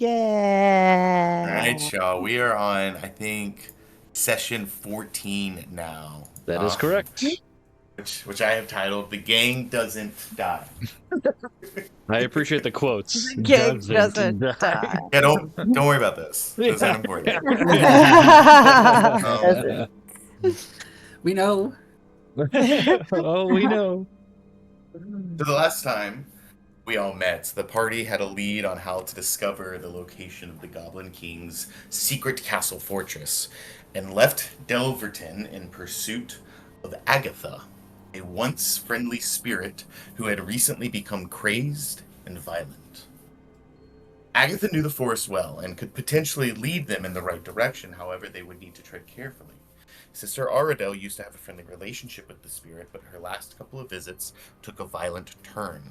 Yeah. All right, y'all. We are on, I think, session 14 now, That is correct. which I have titled "The Gang Doesn't Die." I appreciate the quotes. The gang Doesn't doesn't die. die. Yeah, don't worry about this. This Yeah. ain't important. Um, Doesn't. We know. Oh, we know. so the last time we all met, the party had a lead on how to discover the location of the Goblin King's secret castle fortress, and left Delverton in pursuit of Agatha, a once friendly spirit who had recently become crazed and violent. Agatha knew the forest well and could potentially lead them in the right direction, however, they would need to tread carefully. Sister Aradel used to have a friendly relationship with the spirit, but her last couple of visits took a violent turn.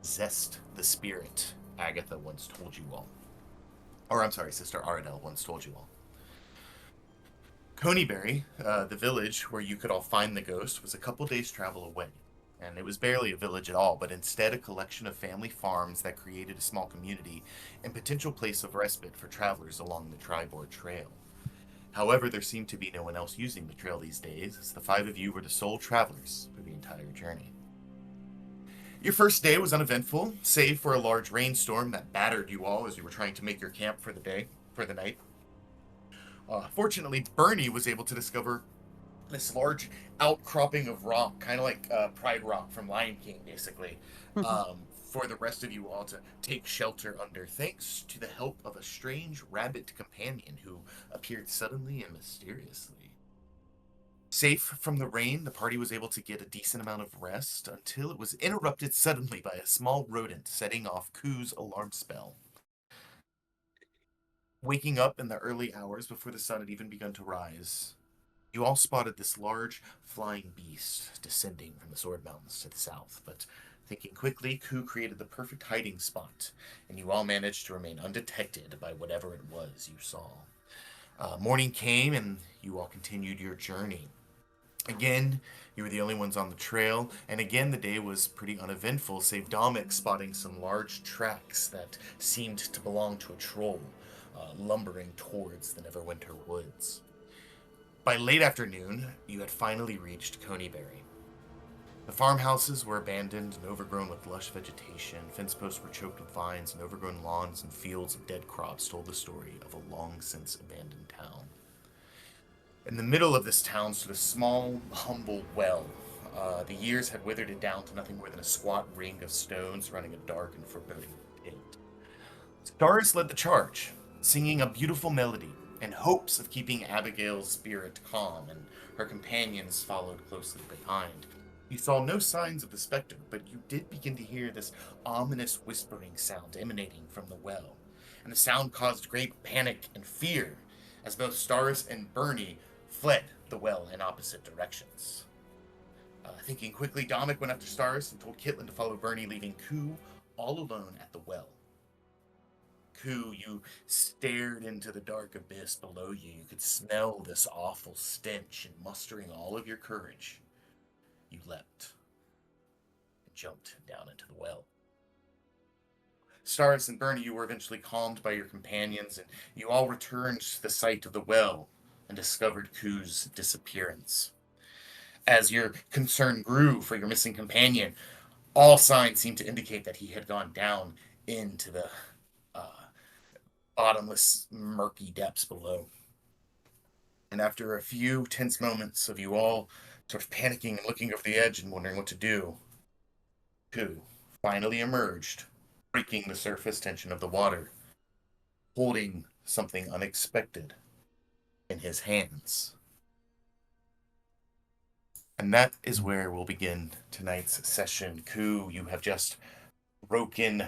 Zest the spirit, Agatha once told you all. Or, I'm sorry, Sister Aradel once told you all. Coneybury, the village where you could all find the ghost, was a couple days' travel away. And it was barely a village at all, but instead a collection of family farms that created a small community and potential place of respite for travelers along the Tribord Trail. However, there seemed to be no one else using the trail these days, as the five of you were the sole travelers for the entire journey. Your first day was uneventful, save for a large rainstorm that battered you all as you were trying to make your camp for the night. Fortunately, Bernie was able to discover this large outcropping of rock, kind of like Pride Rock from Lion King, basically, for the rest of you all to take shelter under, thanks to the help of a strange rabbit companion who appeared suddenly and mysteriously. Safe from the rain, the party was able to get a decent amount of rest until it was interrupted suddenly by a small rodent setting off Koo's alarm spell. Waking up in the early hours before the sun had even begun to rise, you all spotted this large flying beast descending from the Sword Mountains to the south, but thinking quickly, Koo created the perfect hiding spot, and you all managed to remain undetected by whatever it was you saw. Morning came, and you all continued your journey. Again, you were the only ones on the trail, and again the day was pretty uneventful, save Dominic spotting some large tracks that seemed to belong to a troll, lumbering towards the Neverwinter woods. By late afternoon, you had finally reached Coneybury. The farmhouses were abandoned and overgrown with lush vegetation. Fence posts were choked with vines, and overgrown lawns and fields of dead crops told the story of a long since abandoned town. In the middle of this town stood a small, humble well. The years had withered it down to nothing more than a squat ring of stones surrounding a dark and foreboding pit. Doris led the charge, singing a beautiful melody in hopes of keeping Abigail's spirit calm, and her companions followed closely behind. You saw no signs of the specter, but you did begin to hear this ominous whispering sound emanating from the well, and the sound caused great panic and fear as both Staris and Bernie fled the well in opposite directions. Thinking quickly, Dominic went after Staris and told Kitlin to follow Bernie, leaving Koo all alone at the well. Koo, you stared into the dark abyss below you. You could smell this awful stench, and mustering all of your courage, you leapt and jumped down into the well. Staris and Bernie, you were eventually calmed by your companions, and you all returned to the site of the well and discovered Koo's disappearance. As your concern grew for your missing companion, all signs seemed to indicate that he had gone down into the bottomless, murky depths below. And after a few tense moments of you all sort of panicking and looking over the edge and wondering what to do, Koo finally emerged, breaking the surface tension of the water, holding something unexpected in his hands. And that is where we'll begin tonight's session. Koo, you have just broken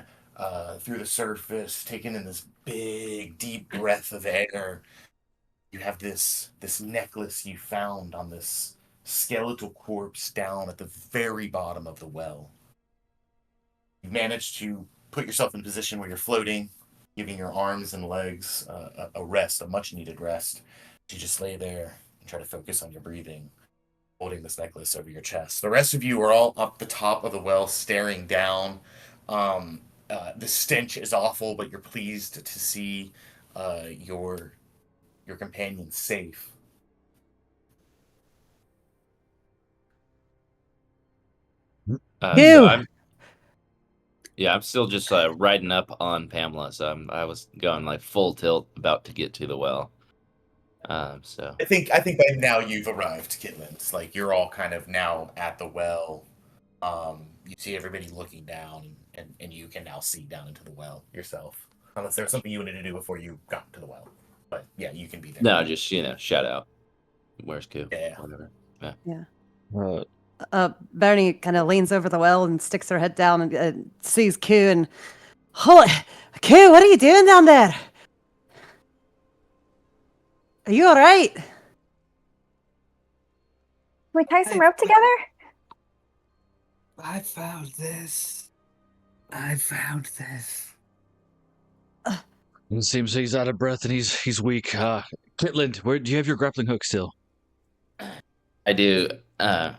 through the surface, taken in this big, deep breath of air. You have this necklace you found on this skeletal corpse down at the very bottom of the well. You managed to put yourself in a position where you're floating, giving your arms and legs a rest, a much needed rest. You just lay there and try to focus on your breathing, holding this necklace over your chest. The rest of you are all up the top of the well, staring down. the stench is awful, but you're pleased to see your companion safe. So Ew. I'm still just riding up on Pamela. So I was going like full tilt, about to get to the well. So I think by now you've arrived, Kitlands. Like you're all kind of now at the well. You see everybody looking down, and you can now see down into the well yourself. Unless there was something you wanted to do before you got to the well. But yeah, you can be there. no, just shout out. Where's Q? Yeah. Whatever. Bernie kind of leans over the well and sticks her head down and sees Q and, holy, Q, what are you doing down there? Are you all right? Can we tie some rope together? I found this. I found this. It seems he's out of breath and he's weak. Kitland, where do you have your grappling hook still? I do. All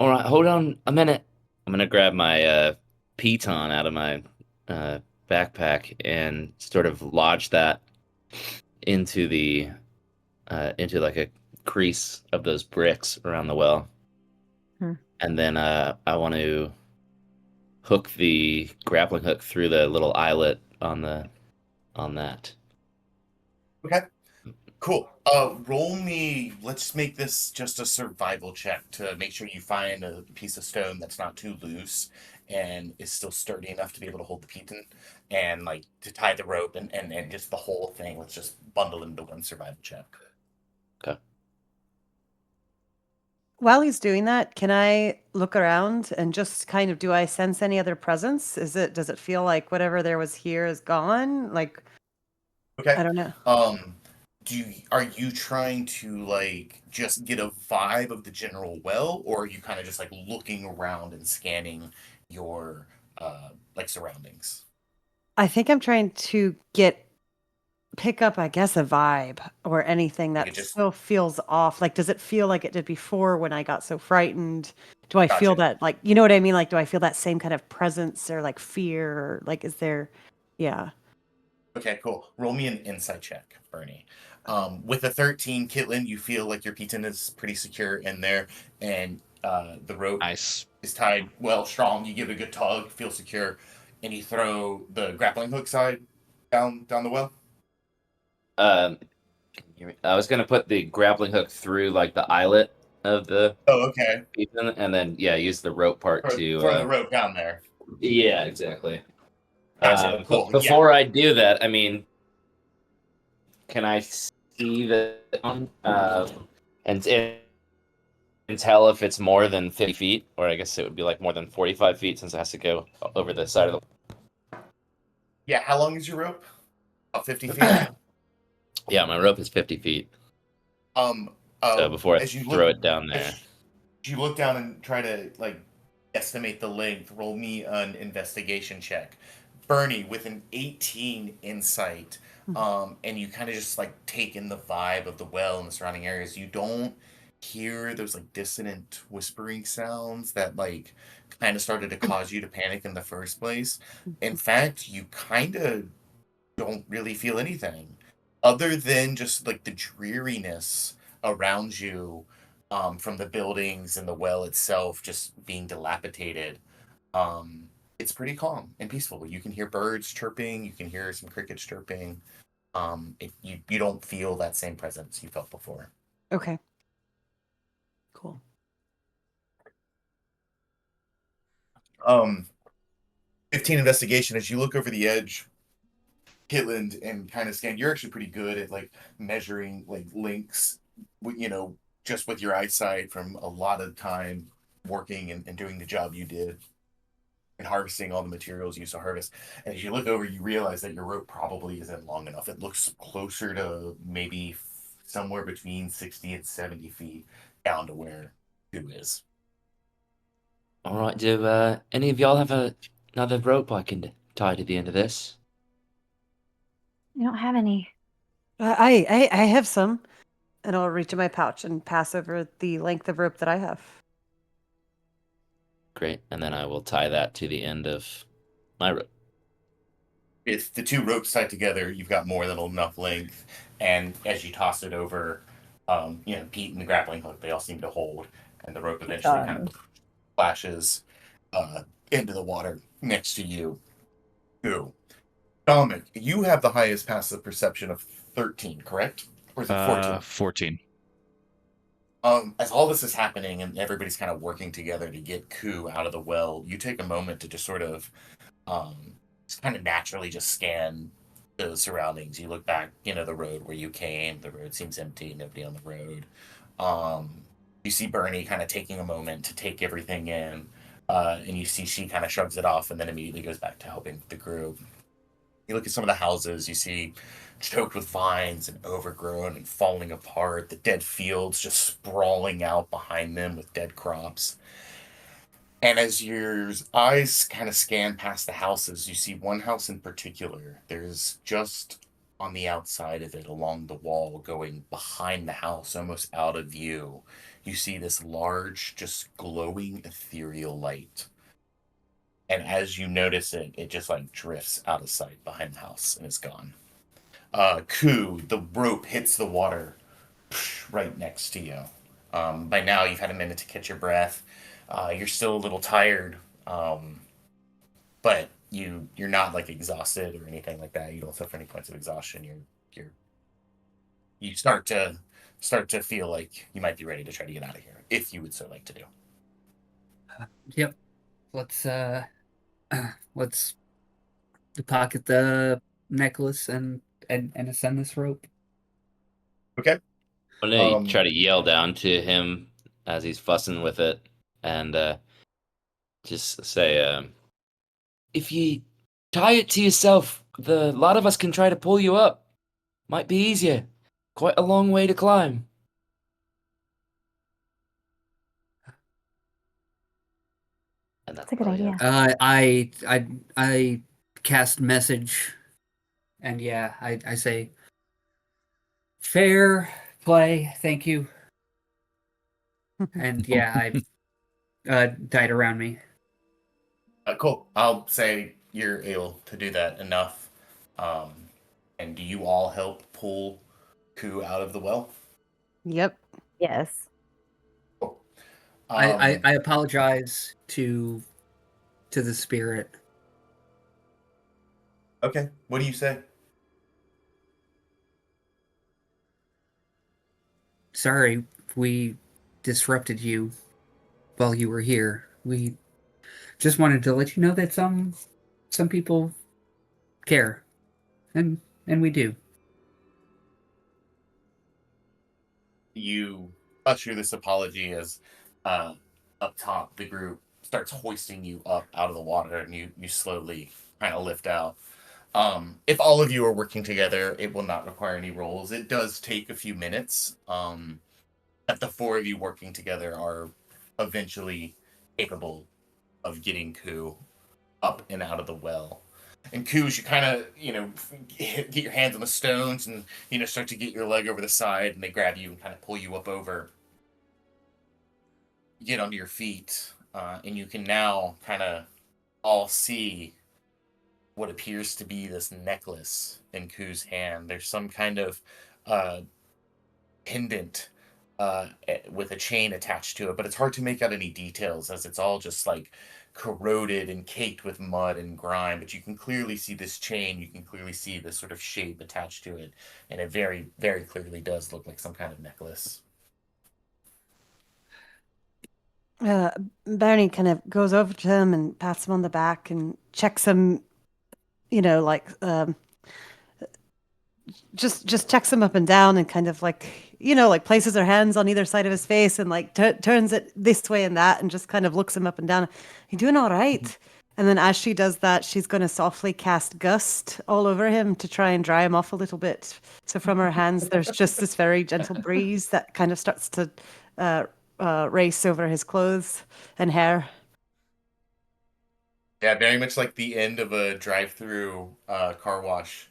right, hold on a minute. I'm gonna grab my piton out of my backpack and sort of lodge that into the into like a crease of those bricks around the well. And then I want to hook the grappling hook through the little eyelet on that. Okay. Cool. Roll me. Let's make this just a survival check to make sure you find a piece of stone that's not too loose and is still sturdy enough to be able to hold the piton and like to tie the rope and just the whole thing. Let's just bundle into one survival check. Okay. While he's doing that, can I look around and just kind of, do I sense any other presence? Does it feel like whatever there was here is gone? Like, Okay. I don't know. Are you trying to like just get a vibe of the general well, or are you kind of just like looking around and scanning your like surroundings? I think I'm trying to pick up, I guess, a vibe or anything that still feels off. Like, does it feel like it did before when I got so frightened? Do I feel that, like, you know what I mean? Like, do I feel that same kind of presence or like fear? Or like, is there, yeah. Okay, cool. Roll me an insight check, Bernie. With a 13, Kitlin, you feel like your piton is pretty secure in there, and the rope Nice. is tied well strong. You give it a good tug, feel secure, and you throw the grappling hook side down the well. Can you hear me? I was gonna put the grappling hook through like the eyelet of the Oh, okay. piton, and then use the rope part to Throw the rope down there. Yeah, exactly. Gotcha. Cool. But before I do that, I mean, can I see the and tell if it's more than 50 feet, or I guess it would be like more than 45 feet since it has to go over the side of the. Yeah. How long is your rope? About 50 feet. Yeah, my rope is 50 feet. So before I throw it down there, as you look down and try to like estimate the length, roll me an investigation check. Bernie with an 18 insight, and you kind of just like take in the vibe of the well and the surrounding areas. You don't hear those like dissonant whispering sounds that like kind of started to cause you to panic in the first place. In fact, you kind of don't really feel anything other than just like the dreariness around you, from the buildings and the well itself just being dilapidated. It's pretty calm and peaceful. You can hear birds chirping, you can hear some crickets chirping. You don't feel that same presence you felt before. Okay. Cool. 15 investigation. As you look over the edge, Kitland, and kind of scan, you're actually pretty good at like measuring like links, just with your eyesight from a lot of time working and doing the job you did and harvesting all the materials you used to harvest. And as you look over, you realize that your rope probably isn't long enough. It looks closer to maybe somewhere between 60 and 70 feet down to where 2 is. all right. Do any of y'all have another rope I can tie to the end of this? You don't have any. I have some, and I'll reach in my pouch and pass over the length of rope that I have. Great. And then I will tie that to the end of my rope. If the two ropes tied together, you've got more than enough length. And as you toss it over, Pete and the grappling hook, they all seem to hold. And the rope eventually kind of splashes into the water next to you. Ooh. Dominic, you have the highest passive perception of 13, correct? Or is it 14? 14. As all this is happening and everybody's kind of working together to get Ku out of the well, you take a moment to just sort of just kind of naturally just scan the surroundings. You look back, the road where you came. The road seems empty, nobody on the road. You see Bernie kind of taking a moment to take everything in, and you see she kind of shrugs it off and then immediately goes back to helping the group. You look at some of the houses, you see choked with vines and overgrown and falling apart, the dead fields just sprawling out behind them with dead crops. And as your eyes kind of scan past the houses, you see one house in particular. There's just on the outside of it, along the wall, going behind the house, almost out of view, you see this large, just glowing ethereal light. And as you notice it, it just like drifts out of sight behind the house and it's gone. Ku, the rope hits the water right next to you. By now, you've had a minute to catch your breath. You're still a little tired, but you're not like exhausted or anything like that. You don't suffer any points of exhaustion. You start to feel like you might be ready to try to get out of here, if you would so like to do. Yep. Let's pocket the necklace and ascend this rope. Okay. I'm gonna try to yell down to him as he's fussing with it, and just say, if you tie it to yourself, a lot of us can try to pull you up. Might be easier. Quite a long way to climb. And That's a good idea. I cast message, and yeah, I say, fair play, thank you. And yeah, I tied around me. Cool. I'll say you're able to do that enough. And do you all help pull Ku out of the well? Yep. Yes. Cool. I apologize to the spirit. Okay. What do you say? Sorry, we disrupted you while you were here. We just wanted to let you know that some people care, and we do. You usher this apology as up top the group starts hoisting you up out of the water, and you slowly kind of lift out. If all of you are working together, it will not require any rolls. It does take a few minutes. But the four of you working together are eventually capable of getting Ku up and out of the well. And Ku, as you kind of, get your hands on the stones and, start to get your leg over the side, and they grab you and kind of pull you up over. You get onto your feet, and you can now kind of all see what appears to be this necklace in Ku's hand. There's some kind of pendant with a chain attached to it, but it's hard to make out any details as it's all just like corroded and caked with mud and grime. But you can clearly see this chain, you can clearly see this sort of shape attached to it, and it very, very clearly does look like some kind of necklace. Bernie kind of goes over to him and pats him on the back and checks him, just checks him up and down and kind of like places her hands on either side of his face and like turns it this way and that and just kind of looks him up and down. You doing all right? And then as she does that, she's going to softly cast Gust all over him to try and dry him off a little bit. So from her hands, there's just this very gentle breeze that kind of starts to race over his clothes and hair. Yeah, very much like the end of a drive-through car wash.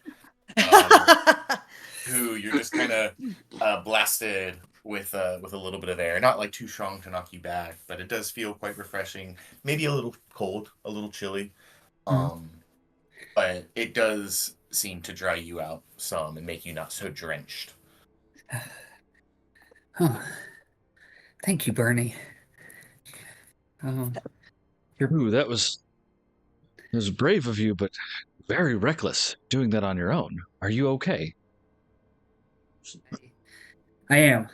Koo, you're just kind of blasted with a little bit of air. Not like too strong to knock you back, but it does feel quite refreshing. Maybe a little cold, a little chilly. But it does seem to dry you out some and make you not so drenched. Oh, thank you, Bernie. Ooh, that was brave of you, but very reckless doing that on your own. Are you okay? I am.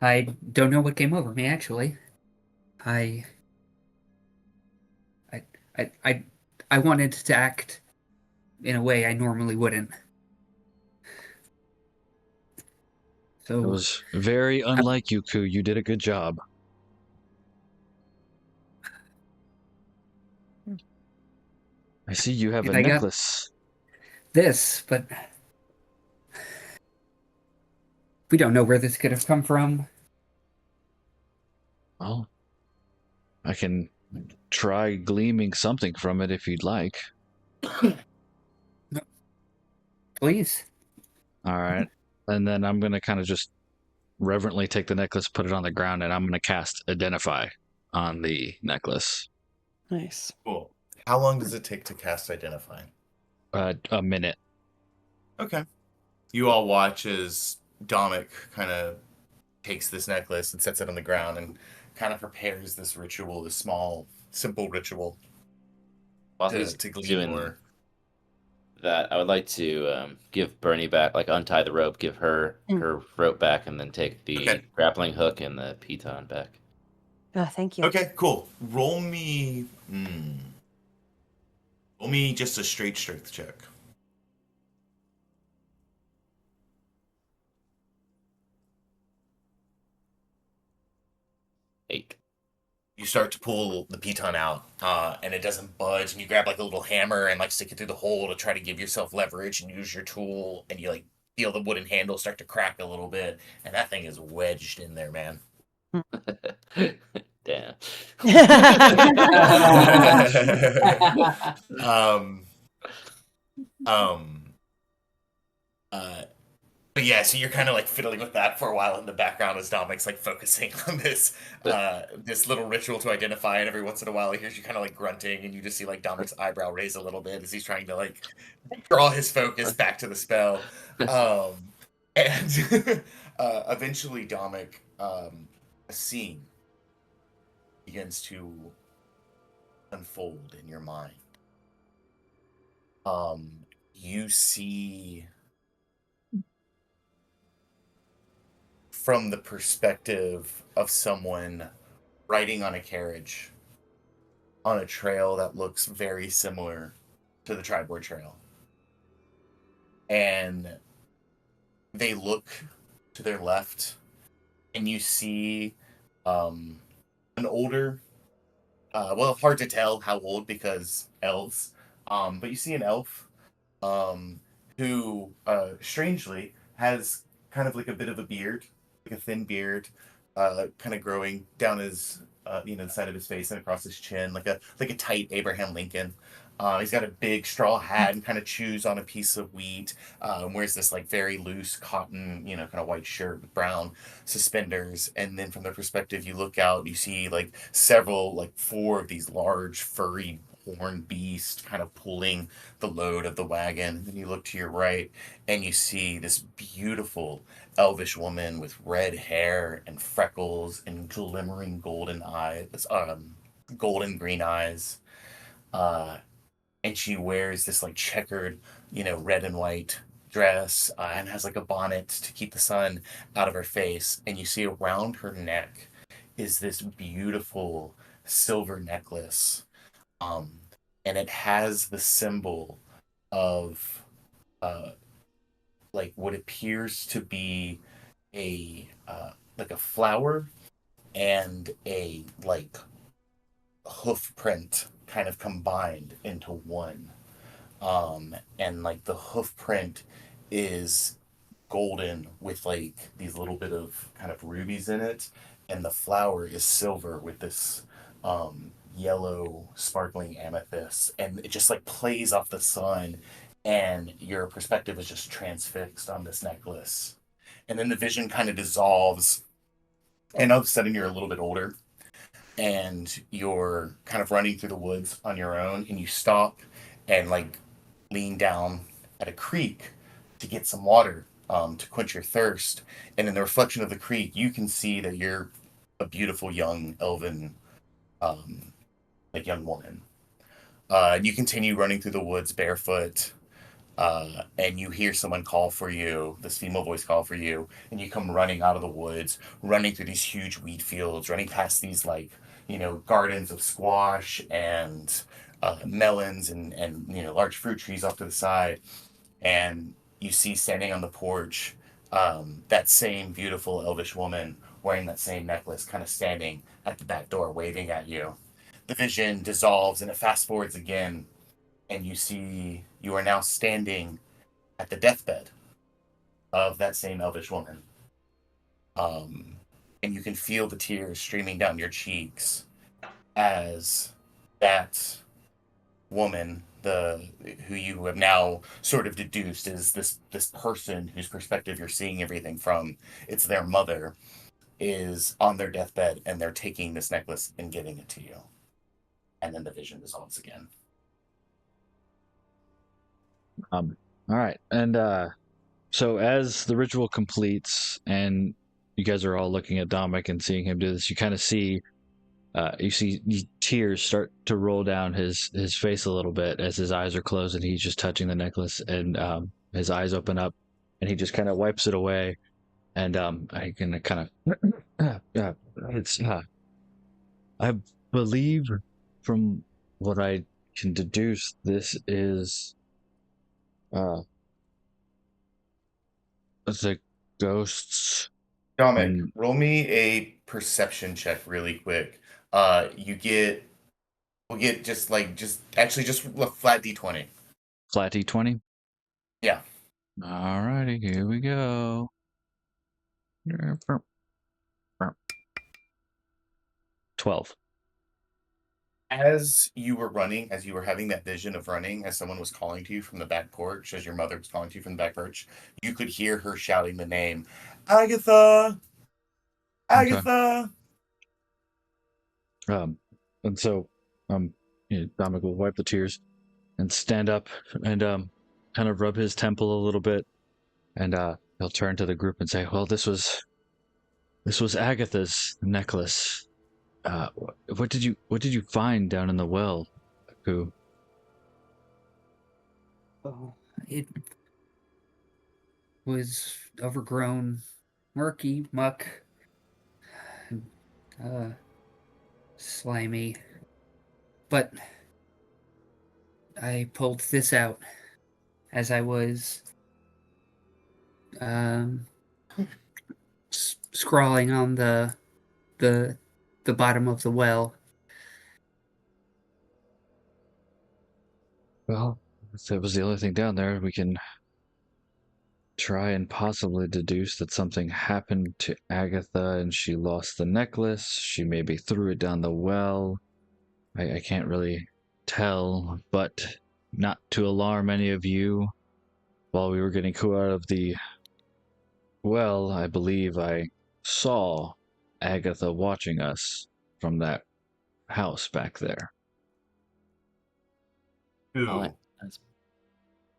I don't know what came over me, actually. I wanted to act in a way I normally wouldn't. So It was very unlike you, Koo. You did a good job. I see you have a I got necklace. this, but we don't know where this could have come from. Well, I can try gleaming something from it if you'd like. Please. All right. And then I'm going to kind of just reverently take the necklace, put it on the ground, and I'm going to cast Identify on the necklace. Nice. Cool. How long does it take to cast Identify? A minute. Okay. You all watch as Dominic kind of takes this necklace and sets it on the ground and kind of prepares this ritual, this small, simple ritual While he's to glean doing more. that, I would like to give Bernie back, like untie the rope, give her her rope back, and then take the grappling hook and the piton back. Oh, thank you. Okay, cool. Roll me just a straight strength check. Eight. You start to pull the piton out, and it doesn't budge, and you grab like a little hammer and like stick it through the hole to try to give yourself leverage and use your tool, and you like feel the wooden handle start to crack a little bit, and that thing is wedged in there, man. Damn. But yeah, so you're kind of like fiddling with that for a while in the background as Dominic's like focusing on this this little ritual to identify, and every once in a while he hears you kind of like grunting, and you just see like Dominic's eyebrow raise a little bit as he's trying to like draw his focus back to the spell. And eventually Dominic, a scene begins to unfold in your mind. You see from the perspective of someone riding on a carriage on a trail that looks very similar to the Triboard Trail. And they look to their left, and you see an older, well, hard to tell how old because elves, but you see an elf who, strangely, has kind of like a bit of a beard, like a thin beard, kind of growing down his, the side of his face and across his chin, like a tight Abraham Lincoln. He's got a big straw hat and kind of chews on a piece of wheat. Wears this like very loose cotton, kind of white shirt with brown suspenders. And then from the perspective you look out, you see like several, like four of these large furry horned beasts kind of pulling the load of the wagon. And then you look to your right and you see this beautiful elvish woman with red hair and freckles and glimmering golden eyes, golden green eyes. And she wears this like checkered, red and white dress, and has like a bonnet to keep the sun out of her face. And you see around her neck is this beautiful silver necklace. And it has the symbol of like what appears to be a like a flower and a like hoof print kind of combined into one. And like the hoof print is golden with like these little bit of kind of rubies in it, and the flower is silver with this yellow sparkling amethyst, and it just like plays off the sun and your perspective is just transfixed on this necklace. And then the vision kind of dissolves, and all of a sudden you're a little bit older, and you're kind of running through the woods on your own, and you stop and like lean down at a creek to get some water, to quench your thirst. And in the reflection of the creek, you can see that you're a beautiful young elven, um, like young woman. You continue running through the woods barefoot, and you hear someone call for you, this female voice call for you, and you come running out of the woods, running through these huge wheat fields, running past these like, gardens of squash and melons and large fruit trees off to the side, and you see standing on the porch, that same beautiful elvish woman wearing that same necklace, kind of standing at the back door, waving at you. The vision dissolves and it fast forwards again, and you see you are now standing at the deathbed of that same elvish woman. Um, and you can feel the tears streaming down your cheeks as that woman, the who you have now sort of deduced is this person whose perspective you're seeing everything from, it's their mother, is on their deathbed, and they're taking this necklace and giving it to you. And then the vision dissolves again. All right, and so as the ritual completes, and you guys are all looking at Dominic and seeing him do this, you kind of see, you see tears start to roll down his face a little bit as his eyes are closed, and he's just touching the necklace, and his eyes open up, and he just kind of wipes it away, and I can kind of, it's, I believe from what I can deduce, this is the ghosts. Dominic, roll me a perception check really quick. We'll get just a flat D20. Flat D20? Yeah. Alrighty, here we go. 12. As you were running, as you were having that vision of running, as someone was calling to you from the back porch, as your mother was calling to you from the back porch, you could hear her shouting the name, Agatha! Agatha! Okay. And so, Dominic will wipe the tears and stand up and kind of rub his temple a little bit, and he'll turn to the group and say, "Well, this was Agatha's necklace. What did you find down in the well, Aku?" Oh, it was overgrown, murky, muck, slimy. But I pulled this out as I was scrawling on the bottom of the well. Well, if that was the only thing down there, we can try and possibly deduce that something happened to Agatha and she lost the necklace. She maybe threw it down the well. I can't really tell, but not to alarm any of you. While we were getting Ku out of the well, I believe I saw Agatha watching us from that house back there. Ooh.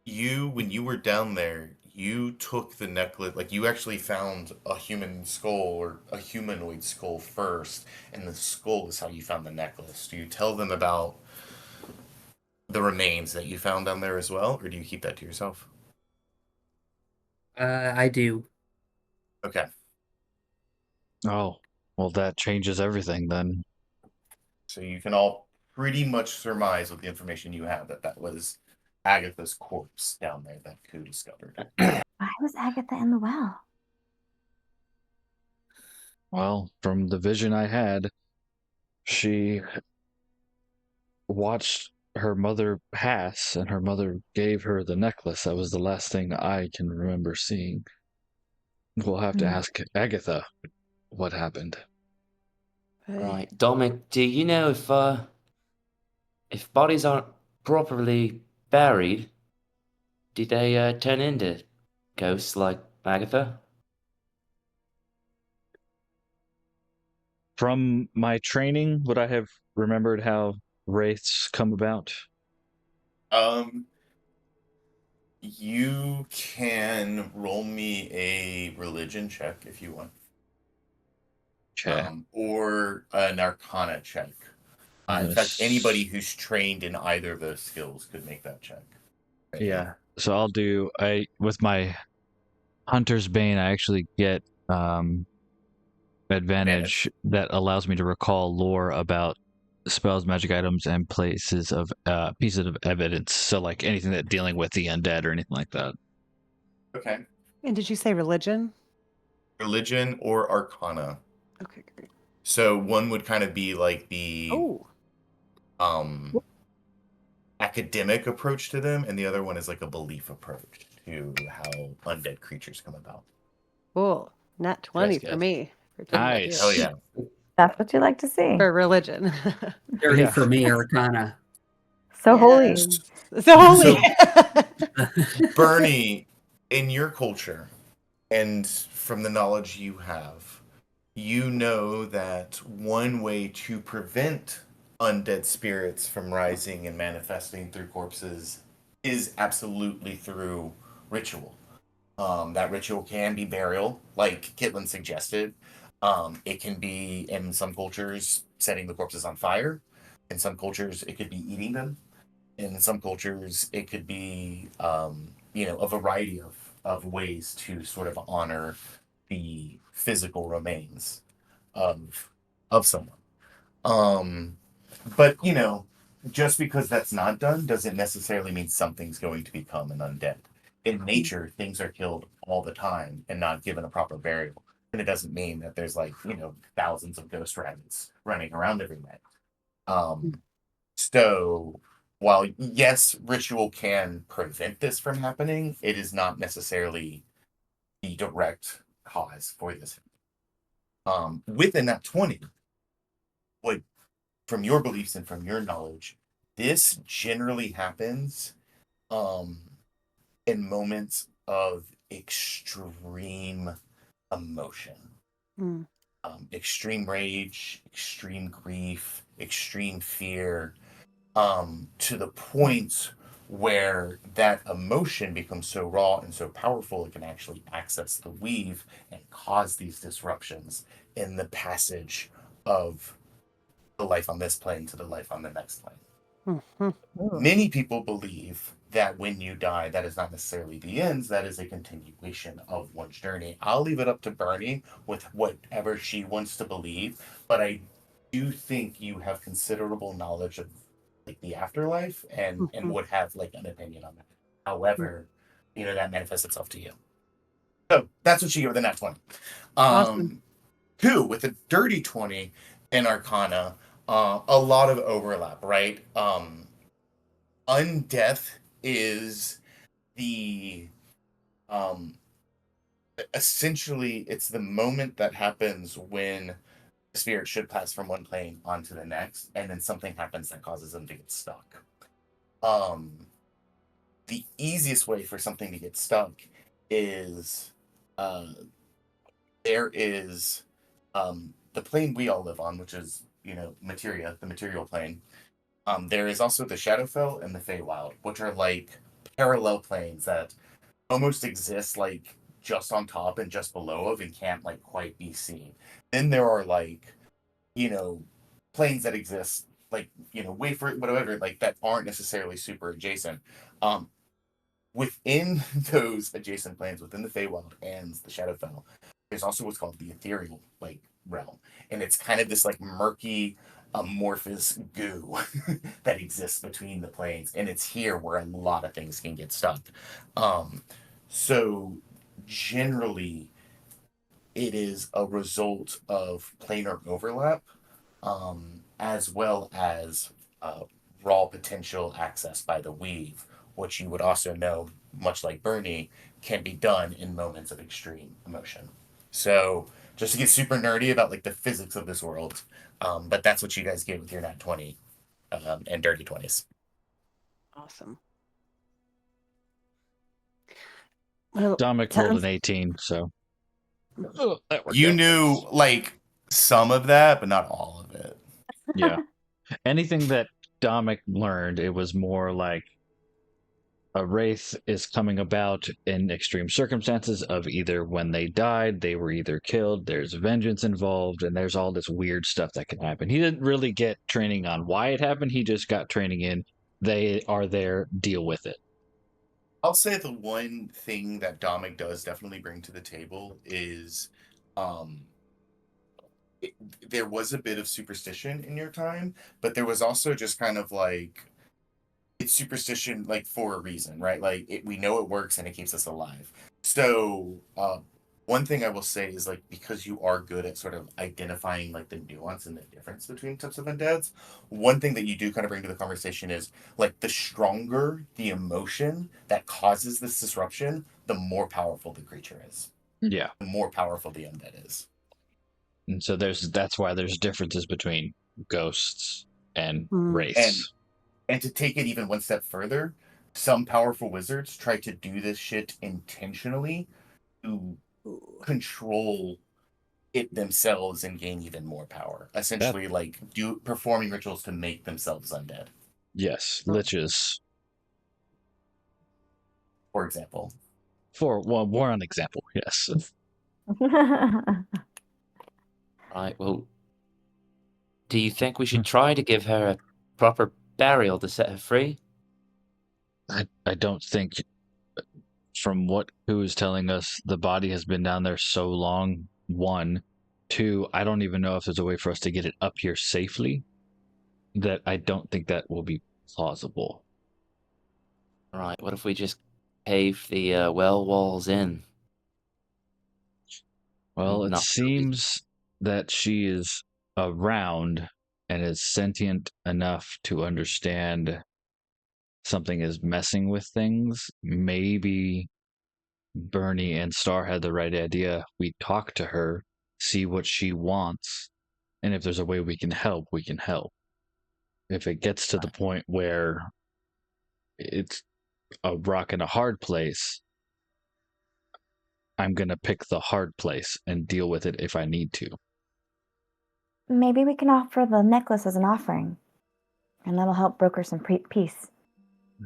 When you were down there, you took the necklace, like you actually found a human skull or a humanoid skull first, and the skull is how you found the necklace. Do you tell them about the remains that you found down there as well, or do you keep that to yourself? I do. Okay. Oh, well, that changes everything then. So you can all pretty much surmise with the information you have that was Agatha's corpse down there that Ku discovered. Why was Agatha in the well? Well, from the vision I had, she watched her mother pass, and her mother gave her the necklace. That was the last thing I can remember seeing. We'll have to ask Agatha what happened. Right, Dominic, do you know if bodies aren't properly buried, Did they turn into ghosts like Agatha? From my training, would I have remembered how wraiths come about? You can roll me a religion check if you want, Okay. or an arcana check. In fact, anybody who's trained in either of those skills could make that check. Right Yeah. now. So I'll do with my Hunter's Bane, I actually get advantage that allows me to recall lore about spells, magic items, and places of pieces of evidence. So like anything that dealing with the undead or anything like that. Okay. And did you say religion? Religion or arcana. Okay, great. So one would kind of be like the Oh, academic approach to them, and the other one is like a belief approach to how undead creatures come about. cool. Nat 20 for good. me. For Nice. Hell yeah. That's what you like to see. For religion. Dirty Yeah. for me, Arcana. So holy. Yes. So holy. Bernie, in your culture, and from the knowledge you have, you know that one way to prevent undead spirits from rising and manifesting through corpses is absolutely through ritual. That ritual can be burial, like Kitlin suggested. It can be, in some cultures, setting the corpses on fire. In some cultures, it could be eating them. In some cultures, it could be, a variety of ways to sort of honor the physical remains of someone. But just because that's not done doesn't necessarily mean something's going to become an undead. In nature, things are killed all the time and not given a proper burial. And it doesn't mean that there's thousands of ghost rabbits running around every night. So while yes, ritual can prevent this from happening, it is not necessarily the direct cause for this. Within that 20, what from your beliefs and from your knowledge, this generally happens in moments of extreme emotion. Extreme rage, extreme grief, extreme fear, to the point where that emotion becomes so raw and so powerful it can actually access the weave and cause these disruptions in the passage of the life on this plane to the life on the next plane. Many people believe that when you die, that is not necessarily the ends, that is a continuation of one's journey. I'll leave it up to Bernie with whatever she wants to believe, but I do think you have considerable knowledge of the afterlife and would have an opinion on it. However, that manifests itself to you. So that's what she gave with the nat 20. Awesome. 2 with a dirty 20 in Arcana, a lot of overlap, right? Undeath is the essentially it's the moment that happens when the spirit should pass from one plane onto the next, and then something happens that causes them to get stuck. The easiest way for something to get stuck is there is the plane we all live on, which is materia, the material plane. There is also the Shadowfell and the Feywild, which are parallel planes that almost exist just on top and just below of and can't quite be seen. Then there are planes that exist way for whatever that aren't necessarily super adjacent. Within those adjacent planes, within the Feywild and the Shadowfell, there's also what's called the ethereal realm, and it's kind of this murky amorphous goo that exists between the planes, and it's here where a lot of things can get stuck. So generally it is a result of planar overlap, as well as raw potential accessed by the weave, which you would also know, much like Bernie, can be done in moments of extreme emotion. So just to get super nerdy about the physics of this world, but that's what you guys get with your nat 20 and dirty 20s. Awesome. Well, Dominic rolled sounds- an 18, so that worked You out. knew like some of that, but not all of it. Yeah. Anything that Dominic learned, it was more like a wraith is coming about in extreme circumstances of either when they died, they were either killed, there's vengeance involved, and there's all this weird stuff that can happen. He didn't really get training on why it happened, he just got training in they are there, deal with it. I'll say the one thing that Dominic does definitely bring to the table is um there was a bit of superstition in your time, but there was also just kind of like it's superstition like for a reason, right? Like we know it works and it keeps us alive. So one thing I will say is like because you are good at sort of identifying like the nuance and the difference between types of undeads, one thing that you do kind of bring to the conversation is like the stronger the emotion that causes this disruption, the more powerful the creature is. Yeah. The more powerful the undead is. And so that's why there's differences between ghosts and wraiths. And to take it even one step further, some powerful wizards try to do this shit intentionally to control it themselves and gain even more power. Essentially, like performing rituals to make themselves undead. Yes, liches. For example. More an example, yes. Right, well, do you think we should try to give her a proper burial to set her free? I don't think, from what who is telling us, the body has been down there so long, one. Two, I don't even know if there's a way for us to get it up here safely, that I don't think that will be plausible. Right, what if we just cave the well walls in? Well, it Not seems that she is around and is sentient enough to understand something is messing with things. Maybe Bernie and Star had the right idea. We talk to her, see what she wants, and if there's a way we can help, we can help. If it gets to the point where it's a rock and a hard place, I'm going to pick the hard place and deal with it if I need to. Maybe we can offer the necklace as an offering, and that'll help broker some peace.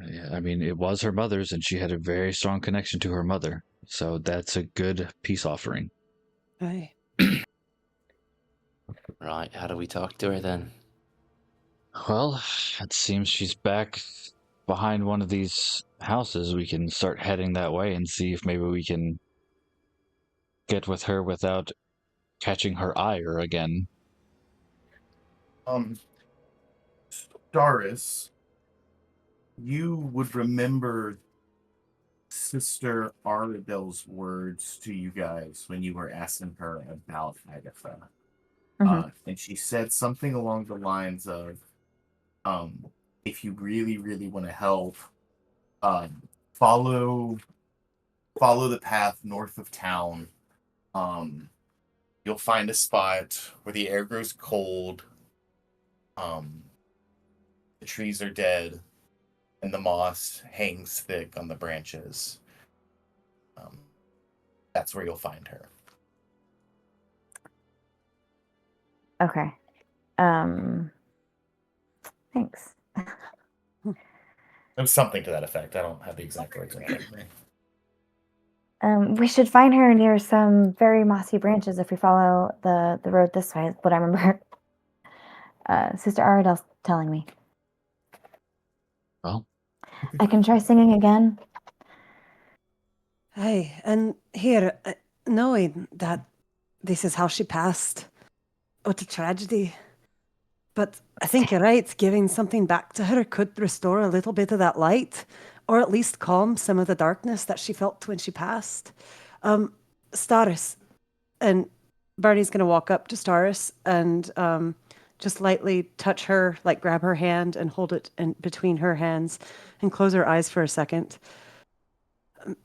Yeah, I mean, it was her mother's, and she had a very strong connection to her mother. So that's a good peace offering. Aye. Right, how do we talk to her then? Well, it seems she's back behind one of these houses. We can start heading that way and see if maybe we can get with her without catching her ire again. Doris, you would remember Sister Arladel's words to you guys when you were asking her about Agatha. And she said something along the lines of, if you really, really want to help, follow the path north of town. You'll find a spot where the air grows cold. The trees are dead, and the moss hangs thick on the branches. That's where you'll find her. Okay. Thanks. It was something to that effect. I don't have the exact words in front of me. We should find her near some very mossy branches if we follow the road this way, is what I remember Sister Aradel's telling me. Well, I can try singing again. Aye, and here, knowing that this is how she passed, what a tragedy. But I think you're right, giving something back to her could restore a little bit of that light, or at least calm some of the darkness that she felt when she passed. Staris, and Barney's going to walk up to Staris and just lightly touch her, like grab her hand and hold it in between her hands and close her eyes for a second.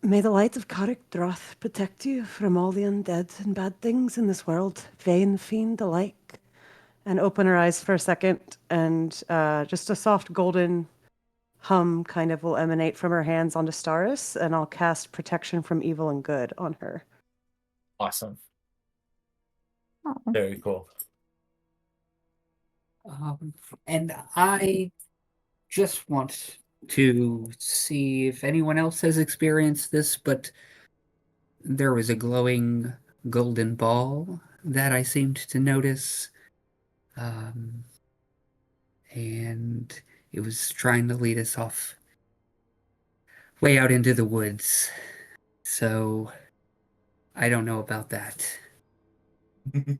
May the light of Carrick Droth protect you from all the undead and bad things in this world, vain fiend alike. And open her eyes for a second, and just a soft golden hum kind of will emanate from her hands onto Staris, and I'll cast protection from evil and good on her. Awesome. Oh. Very cool. And I just want to see if anyone else has experienced this, but there was a glowing golden ball that I seemed to notice. And it was trying to lead us off way out into the woods. So I don't know about that. Hey,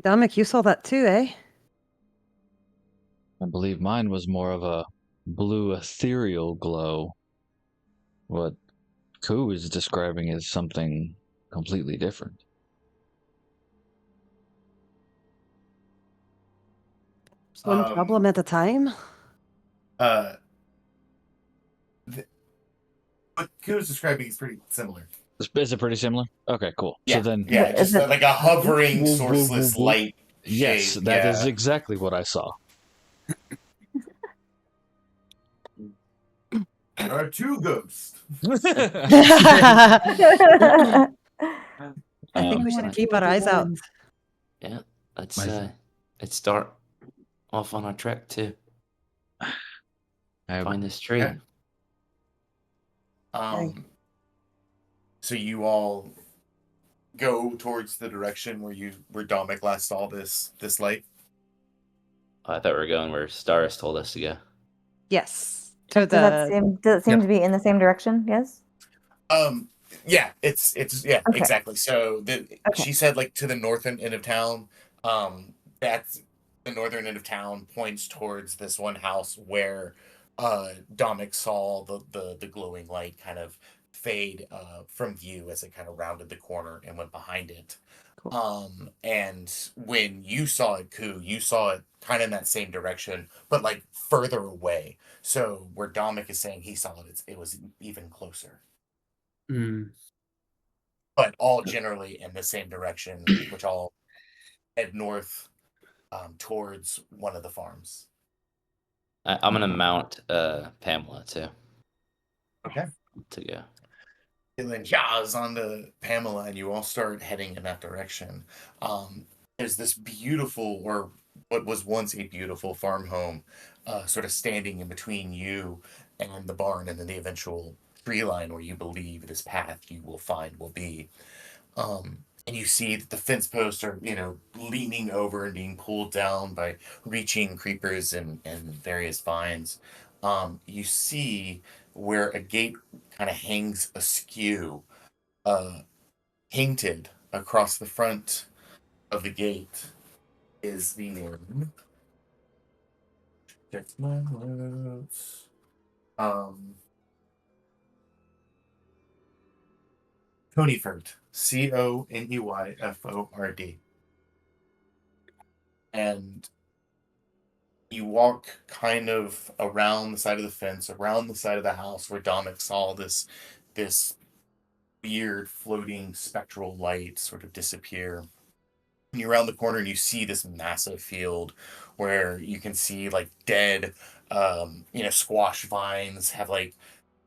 Dominic, you saw that too, eh? I believe mine was more of a blue ethereal glow. What Ku is describing is something completely different. One problem at a time. What Ku's describing is pretty similar. Is it pretty similar? Okay, cool. Yeah, So then, yeah, Is just it- like a hovering, Whoop, whoop, sourceless whoop, whoop. light yes, shape. that is Yeah. exactly what I saw. There are two ghosts. I think we should Right. keep our eyes out. Yeah, let's My- let's start off on our trek to I- find this tree. Okay. So you all go towards the direction where Dominic last saw this light. I thought we were going where Staris told us to go. Yes. To Does it seem Yep. to be in the same direction? Yes. Yeah, it's yeah, Okay. exactly. So Okay. she said like to the northern end of town. That's the northern end of town points towards this one house where Dominic saw the glowing light kind of fade from view as it kind of rounded the corner and went behind it. Cool. And when you saw it, Ku, you saw it kind of in that same direction, but like further away. So where Dominic is saying he saw it, it was even closer. But all generally in the same direction, which all head north towards one of the farms. I'm gonna mount Pamela too. Okay. To go. And then Yaz on to Pamela, and you all start heading in that direction. There's this beautiful, or what was once a beautiful farm home, sort of standing in between you and the barn, and then the eventual tree line where you believe this path you will find will be. And you see that the fence posts are, leaning over and being pulled down by reaching creepers and various vines. You see where a gate kind of hangs askew, painted across the front of the gate is the name. Check my notes. Coneyford. Coneyford. And you walk kind of around the side of the fence, around the side of the house where Dominic saw this weird floating spectral light sort of disappear. And you're around the corner and you see this massive field where you can see like dead squash vines have like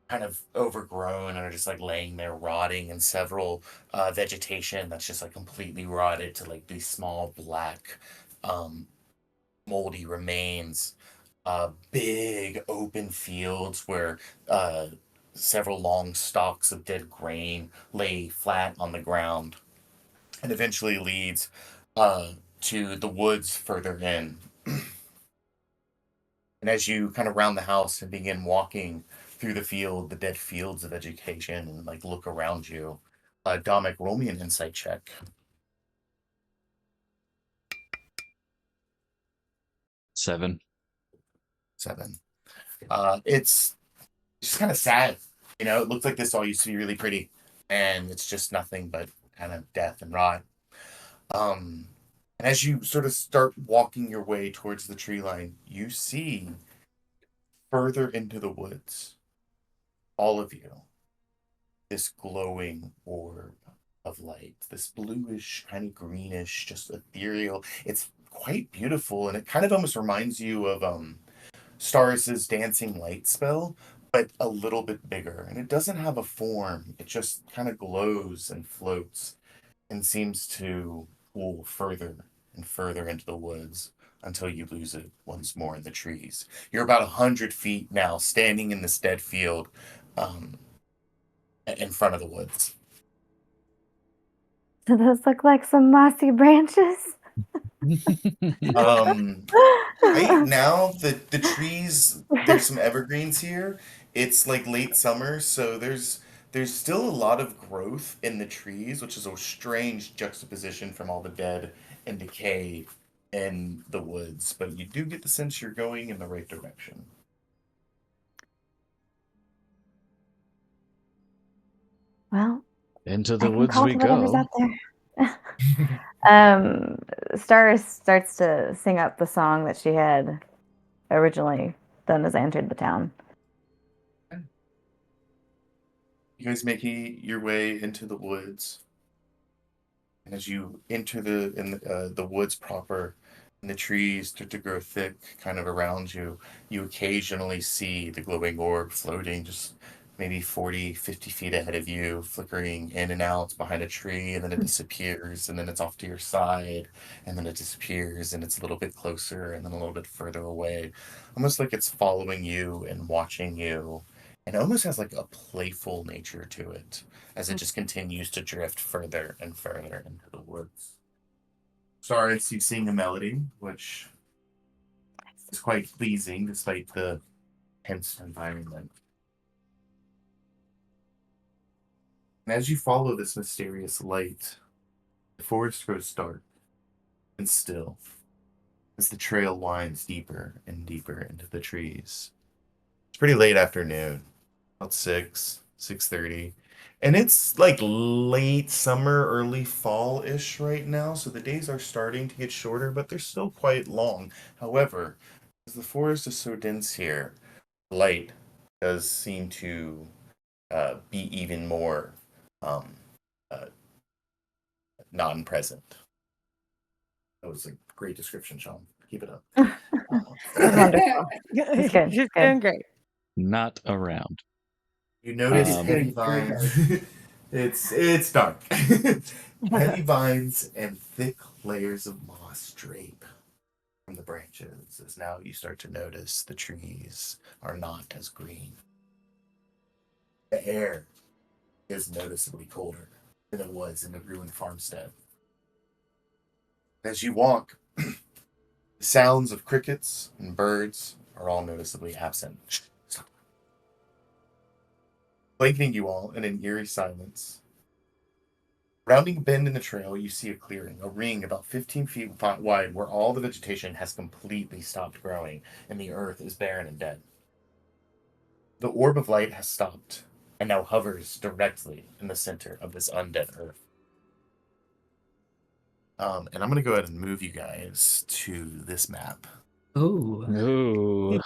kind of overgrown and are just like laying there rotting, and several vegetation that's just like completely rotted to like these small black moldy remains. Big open fields where several long stalks of dead grain lay flat on the ground, and eventually leads to the woods further in. And as you kind of round the house and begin walking through the dead fields of education, and like look around you, Dominic, roll me an insight check. 7. 7. It's just kind of sad. It looks like this all used to be really pretty, and it's just nothing but kind of death and rot. And as you sort of start walking your way towards the tree line, you see further into the woods, all of you, this glowing orb of light, this bluish, kind of greenish, just ethereal. It's quite beautiful, and it kind of almost reminds you of Stars' dancing light spell, but a little bit bigger. And it doesn't have a form. It just kind of glows and floats and seems to pull further and further into the woods until you lose it once more in the trees. You're about 100 feet now, standing in this dead field in front of the woods. Do those look like some mossy branches? Right now, the trees, there's some evergreens here. It's like late summer, so there's still a lot of growth in the trees, which is a strange juxtaposition from all the dead and decay in the woods. But you do get the sense you're going in the right direction. Well, Into I the can woods call we to whatever's go. out there. Star starts to sing up the song that she had originally done as I entered the town. You guys making your way into the woods, and as you enter the woods proper, and the trees start to grow thick, kind of around you, you occasionally see the glowing orb floating just maybe 40, 50 feet ahead of you, flickering in and out behind a tree, and then it disappears, and then it's off to your side, and then it disappears, and it's a little bit closer, and then a little bit further away, almost like it's following you and watching you, and it almost has like a playful nature to it as it just continues to drift further and further into the woods. Sorry, you sing a melody, which is quite pleasing despite the tense environment. And as you follow this mysterious light, the forest grows dark and still as the trail winds deeper and deeper into the trees. It's pretty late afternoon, about 6:30. And it's like late summer, early fall-ish right now, so the days are starting to get shorter, but they're still quite long. However, as the forest is so dense here, light does seem to be even more um, uh, non-present. That was a great description, Sean. Keep it up. That's wonderful. It's good. She's Good. doing great. Not around. You notice Um, heavy vines. It's dark. Heavy vines and thick layers of moss drape from the branches as now you start to notice the trees are not as green. The air is noticeably colder than it was in the ruined farmstead. As you walk, the sounds of crickets and birds are all noticeably absent. Stop. Blanketing you all in an eerie silence. Rounding a bend in the trail, you see a clearing, a ring about 15 feet wide where all the vegetation has completely stopped growing and the earth is barren and dead. The orb of light has stopped and now hovers directly in the center of this undead earth. And I'm going to go ahead and move you guys to this map. Oh, Ooh.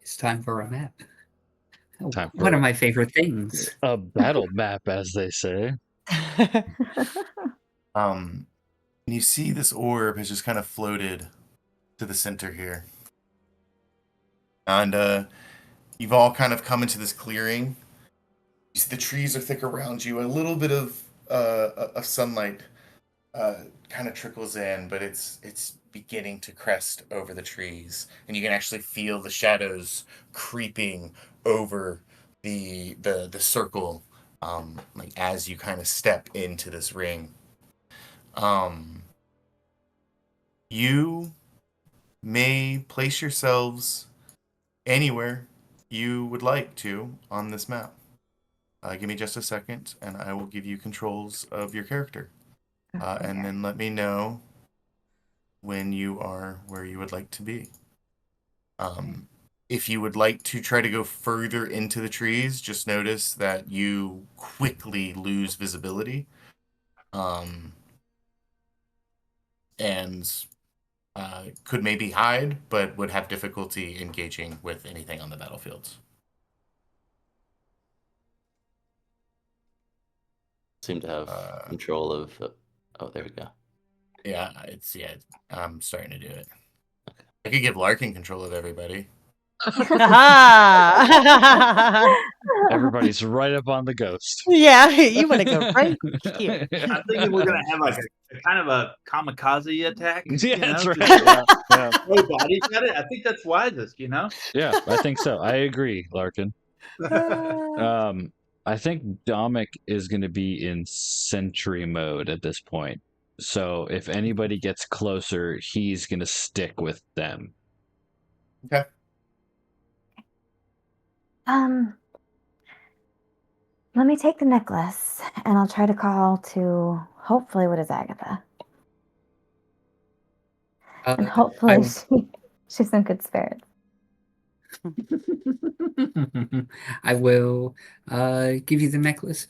it's time for a map. Time One for of my favorite things. a battle map, as they say. You see this orb has just kind of floated to the center here. And you've all kind of come into this clearing. You see the trees are thick around you. A little bit of sunlight kind of trickles in, but it's beginning to crest over the trees, and you can actually feel the shadows creeping over the circle, like as you kind of step into this ring. You may place yourselves anywhere you would like to on this map. Give me just a second, and I will give you controls of your character. And then let me know when you are where you would like to be. If you would like to try to go further into the trees, just notice that you quickly lose visibility. And could maybe hide, but would have difficulty engaging with anything on the battlefield. Seem to have control of. Oh, there we go. Yeah, I'm starting to do it. I could give Larkin control of everybody. Everybody's right up on the ghost. Yeah, you want to go right here. I'm thinking we're gonna have like a kind of a kamikaze attack. Yeah, that's right. just Yeah. throw bodies at it. I think that's wisest, Yeah, I think so. I agree, Larkin. I think Dominic is going to be in sentry mode at this point. So if anybody gets closer, he's going to stick with them. Okay. Let me take the necklace, and I'll try to call to hopefully what is Agatha, and hopefully she's in good spirits. I will give you the necklace.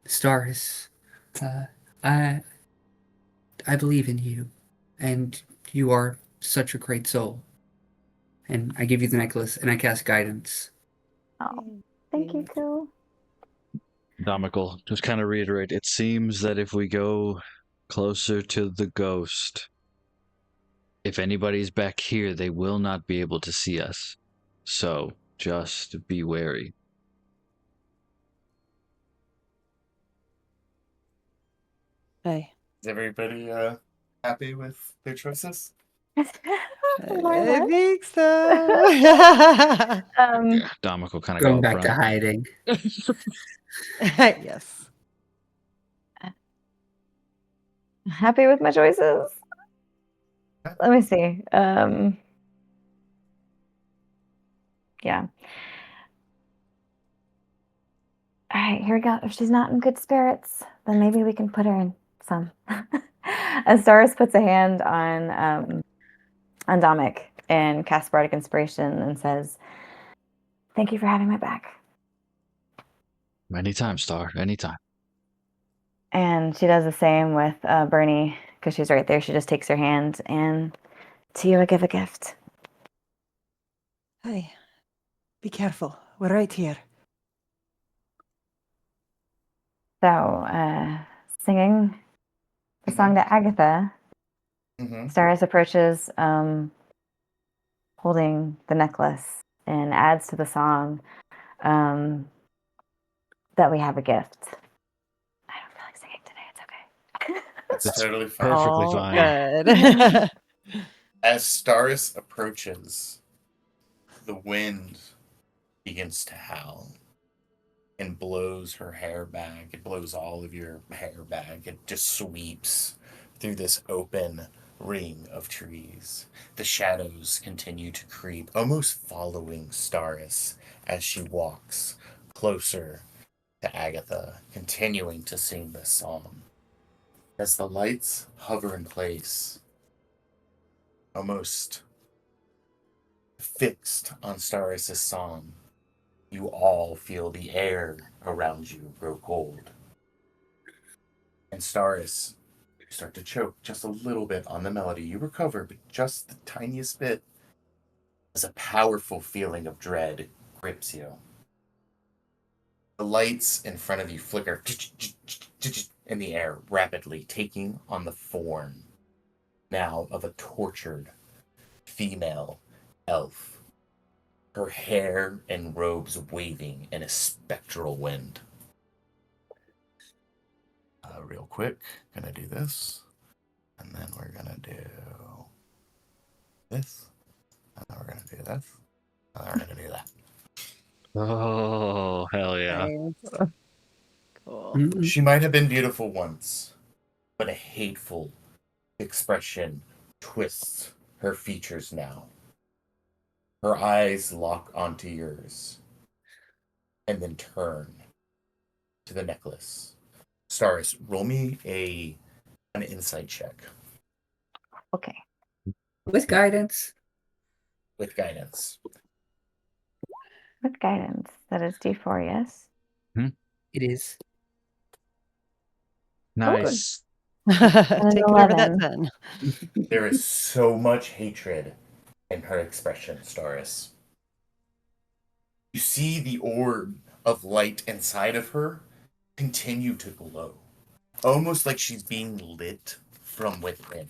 Stars, I believe in you, and you are such a great soul. And I give you the necklace, and I cast guidance. Oh, thank you, Koo. Dominic will just kind of reiterate, it seems that if we go closer to the ghost, if anybody's back here, they will not be able to see us. So just be wary. Hey. Is everybody happy with their choices? I think so. Yeah, Dominic will kind of Going go up back to front. hiding. Yes. Happy with my choices? Let me see. Yeah. All right, here we go. If she's not in good spirits, then maybe we can put her in some. Astaris puts a hand on Dominic and casts Bardic Inspiration and says, "Thank you for having my back." Anytime, Star. Anytime. And she does the same with Bernie because she's right there. She just takes her hand, and to you I give a gift. Hey, be careful. We're right here. So, singing the song to Agatha, Astaris approaches, holding the necklace, and adds to the song that we have a gift. I don't feel like singing today. It's okay. That's totally fine. Perfectly All fine. good. As Staris approaches, the wind begins to howl and blows her hair back. It blows all of your hair back. It just sweeps through this open ring of trees. The shadows continue to creep, almost following Staris as she walks closer to Agatha, continuing to sing this song. As the lights hover in place, almost fixed on Staris' song, you all feel the air around you grow cold. And Staris, you start to choke just a little bit on the melody. You recover, but just the tiniest bit, as a powerful feeling of dread grips you. The lights in front of you flicker in the air rapidly, taking on the form now of a tortured female elf. Her hair and robes waving in a spectral wind. Real quick, gonna do this, and then we're gonna do this, and then we're gonna do this, and then we're gonna do that. Oh, hell yeah. Nice. Cool. Mm-mm. She might have been beautiful once, but a hateful expression twists her features now. Her eyes lock onto yours, and then turn to the necklace. Staris, roll me an insight check Okay. With guidance. with guidance. With guidance. That is D4, yes? It is. Nice. Taking over that 11. 10. There is so much hatred in her expression, Staris. You see the orb of light inside of her continue to glow, almost like she's being lit from within.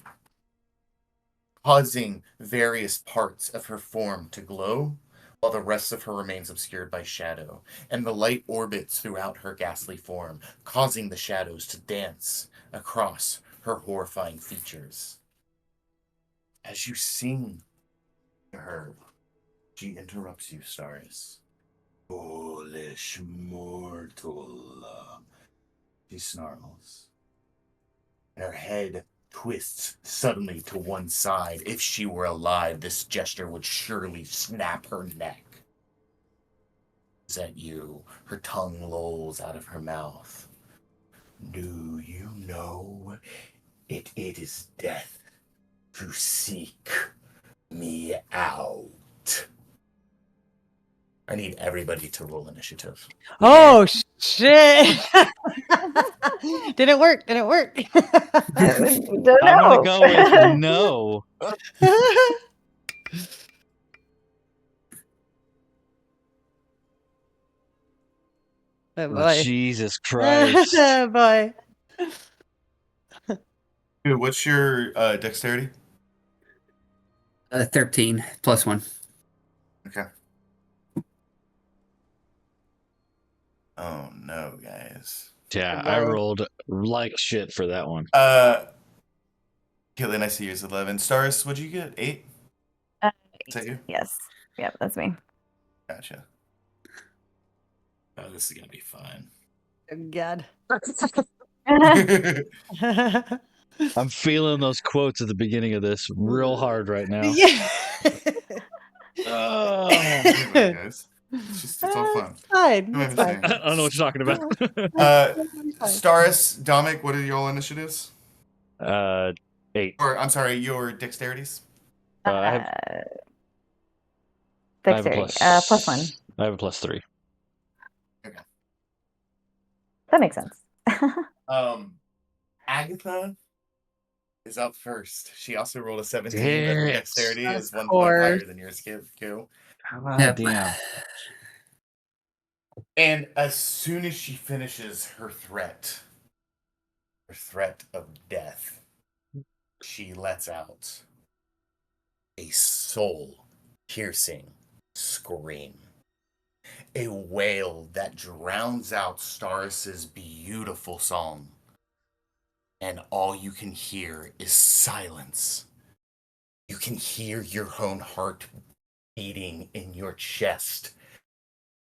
causing various parts of her form to glow, while the rest of her remains obscured by shadow, and the light orbits throughout her ghastly form, causing the shadows to dance across her horrifying features. As you sing to her, she interrupts you, Staris. Foolish mortal, she snarls. Her head twists suddenly to one side. If she were alive, this gesture would surely snap her neck. At you, her tongue lolls out of her mouth. Do you know it is death to seek me out? I need everybody to roll initiative. Oh shit! Didn't work. Don't I'm know. gonna go with no. Oh Oh, boy. Jesus Christ. Oh boy. Dude, what's your dexterity? 13 plus 1. Okay. Oh no, guys. Yeah, I rolled like shit for that one. Caitlin, I see yours 11. Staris, what'd you get? 8? Is that you? Yes. Yep, that's me. Gotcha. Oh, this is gonna be fun. Oh, God. I'm feeling those quotes at the beginning of this real hard right now. Yeah. Anyway, guys. It's all fun. Fine. Who am I It's fine. saying? I don't know what you're talking about. Staris, Dominic, what are your initiatives? 8. Or, I'm sorry, your dexterities? I have Dexterity. Plus 1. I have a +3. That makes sense. Agatha is up first. She also rolled a 17, Damn but her it. dexterity Of is 1 point course. higher than yours, Q. Yep. Damn. And as soon as she finishes her threat of death, she lets out a soul-piercing scream. A wail that drowns out Staris's beautiful song. And all you can hear is silence. You can hear your own heart beating in your chest.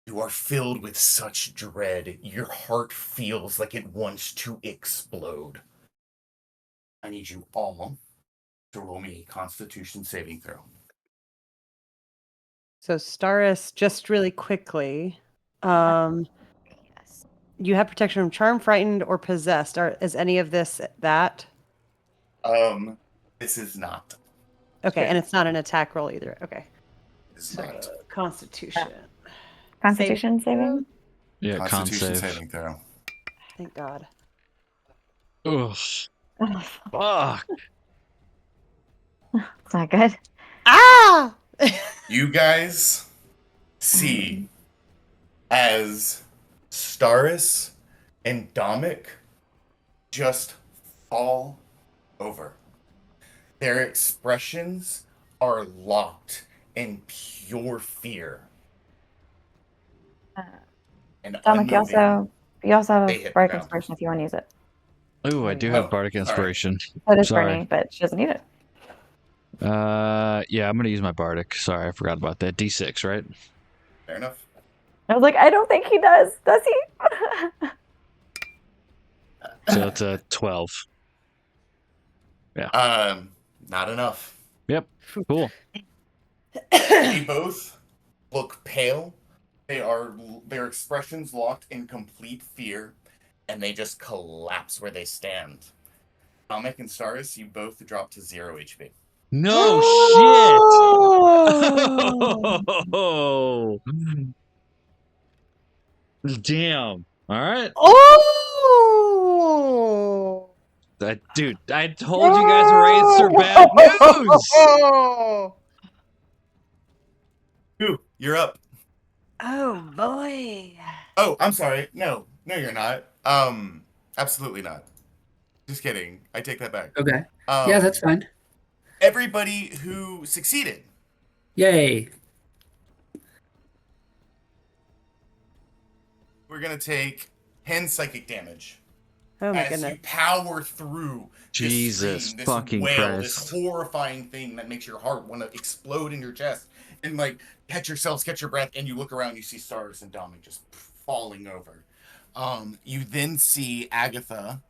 You are filled with such dread, your heart feels like it wants to explode. I need you all to roll me a Constitution saving throw. So Staris, just really quickly, Yes. you have protection from charm, frightened, or possessed. Is any of this that? This is not. Okay, Sure. and it's not an attack roll either. Okay. This is not. Constitution. Constitution saving? Yeah, con Constitution save. saving throw. Thank God. Ugh. Fuck. It's not good. Ah! You guys see as Staris and Dominic just fall over. Their expressions are locked in pure fear. And Dominic, you also have They a hit bardic the ground. inspiration if you want to use it. Ooh, I do have Bardic Inspiration. So does Sorry. Bernie, but she doesn't need it. Yeah, I'm gonna use my Bardic. Sorry, I forgot about that. D6, right? Fair enough. I was like, I don't think he does. Does he? So it's a 12. Not enough. Yep. Cool. They both look pale. Their expressions locked in complete fear, and they just collapse where they stand. Dominic and Staris, you both drop to 0 HP. No shit. Damn. All right. Oh! Dude, I told you guys Wraiths are bad news. Ooh, you're up. Oh boy. Oh, I'm sorry. No, you're not. Absolutely not. Just kidding. I take that back. Okay. Yeah, that's fine. everybody who succeeded. Yay. We're going to take 10 psychic damage. Oh my As goodness. you power through Jesus this scream, this fucking wail, Christ. this horrifying thing that makes your heart want to explode in your chest, and like catch yourselves, catch your breath, and you look around, you see Stars and Dominic just falling over. You then see Agatha.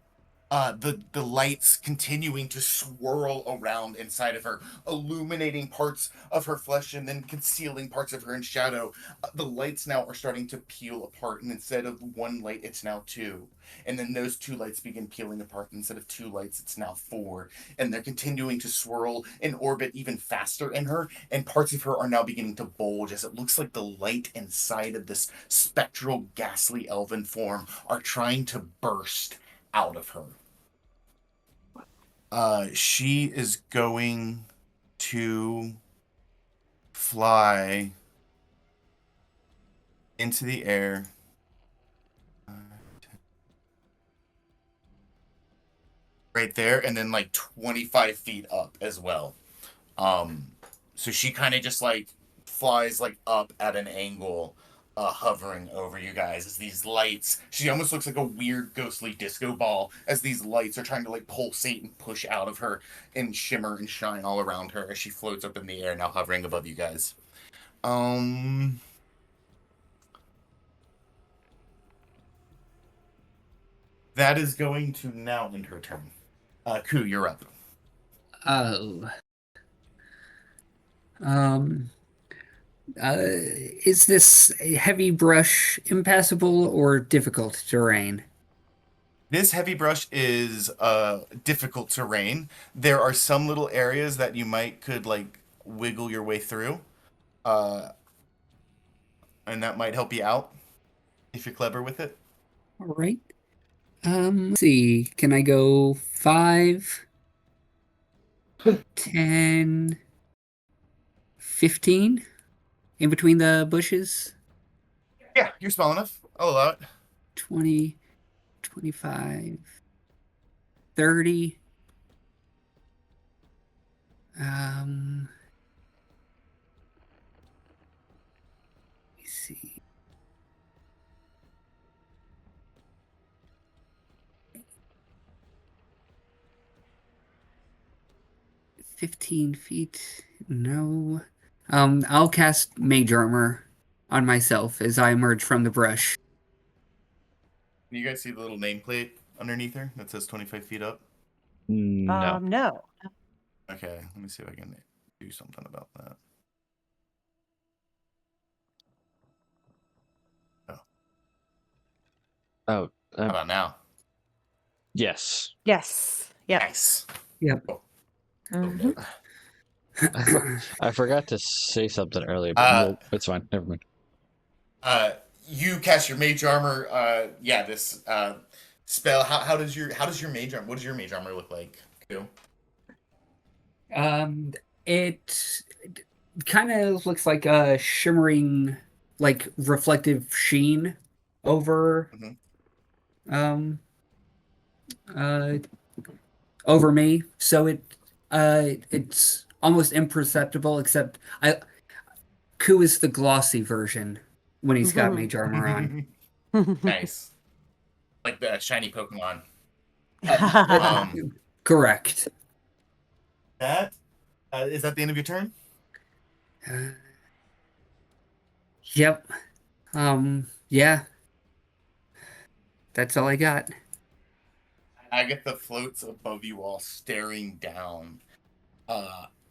The lights continuing to swirl around inside of her, illuminating parts of her flesh and then concealing parts of her in shadow. The lights now are starting to peel apart, and instead of one light, it's now two. And then those two lights begin peeling apart. Instead of two lights, it's now four. And they're continuing to swirl and orbit even faster in her, and parts of her are now beginning to bulge as it looks like the light inside of this spectral, ghastly elven form are trying to burst out of her. She is going to fly into the air. Right there, and then like 25 feet up as well. So she kind of just like flies like up at an angle, hovering over you guys as these lights. She almost looks like a weird ghostly disco ball as these lights are trying to like pulsate and push out of her and shimmer and shine all around her as she floats up in the air, now hovering above you guys. That is going to now end her turn. Ku, you're up. Oh. Is this heavy brush impassable or difficult terrain? This heavy brush is difficult terrain. There are some little areas that you could like wiggle your way through, and that might help you out if you're clever with it. All right. Let's see. Can I go 5, 10, 15 in between the bushes? Yeah, you're small enough. I'll allow it. 20, 25, 30. Let me see. 15 feet. No. I'll cast Mage Armor on myself as I emerge from the brush. Can you guys see the little nameplate underneath her that says 25 feet up? No. No. Okay, let me see if I can do something about that. Oh, How about now? yes. Yes. Yep. Nice. Yep. Mhm. I forgot to say something earlier, but Uh, it's fine. Never mind. You cast your mage armor. This spell. How does your mage armor? What does your mage armor look like? Cool. It kind of looks like a shimmering, like reflective sheen over, over me. So it's almost imperceptible. Except Ku is the glossy version when he's got mage armor on. Nice, like the shiny Pokemon. Correct. That is that the end of your turn? Yep. Yeah. That's all I got. Agatha floats above you all, staring down,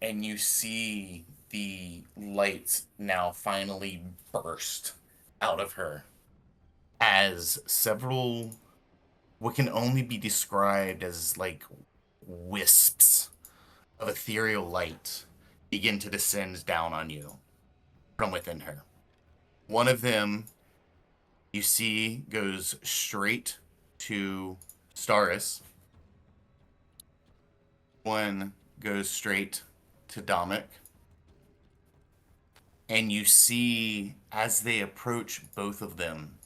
and you see the lights now finally burst out of her as several what can only be described as like wisps of ethereal light begin to descend down on you from within her. One of them you see goes straight to Staris. One goes straight to Dominic. And you see as they approach both of them,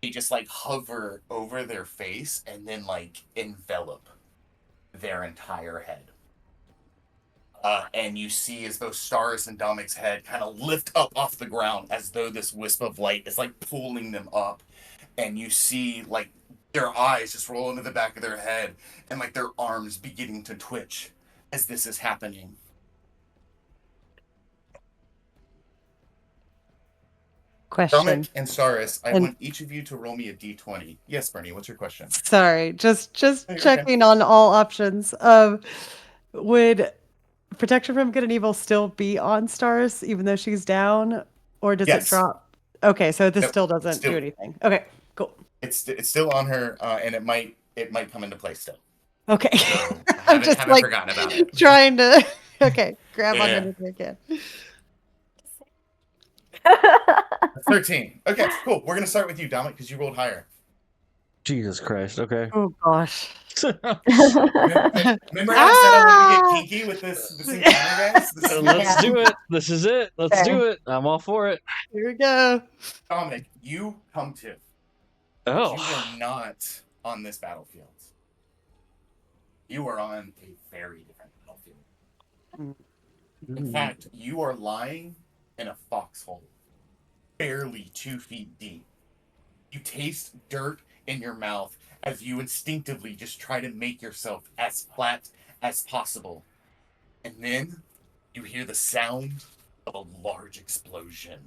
they just like hover over their face and then like envelop their entire head. And you see as though Stars and Domic's head kind of lift up off the ground as though this wisp of light is like pulling them up. And you see like their eyes just roll into the back of their head and like their arms beginning to twitch as this is happening. Question. Dominic and Saris, I want each of you to roll me a d20. Yes, Bernie, what's your question? Sorry, just Hey, checking on all options. Would protection from good and evil still be on Stars even though she's down, or does it drop? Okay, so this still doesn't do anything. Okay, cool. It's still on her, and it might come into play still. Okay, So I'm just haven't like forgotten about it. trying to grab on anything I can. 13. Okay, cool. We're gonna start with you, Dominic, because you rolled higher. Jesus Christ. Okay. Oh gosh. Remember how I said I wanted to get kinky with this encounter, guys? Let's do it. This is it. Let's do it. I'm all for it. Here we go. Dominic, you come to. Oh. You are not on this battlefield. You are on a very different battlefield. In fact, you are lying in a foxhole, barely 2 feet deep. You taste dirt in your mouth as you instinctively just try to make yourself as flat as possible. And then you hear the sound of a large explosion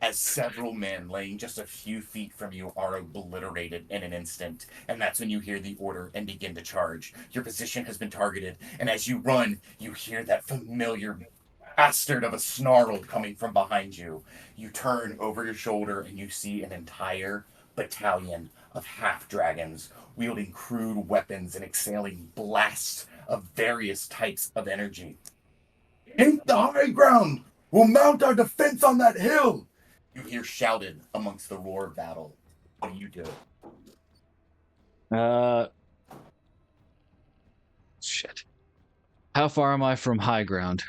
as several men laying just a few feet from you are obliterated in an instant. And that's when you hear the order and begin to charge. Your position has been targeted, and as you run, you hear that familiar bastard of a snarl coming from behind you. You turn over your shoulder and you see an entire battalion of half-dragons wielding crude weapons and exhaling blasts of various types of energy. Take the high ground! We'll mount our defense on that hill! You hear shouted amongst the roar of battle. What do you do? Shit. How far am I from high ground?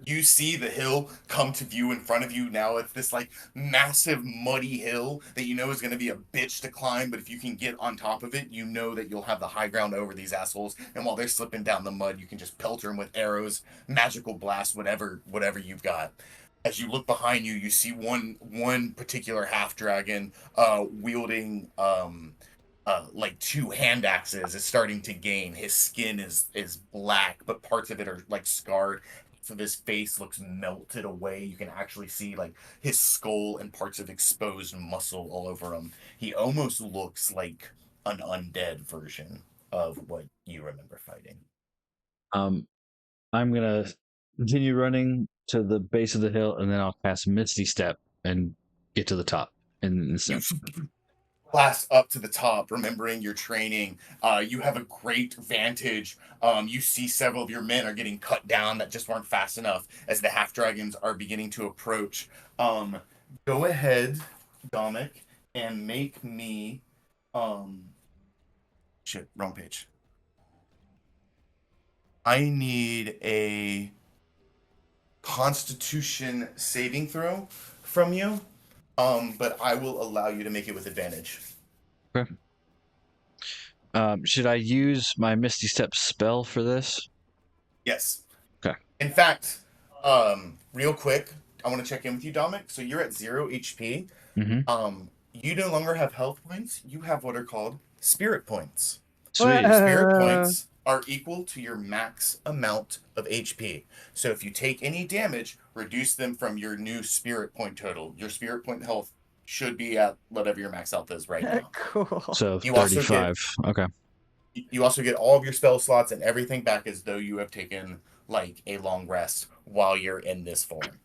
You see the hill come to view in front of you now. It's this like massive muddy hill that you know is going to be a bitch to climb, but if you can get on top of it, you know that you'll have the high ground over these assholes, and while they're slipping down the mud, you can just pelter them with arrows, magical blasts, whatever you've got. As you look behind you, you see one particular half-dragon wielding like 2 hand axes is starting to gain. His skin is black, but parts of it are like scarred. So his face looks melted away. You can actually see like his skull and parts of exposed muscle all over him. He almost looks like an undead version of what you remember fighting. I'm gonna continue running to the base of the hill, and then I'll cast Misty Step and get to the top. And blast up to the top, remembering your training. You have a great vantage. You see several of your men are getting cut down that just weren't fast enough as the half-dragons are beginning to approach. Go ahead, Dominic, and make me... Shit, wrong page. I need a Constitution saving throw from you. But I will allow you to make it with advantage. Okay. Should I use my Misty Step spell for this? Yes. Okay. In fact, real quick, I want to check in with you, Dominic. So you're at 0 HP. Mm-hmm. You no longer have health points. You have what are called spirit points. Sweet. Spirit points are equal to your max amount of HP. So if you take any damage, reduce them from your new spirit point total. Your spirit point health should be at whatever your max health is right now. Cool. So You 35. Okay. You also get all of your spell slots and everything back as though you have taken like a long rest while you're in this form.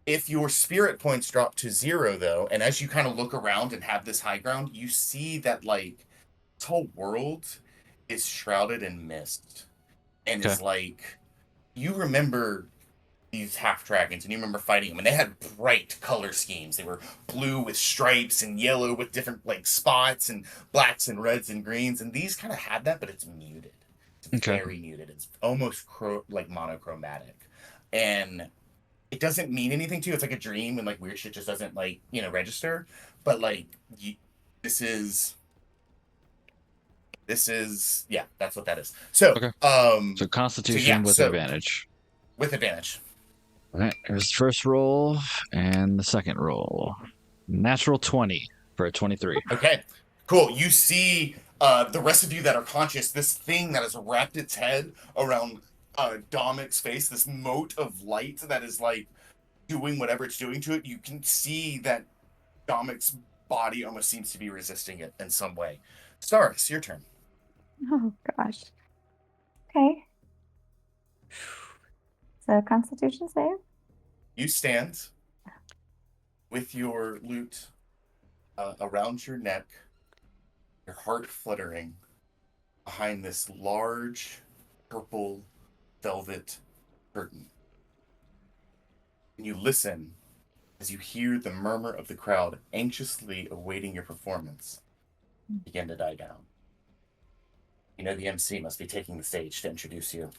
If your spirit points drop to 0 though, and as you kind of look around and have this high ground, you see that like this whole world is shrouded in mist and is like, you remember these half-dragons and you remember fighting them, and they had bright color schemes. They were blue with stripes and yellow with different like spots and blacks and reds and greens, and these kind of had that, but it's muted. It's very muted. It's almost like monochromatic. And it doesn't mean anything to you. It's like a dream and like weird shit just doesn't like, register. But like this is yeah, that's what that is. So Okay. so Constitution with advantage. With advantage. All right, here's the first roll and the second roll. Natural 20 for a 23. Okay, cool. You see the rest of you that are conscious, this thing that has wrapped its head around Domic's face, this mote of light that is like doing whatever it's doing to it. You can see that Domic's body almost seems to be resisting it in some way. Staris, your turn. Oh gosh. Okay. So Constitution save. You stand with your lute around your neck, your heart fluttering behind this large purple velvet curtain. And you listen as you hear the murmur of the crowd anxiously awaiting your performance begin to die down. You know the MC must be taking the stage to introduce you.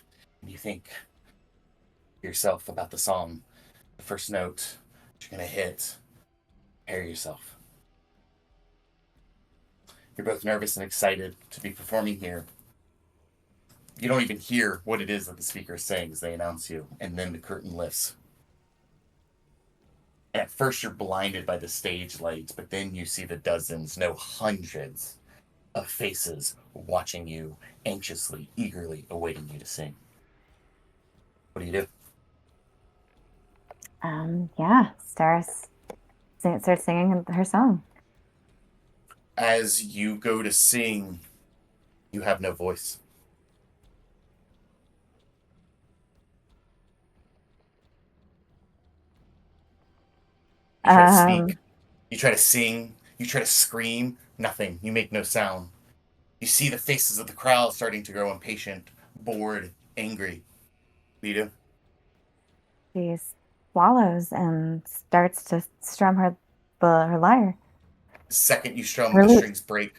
And you think to yourself about the song, the first note you're going to hit. Prepare yourself. You're both nervous and excited to be performing here. You don't even hear what it is that the speaker is saying as they announce you, and then the curtain lifts. And at first you're blinded by the stage lights, but then you see the dozens, no hundreds of faces watching you anxiously, eagerly awaiting you to sing. What do you do? Yeah, Staris starts singing her song. As you go to sing, you have no voice. You try to speak, you try to sing, you try to scream, nothing. You make no sound. You see the faces of the crowd starting to grow impatient, bored, angry. What do you do? She swallows and starts to strum her lyre. The second you strum, the strings break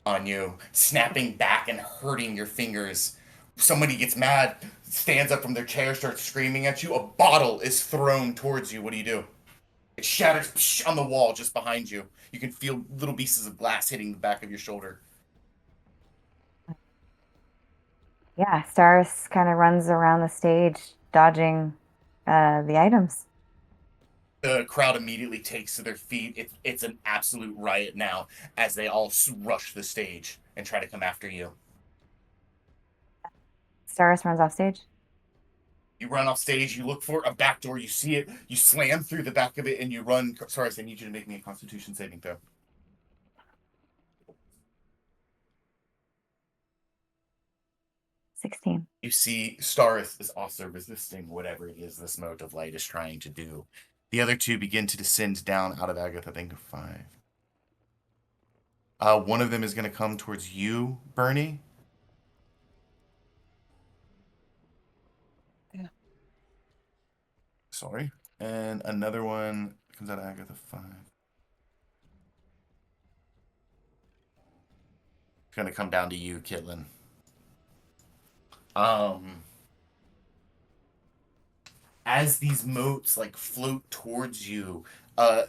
on you, snapping back and hurting your fingers. Somebody gets mad, stands up from their chair, starts screaming at you. A bottle is thrown towards you. What do? It shatters on the wall just behind you. You can feel little pieces of glass hitting the back of your shoulder. Yeah, Staris kind of runs around the stage, dodging the items. The crowd immediately takes to their feet. It's an absolute riot now as they all rush the stage and try to come after you. Staris runs off stage. You run off stage, you look for a back door, you see it, you slam through the back of it, and you run. Staris, I need you to make me a Constitution saving throw. 16. You see Staris is also resisting whatever it is this mote of light is trying to do. The other two begin to descend down out of Agatha. Think of 5. One of them is going to come towards you, Bernie. Yeah. Sorry. And another one comes out of Agatha 5. It's going to come down to you, Kitlin. As these motes like float towards you,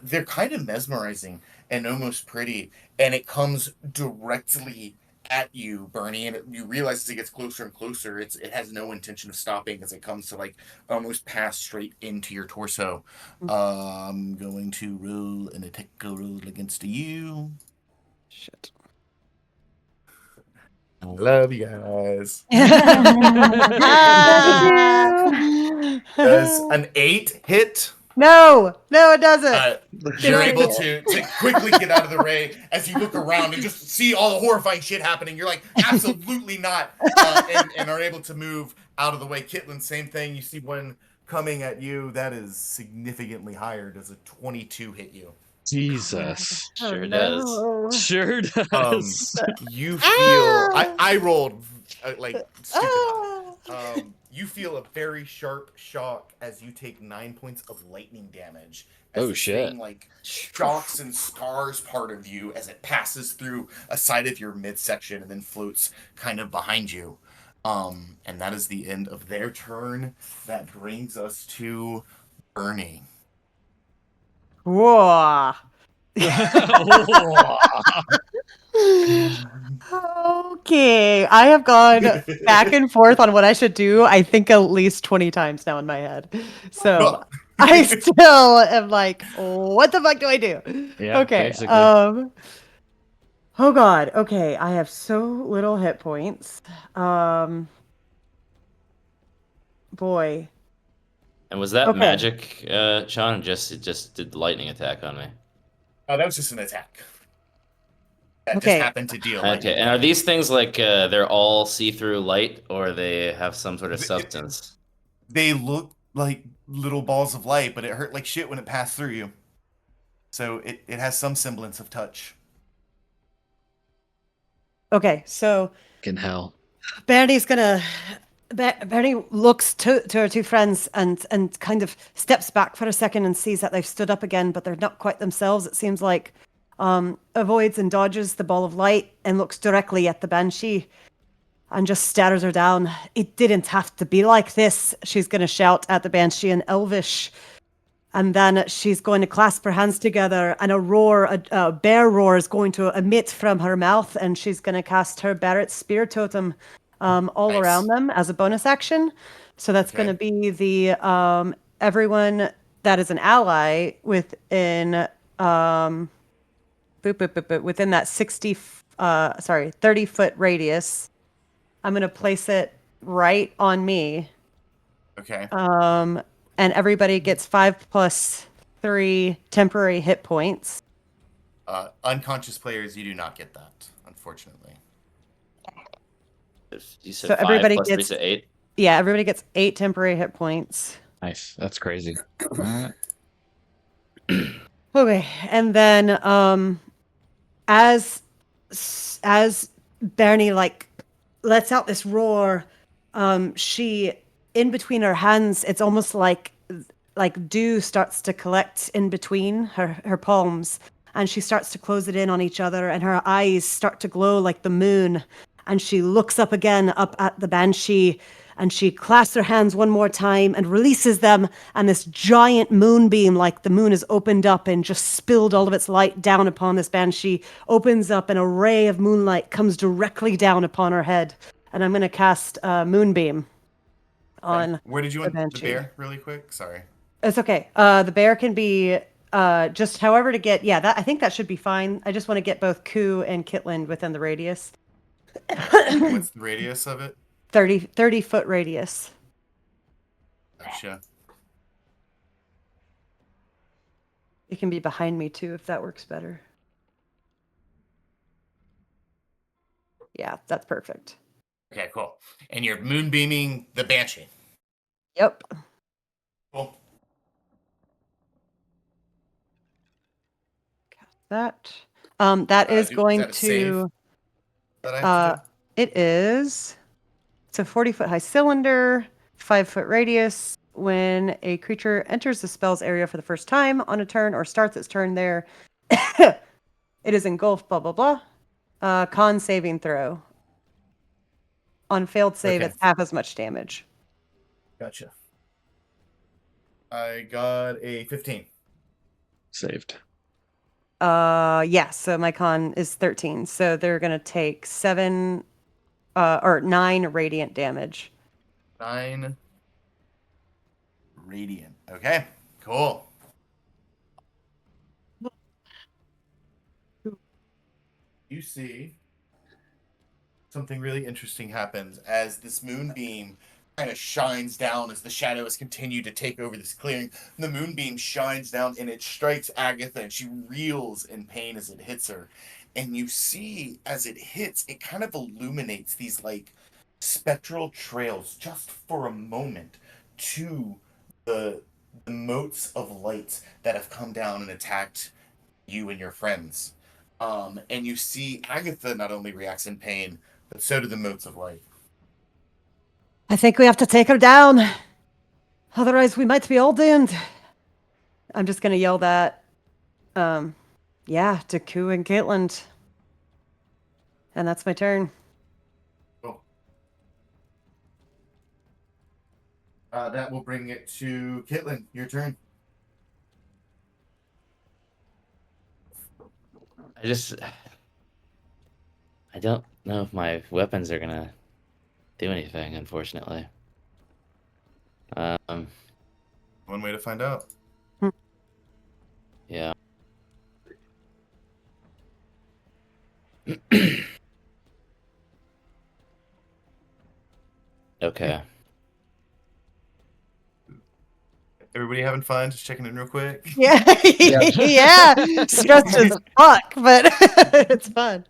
they're kind of mesmerizing and almost pretty, and it comes directly at you, Bernie, and you realize as it gets closer and closer, it has no intention of stopping as it comes to like almost pass straight into your torso. I'm going to roll an attack roll against you. Shit. I love you guys. Does an 8 hit? No, it doesn't. You're able to quickly get out of the ray as you look around and just see all the horrifying shit happening. You're like, absolutely not, and are able to move out of the way. Kitlin, same thing. You see one coming at you that is significantly higher. Does a 22 hit you? Jesus. Sure does. Sure does. You feel... I rolled like stupid high. You feel a very sharp shock as you take 9 points of lightning damage. As oh shit! Thing, like shocks and scars part of you as it passes through a side of your midsection and then floats kind of behind you. And that is the end of their turn. That brings us to Burning. Whoa. Okay, I have gone back and forth on what I should do. I think at least 20 times now in my head. So I still am like, what the fuck do I do? Yeah, Okay. basically. Oh god. Okay, I have so little hit points. Boy. And was that Okay. magic, Sean? It just did lightning attack on me. Oh, that was just an attack. That just Okay. happened to deal. Okay, and are these things like they're all see-through light, or they have some sort of substance? They look like little balls of light, but it hurt like shit when it passed through you. So it has some semblance of touch. Okay, so In hell. Bernie's gonna. Bernie looks to her two friends and kind of steps back for a second and sees that they've stood up again, but they're not quite themselves. It seems like avoids and dodges the ball of light and looks directly at the banshee and just stares her down. It didn't have to be like this. She's gonna shout at the banshee in Elvish. And then she's going to clasp her hands together, and a bear roar is going to emit from her mouth, and she's going to cast her Barrett's Spear Totem all around them as a bonus action. So that's going to be the everyone that is an ally within within that 30-foot radius. I'm going to place it right on me. Okay. And everybody gets 5 + 3 temporary hit points. Unconscious players, you do not get that, unfortunately. You said So 5 everybody plus 3 gets- to 8? Yeah, everybody gets 8 temporary hit points. Nice. That's crazy. All right. Okay, and then as Bernie like lets out this roar, she in between her hands, it's almost like dew starts to collect in between her palms, and she starts to close it in on each other, and her eyes start to glow like the moon, and she looks up again up at the banshee, and she clasps her hands one more time and releases them, and this giant moonbeam, like the moon has opened up and just spilled all of its light down upon this banshee, opens up, and a ray of moonlight comes directly down upon her head. And I'm going to cast Moonbeam on Where did you want the banshee. bear really quick? Sorry. It's okay. The bear can be just however to get. Yeah, that I think that should be fine. I just want to get both Ku and Kitland within the radius. What's the radius of it? 30-foot radius. Gotcha. It can be behind me too if that works better. Yeah, that's perfect. Okay, cool. And you're moonbeaming the banshee. Yep. Cool. That. That is going that a save to. that I have to do? It is. It's a 40-foot high cylinder, 5-foot radius. When a creature enters the spell's area for the first time on a turn or starts its turn there, it is engulfed, blah, blah, blah. Con saving throw. On failed save, Okay. it's half as much damage. Gotcha. I got a 15. Saved. Yeah, so my con is 13. So they're going to take 9 radiant damage. 9 radiant. Okay, cool. You see something really interesting happens as this moonbeam kind of shines down as the shadows continue to take over this clearing. The moonbeam shines down and it strikes Agatha, and she reels in pain as it hits her. And you see, as it hits, it kind of illuminates these like spectral trails just for a moment to the motes of light that have come down and attacked you and your friends. And you see Agatha not only reacts in pain, but so do the motes of light. I think we have to take her down. Otherwise, we might be all doomed. I'm just going to yell that, to Ku and Caitlin. And that's my turn. Cool. That will bring it to Kitlin. Your turn. I don't know if my weapons are gonna do anything, unfortunately. Um, One way to find out. yeah. Okay. Everybody having fun? Just checking in real quick. Yeah. Yeah. Stressed as fuck, but it's fun.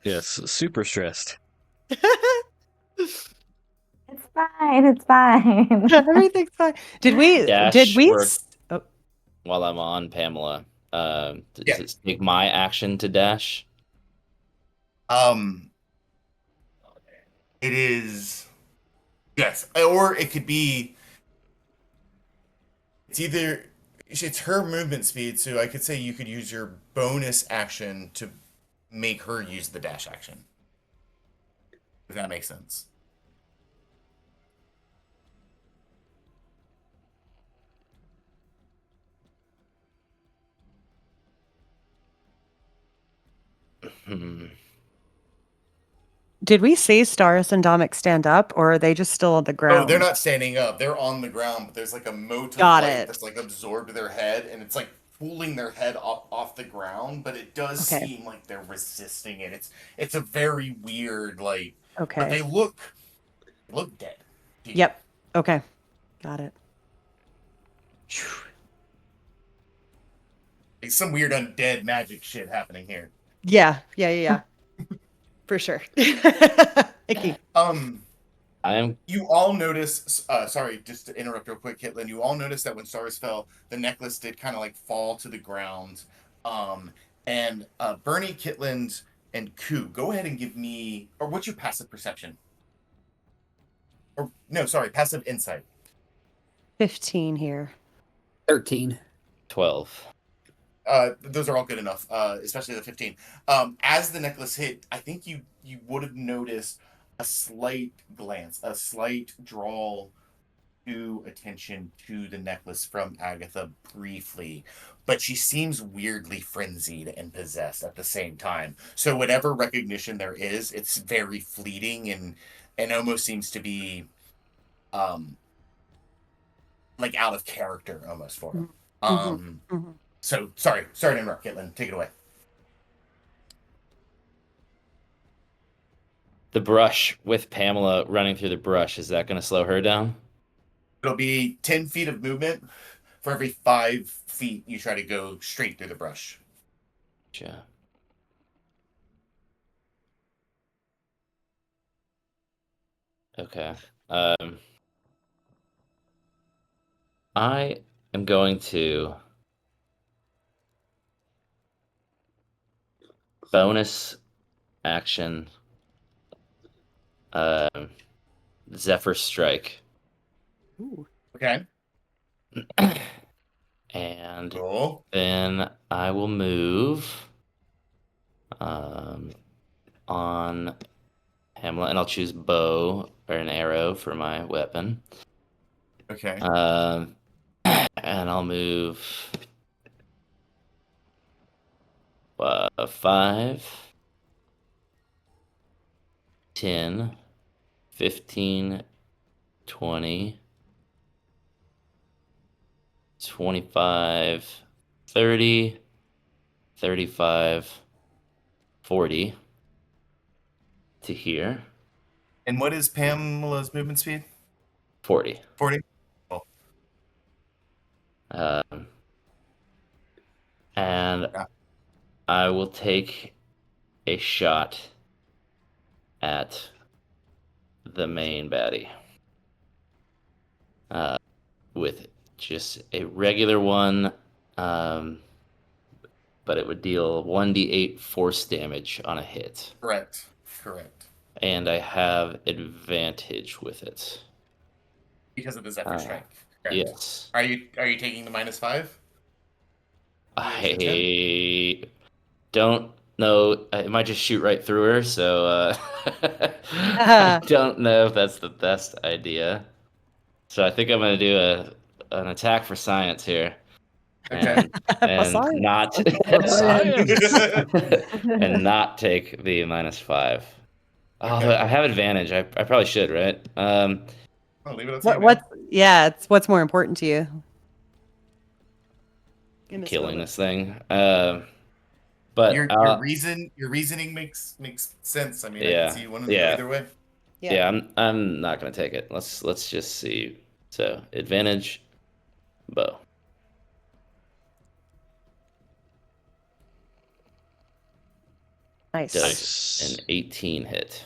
Yes, super stressed. It's fine. It's fine. Everything's fine. Did we? Dash work Oh, while I'm on Pamela. Does Yeah. it take my action to dash? It is. Yes, or it could be. It's her movement speed, so I could say you could use your bonus action to make her use the dash action. If that makes sense. Hmm. did we see Staris and Dominic stand up, or are they just still on the ground? Oh, they're not standing up. They're on the ground, but there's like a mote of Got light it. that's like absorbed their head, and it's like pulling their head off the ground, but it does Okay. seem like they're resisting it. It's a very weird, like, but Okay. they look dead. Yep. Okay. Got it. Phew. Like some weird undead magic shit happening here. Yeah. For sure. Icky. You all notice, sorry, just to interrupt real quick, Kitlin, you all notice that when stars fell, the necklace did kind of like fall to the ground. And Bernie, Kitlin, and Ku, go ahead and give me, or what's your passive perception? Or, no, sorry, passive insight. 15 here. 13. 12. Those are all good enough, especially the 15. As the necklace hit, I think you would have noticed a slight glance, a slight draw to attention to the necklace from Agatha briefly, but she seems weirdly frenzied and possessed at the same time. So whatever recognition there is, it's very fleeting and almost seems to be like out of character almost for her. Mm-hmm. So sorry to interrupt, Kitlin. Take it away. The brush with Pamela running through the brush, is that going to slow her down? It'll be 10 feet of movement for every 5 feet you try to go straight through the brush. Yeah. Okay. I am going to bonus action Zephyr Strike. Ooh. Okay. And Cool. then I will move on Pamela, and I'll choose bow or an arrow for my weapon. Okay. And I'll move 5, 10, 15, 20, 25, 30, 35, 40 to here. And what is Pamela's movement speed? 40. 40? And Yeah. I will take a shot at the main baddie with just a regular one, but it would deal 1d8 force damage on a hit. Correct. And I have advantage with it. Because of the Zephyr Strike. Correct. Yes. Are you taking the -5? I don't know. It might just shoot right through her, so I don't know if that's the best idea. So I think I'm gonna do an attack for science here, Okay. and Science. not Science. and not take the -5. Oh, Okay. I have advantage. I probably should, right? I'll leave it up to you, man. What's more important to you? In this Killing moment? this thing. But Your reasoning makes sense. I mean, I can see you wanting to go either way. yeah, I'm not gonna take it. Let's just see. So advantage, bow. Nice. Does an 18 hit?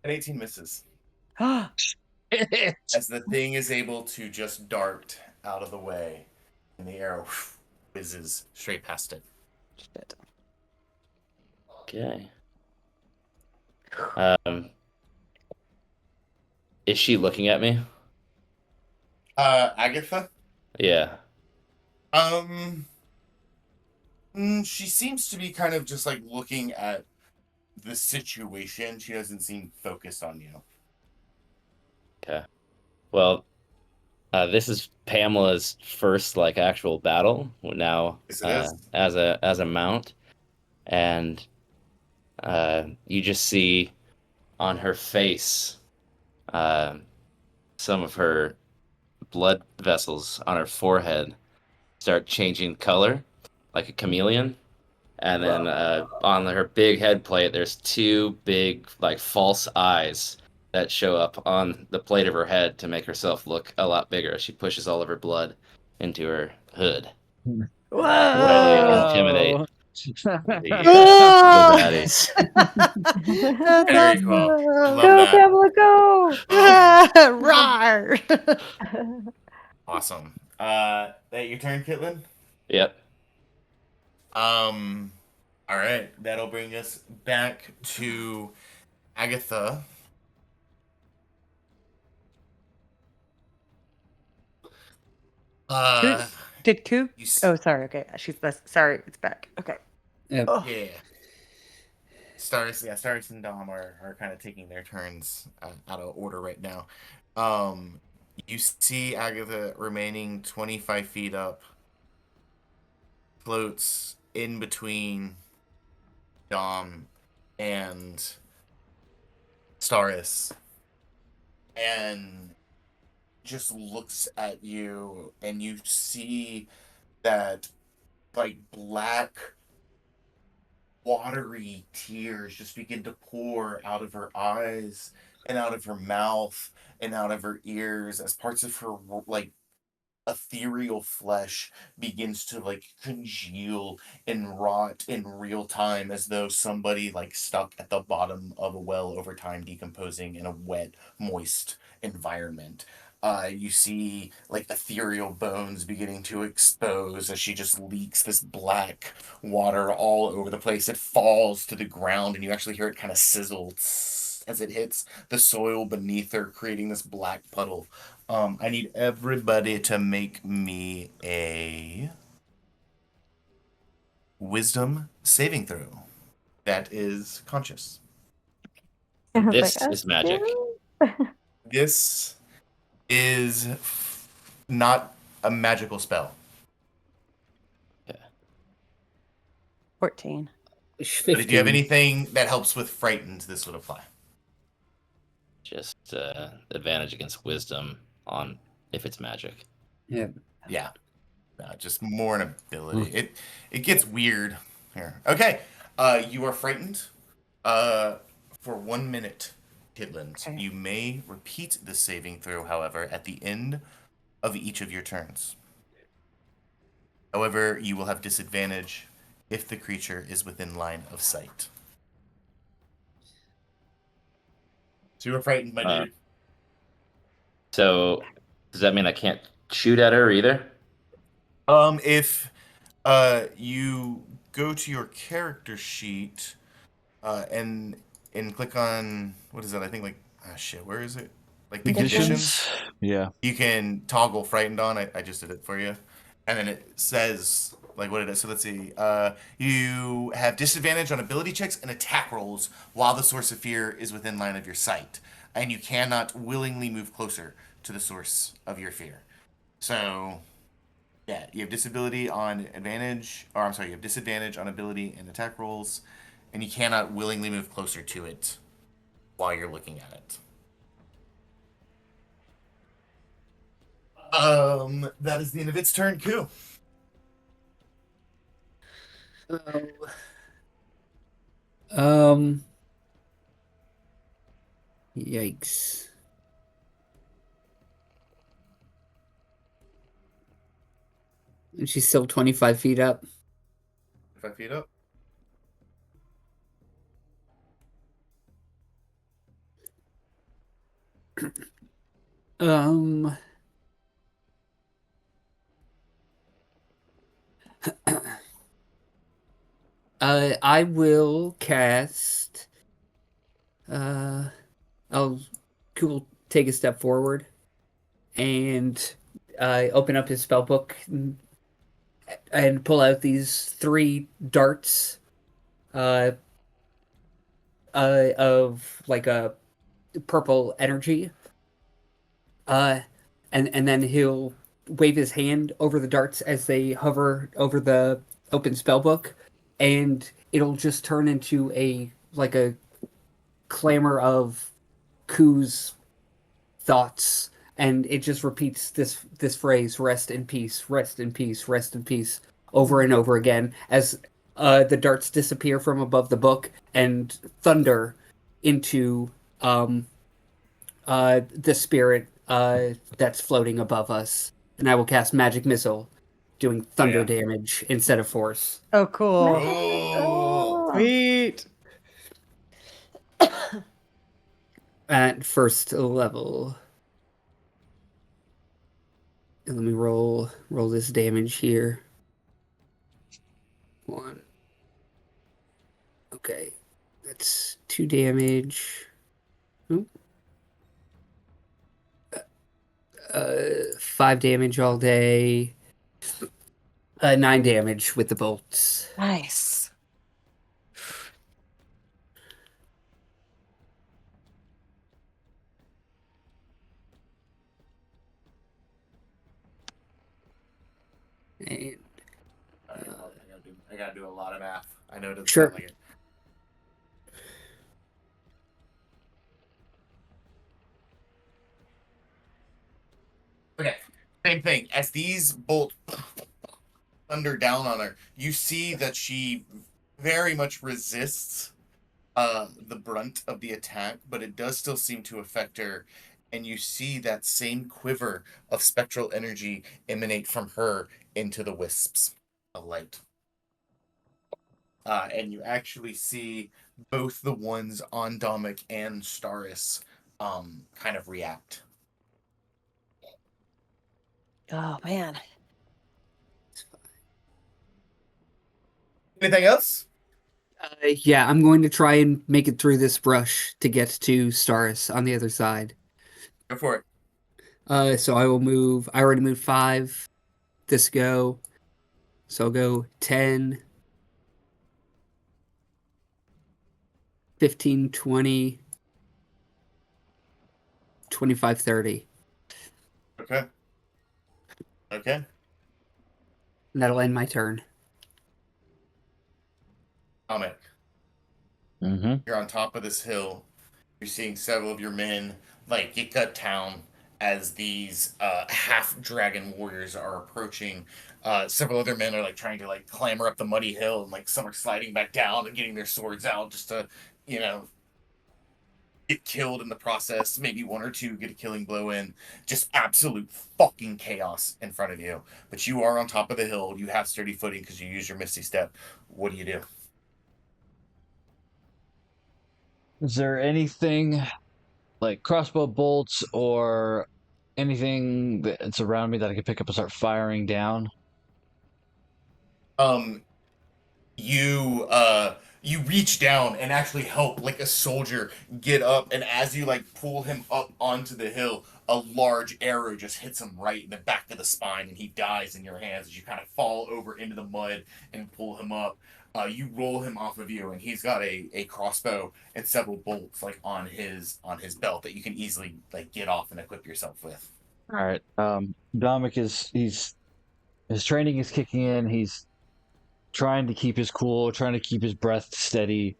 An 18 misses. Ah, As the thing is able to just dart out of the way, and the arrow whizzes straight past it. shit. Okay. Is she looking at me? Agatha? Yeah. She seems to be kind of just like looking at the situation. She doesn't seem focused on you. Okay. Well, this is Pamela's first like actual battle now, Yes, it is. as a mount, and you just see on her face some of her blood vessels on her forehead start changing color like a chameleon. And then on her big head plate, there's two big, like, false eyes that show up on the plate of her head to make herself look a lot bigger. She pushes all of her blood into her hood. Whoa! Ready to intimidate the Whoa! baddies. That's Very cool. awesome. Love Go, that. Pamela, go! Rawr! Awesome. That your turn, Kitlin? Yep. All right. That'll bring us back to Agatha. Did Coop? You s- Oh, sorry. Okay, sorry. It's back. Okay. Yep. Oh. Yeah. Stars and Dom are kind of taking their turns out of order right now. You see Agatha remaining 25 feet up, floats in between Dom and Staris, and just looks at you, and you see that like black watery tears just begin to pour out of her eyes and out of her mouth and out of her ears as parts of her like ethereal flesh begins to like congeal and rot in real time, as though somebody like stuck at the bottom of a well over time, decomposing in a wet, moist environment. You see like ethereal bones beginning to expose as she just leaks this black water all over the place. It falls to the ground, and you actually hear it kind of sizzle as it hits the soil beneath her, creating this black puddle. I need everybody to make me a wisdom saving throw that is conscious. I was This like, is magic. This is not a magical spell. 14. But if you have anything that helps with frightened, this would apply. Just advantage against wisdom on if it's magic. Yep. Yeah. No, just more an ability. It gets weird here. Okay. You are frightened for 1 minute, Kidland. Okay. You may repeat the saving throw, however, at the end of each of your turns. However, you will have disadvantage if the creature is within line of sight. So you were frightened, my dude. So does that mean I can't shoot at her either? If you go to your character sheet and click on, what is that? I think like where is it? Like the conditions. Yeah. You can toggle frightened on. I just did it for you, and then it says like what it is. So let's see. You have disadvantage on ability checks and attack rolls while the source of fear is within line of your sight, and you cannot willingly move closer to the source of your fear. So, yeah, you have disability on advantage, or I'm sorry, you have disadvantage on ability and attack rolls, and you cannot willingly move closer to it while you're looking at it. That is the end of its turn. Cool. Yikes. And she's still 25 feet up. 5 feet up. I will cast. I'll Cool take a step forward and open up his spell book and pull out these 3 darts of like a purple energy. And then he'll wave his hand over the darts as they hover over the open spell book, and it'll just turn into a clamor of Ku's thoughts, and it just repeats this phrase: "Rest in peace, rest in peace, rest in peace," over and over again as the darts disappear from above the book and thunder into the spirit that's floating above us. And I will cast Magic Missile, doing thunder damage instead of force. Oh, cool. Oh. Sweet. At first level. And let me roll this damage here. 1. Okay. That's 2 damage. Oop. 5 damage all day. 9 damage with the bolts. Nice. And, I gotta do a lot of math. I know it doesn't Sure. sound like it. Okay, same thing. As these bolts thunder down on her, you see that she very much resists the brunt of the attack, but it does still seem to affect her. And you see that same quiver of spectral energy emanate from her into the wisps of light. And you actually see both the ones on Domik and Staris kind of react. Oh, man. Anything else? Yeah, I'm going to try and make it through this brush to get to Staris on the other side. Go for it. So I will move. I already moved 5. This go. So I'll go 10, 15, 20, 25, 30. Okay. Okay. And that'll end my turn. Domik, Mm-hmm. you're on top of this hill. You're seeing several of your men get gut down as these half dragon warriors are approaching. Several other men are trying to clamber up the muddy hill, and some are sliding back down and getting their swords out just to get killed in the process. Maybe 1 or 2 get a killing blow in. Just absolute fucking chaos in front of you. But you are on top of the hill. You have sturdy footing because you use your Misty Step. What do you do? Is there anything like crossbow bolts or anything that's around me that I can pick up and start firing down? You you reach down and actually help like a soldier get up, and as you like pull him up onto the hill, a large arrow just hits him right in the back of the spine, and he dies in your hands as you kind of fall over into the mud and pull him up. You roll him off of you, and he's got a crossbow and several bolts like on his belt that you can easily like get off and equip yourself with. All right. Dominic his training is kicking in. He's trying to keep his cool, trying to keep his breath steady,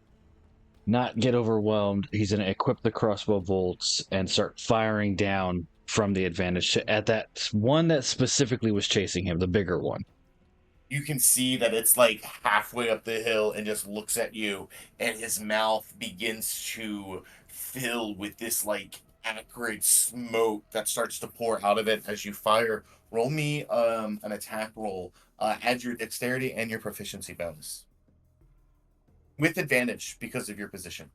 not get overwhelmed. He's going to equip the crossbow bolts and start firing down from the advantage at that one that specifically was chasing him, the bigger one. You can see that it's like halfway up the hill and just looks at you, and his mouth begins to fill with this like acrid smoke that starts to pour out of it as you fire. Roll me an attack roll. Add your dexterity and your proficiency bonus with advantage because of your position.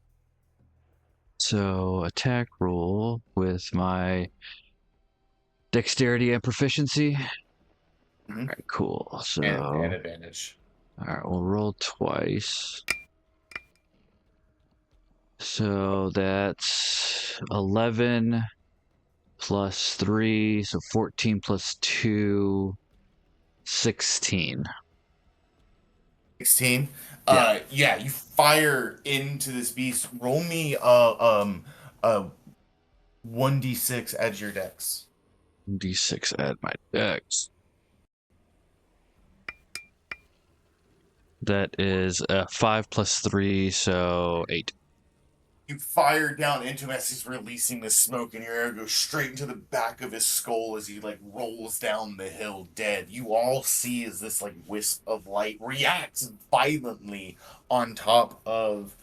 So attack roll with my dexterity and proficiency. Mhm. All right, cool. So And advantage. all right, we'll roll twice. So that's 11 plus 3, so 14 plus 2, 16. 16. Yeah. Yeah, you fire into this beast. Roll me 1d6 as your dex. D6 at my dex. That is 5 plus 3, so 8. You fire down into him as he's releasing the smoke, and your arrow goes straight into the back of his skull as he like rolls down the hill dead. You all see as this like wisp of light reacts violently on top of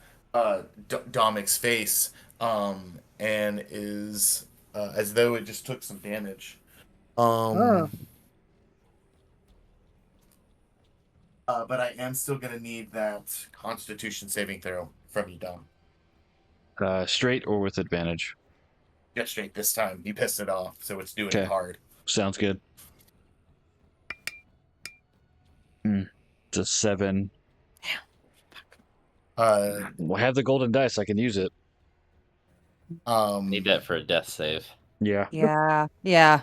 Domic's face, and is as though it just took some damage. But I am still gonna need that Constitution saving throw from you, Dom. Straight or with advantage? Just straight this time. You pissed it off, so it's doing it Okay. hard. Sounds good. It's a 7. We'll have the golden dice. I can use it. Need that for a death save. Yeah. Yeah.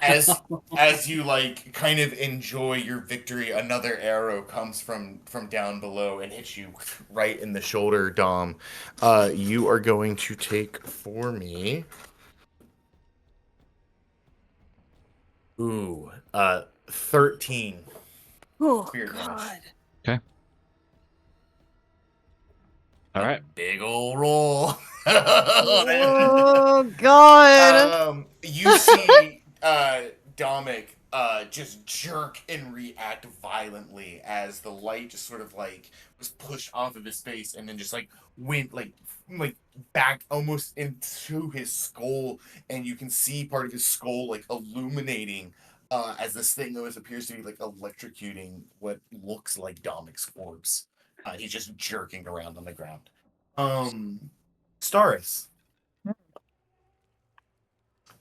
As you like kind of enjoy your victory, another arrow comes from down below and hits you right in the shoulder, Dom. You are going to take for me. 13. Oh Spirit damage. God. Okay. All right. Big ol' roll. Oh God. You see Domic just jerk and react violently as the light just sort of like was pushed off of his face and then just like went like back almost into his skull, and you can see part of his skull like illuminating as this thing almost appears to be like electrocuting what looks like Domic's corpse. He's just jerking around on the ground. Staris.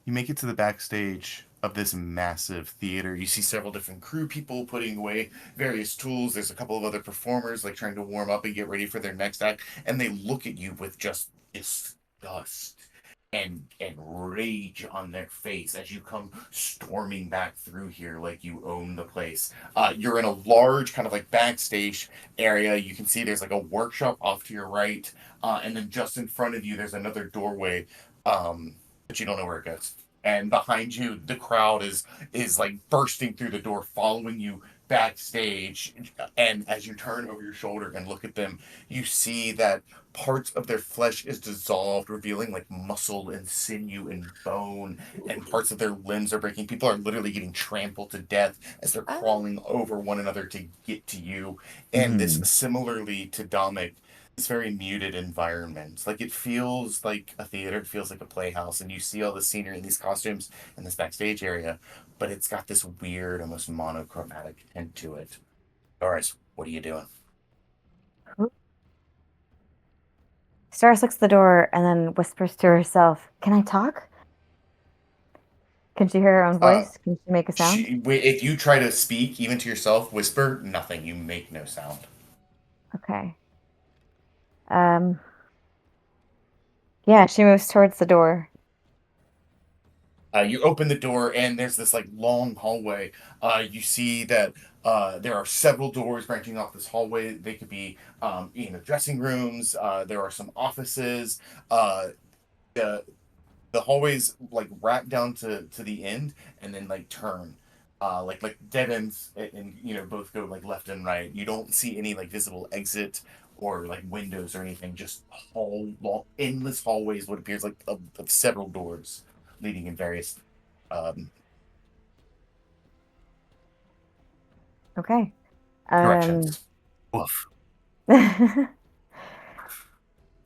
You make it to the backstage of this massive theater. You see several different crew people putting away various tools. There's a couple of other performers like trying to warm up and get ready for their next act, and they look at you with just disgust and rage on their face as you come storming back through here like you own the place. You're in a large kind of like backstage area. You can see there's like a workshop off to your right, and then just in front of you there's another doorway, but you don't know where it goes. And behind you, the crowd is like bursting through the door, following you backstage. And as you turn over your shoulder and look at them, you see that parts of their flesh is dissolved, revealing like muscle and sinew and bone, and parts of their limbs are breaking. People are literally getting trampled to death as they're crawling over one another to get to you. And this, similarly to Domic, this very muted environment. Like it feels like a theater, it feels like a playhouse, and you see all the scenery and these costumes in this backstage area, but it's got this weird, almost monochromatic tint to it. Doris, what are you doing? Staris looks at the door and then whispers to herself, "Can I talk?" Can she hear her own voice? Can she make a sound? If you try to speak, even to yourself, whisper, nothing. You make no sound. Okay. Yeah, she moves towards the door. You open the door, and there's this like long hallway. You see that there are several doors branching off this hallway. They could be, dressing rooms. There are some offices. The the hallways like wrap down to the end, and then like turn, like dead ends, and both go like left and right. You don't see any like visible exit or like windows or anything. Just endless hallways. What appears like of several doors leading in various Okay. directions. Woof.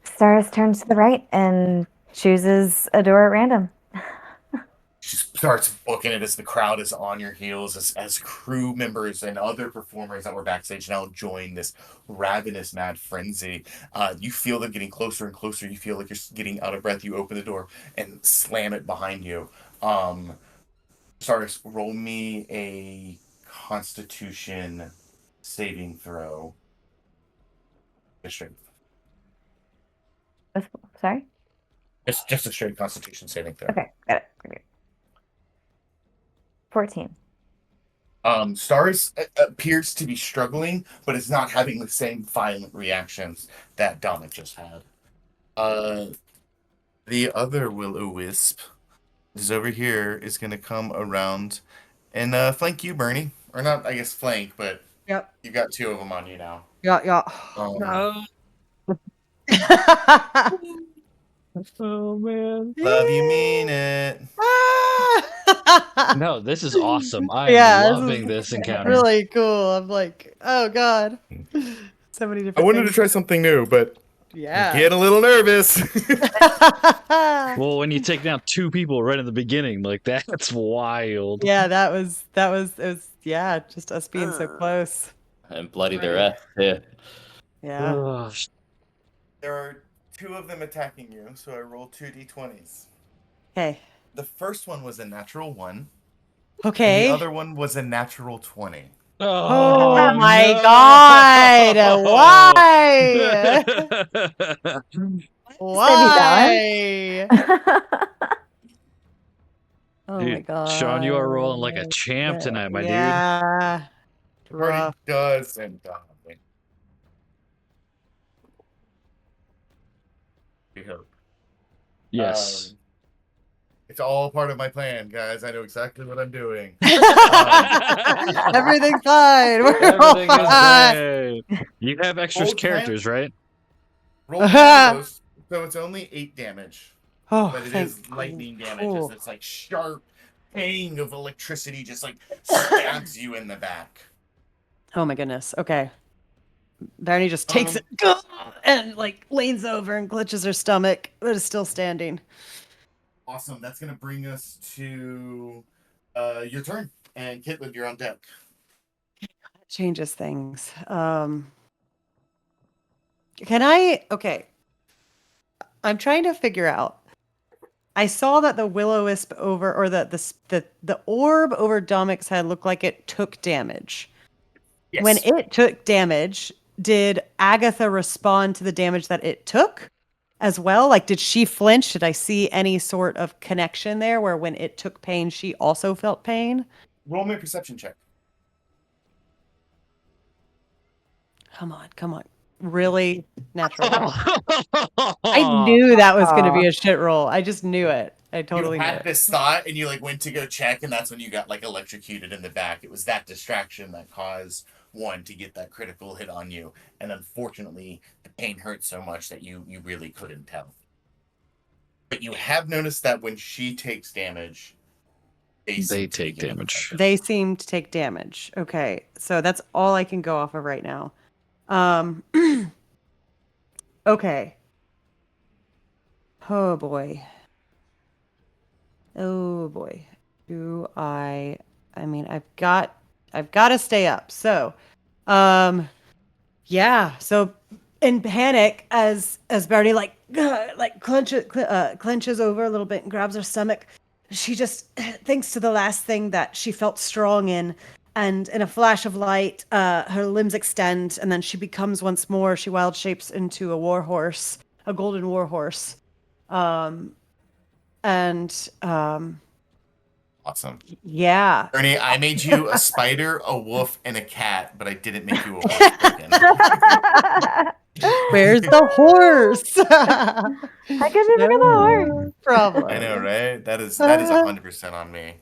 Stars turns to the right and chooses a door at random. She starts booking it as the crowd is on your heels, as crew members and other performers that were backstage now join this ravenous mad frenzy. You feel them getting closer and closer. You feel like you're getting out of breath. You open the door and slam it behind you. Sardis, roll me a Constitution saving throw. Straight. Sorry? It's just a straight Constitution saving throw. Okay, got it. Okay. 14. Stars appears to be struggling, but is not having the same violent reactions that Dominic just had. The other Will-O-Wisp is over here, is going to come around and flank you, Bernie. Or not, I guess, flank, but Yep. you got two of them on you now. Yeah. No. Oh man. Love you, mean it. No, this is awesome. I Yeah, am this loving is this encounter. really cool. I'm like, oh god, so many different. I wanted to things. try something new, but Yeah. get a little nervous. Well, when you take down two people right in the beginning, like that's wild. Yeah, it was just us being so close. And bloody the Right. rest. Yeah. Yeah. Ugh. There are two of them attacking you, so I roll 2d20s. Okay. The first one was a natural 1. Okay. And the other one was a natural 20. Oh my no! god! Why? Why? Oh Dude, my god. Sean, you are rolling like a champ tonight, my dude. Yeah. Party does and we hope. Yes. It's all part of my plan, guys. I know exactly what I'm doing. Everything's fine. We're all Everything is fine. great. You have extra Roll characters, right? Roll combos, so it's only 8 damage. Oh, But it thank is lightning damage. cool. It's like sharp pang of electricity just like stabs you in the back. Oh my goodness. Okay. Barney just takes it and like leans over and clutches her stomach, but is still standing. Awesome. That's going to bring us to your turn. And Kitlin, you're on deck. Changes things. Okay. I'm trying to figure out. I saw that the Will-O-Wisp the orb over Domic's head looked like it took damage. Yes. When it took damage, did Agatha respond to the damage that it took as well? Like, did she flinch? Did I see any sort of connection there where when it took pain, she also felt pain? Roll me a perception check. Come on. Really? Natural. I knew that was going to be a shit roll. I just knew it. I totally You knew had it. this thought and you like went to go check, and that's when you got like electrocuted in the back. It was that distraction that caused one to get that critical hit on you, and unfortunately the pain hurt so much that you really couldn't tell. But you have noticed that when she takes damage, They take damage. They seem to take damage. Okay. So that's all I can go off of right now. Okay. Oh boy. I mean, I've got to stay up. So, yeah. So in panic, as Bernie clenches over a little bit and grabs her stomach, she just thinks to the last thing that she felt strong in, And in a flash of light, her limbs extend, and then she becomes once more. She wild shapes into a warhorse, a golden warhorse. Awesome. Yeah. Ernie, I made you a spider, a wolf, and a cat, but I didn't make you a horse token. Where's the horse? How could you forget the horse? No problem. I know, right? That is 100% on me.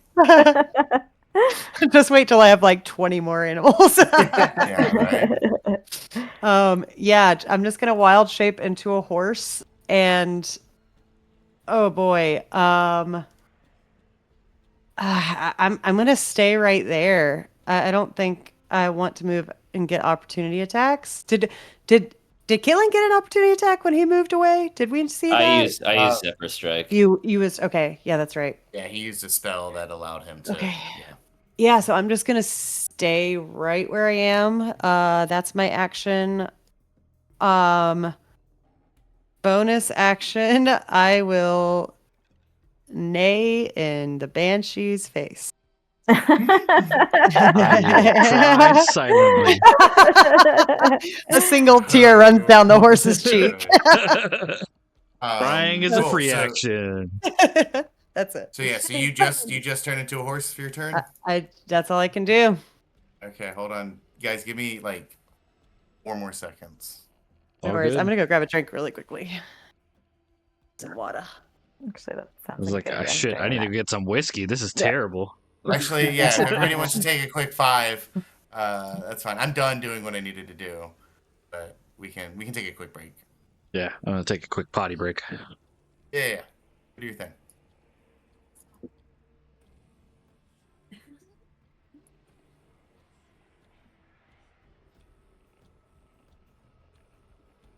Just wait till I have like 20 more animals. Yeah, right. Yeah, I'm just gonna wild shape into a horse, and oh boy, I'm gonna stay right there. I don't think I want to move and get opportunity attacks. Did Caitlin get an opportunity attack when he moved away? Did we see that? I used Zephyr Strike. You was okay. Yeah, that's right. Yeah, he used a spell that allowed him to. Okay. Yeah. Yeah, so I'm just gonna stay right where I am. That's my action. Bonus action, I will neigh in the banshee's face. I will cry silently. A single tear runs down the horse's cheek. Crying is a cool, free so- action. That's it. So yeah, so you just turn into a horse for your turn? That's all I can do. Okay, hold on. You guys, give me like 4 more seconds. No All worries. good. I'm gonna go grab a drink really quickly. Some water. Actually, that I sounds was like, good. ah, I'm shit, I doing need to that. get some whiskey. This is Yeah. terrible. Actually, yeah, if everybody wants to take a quick 5, that's fine. I'm done doing what I needed to do. But we can take a quick break. Yeah, I'm gonna take a quick potty break. Yeah. Do your thing.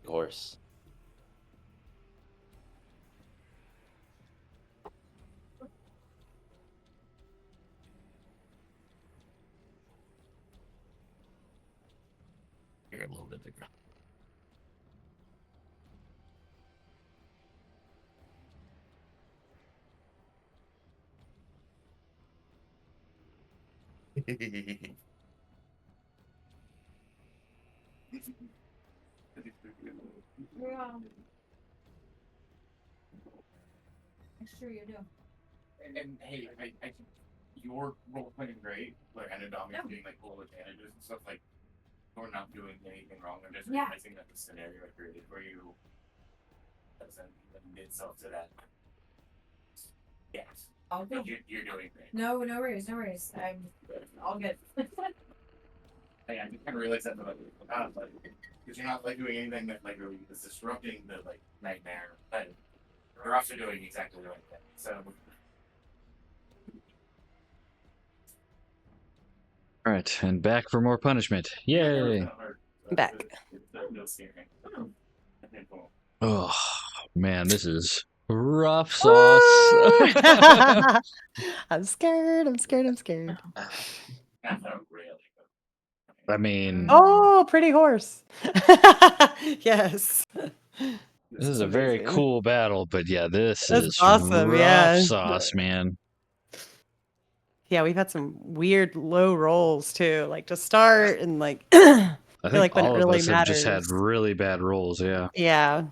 Horse. You're a little bit bigger. Sure you do. And hey, I your role playing great. Like I know Dominic's getting like full advantages and stuff. Like you're not doing anything wrong. I'm just Yeah. realizing that the scenario I created for you doesn't lend itself to that. Yes, All but good. you're doing great. No worries, no worries. I'm all good. Hey, I kind of realized that, but because you're not like doing anything that like really is disrupting the like nightmare, but you're also doing exactly the right thing. So. All right, and back for more punishment. Yay! Back. Oh man, this is rough sauce. I'm scared. I'm scared. I'm scared. I mean, Oh, pretty horse. Yes. this is a very amazing. cool battle, but yeah, this That's is awesome, rough yeah. sauce, man. Yeah, we've had some weird low rolls too, like to start and like I I feel think like when all it of really us have just had matters. really bad rolls. Yeah. Yeah.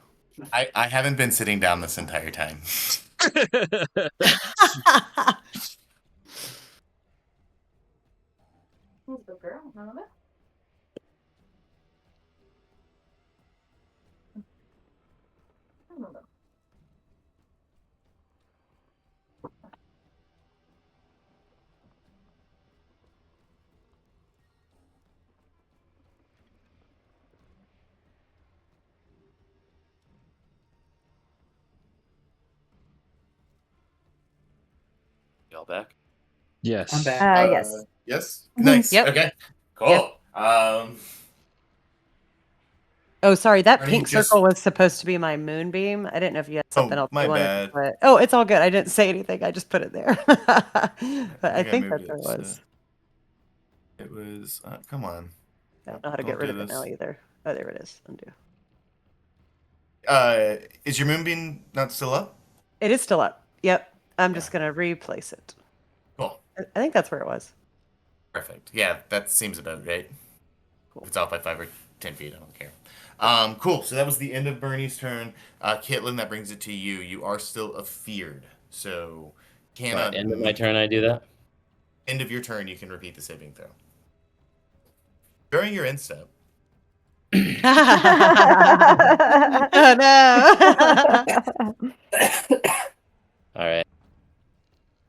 I haven't been sitting down this entire time. Who's the girl? None of it? I don't know. Y'all back? Yes. I'm back. Yes. Yes. Nice. Yep. Okay. Cool. Yep. Oh, sorry. That Ernie, pink just- circle was supposed to be my moonbeam. I didn't know if you had something else my you wanted bad. to put. Oh, it's all good. I didn't say anything. I just put it there. But I think moved that's what it was. It was. Come on. I don't know how to Don't get rid do of it this. now either. Oh, there it is. Undo. Is your moonbeam not still up? It is still up. Yep. I'm just gonna replace it. Cool. I think that's where it was. Perfect. Yeah, that seems about right. If it's off by 5 or 10 feet, I don't care. Cool. So that was the end of Bernie's turn. Kitlin, that brings it to you. You are still afeared, so cannot End of my move. turn, I do that. End of your turn, you can repeat the saving throw. During your end step, Oh no. All right.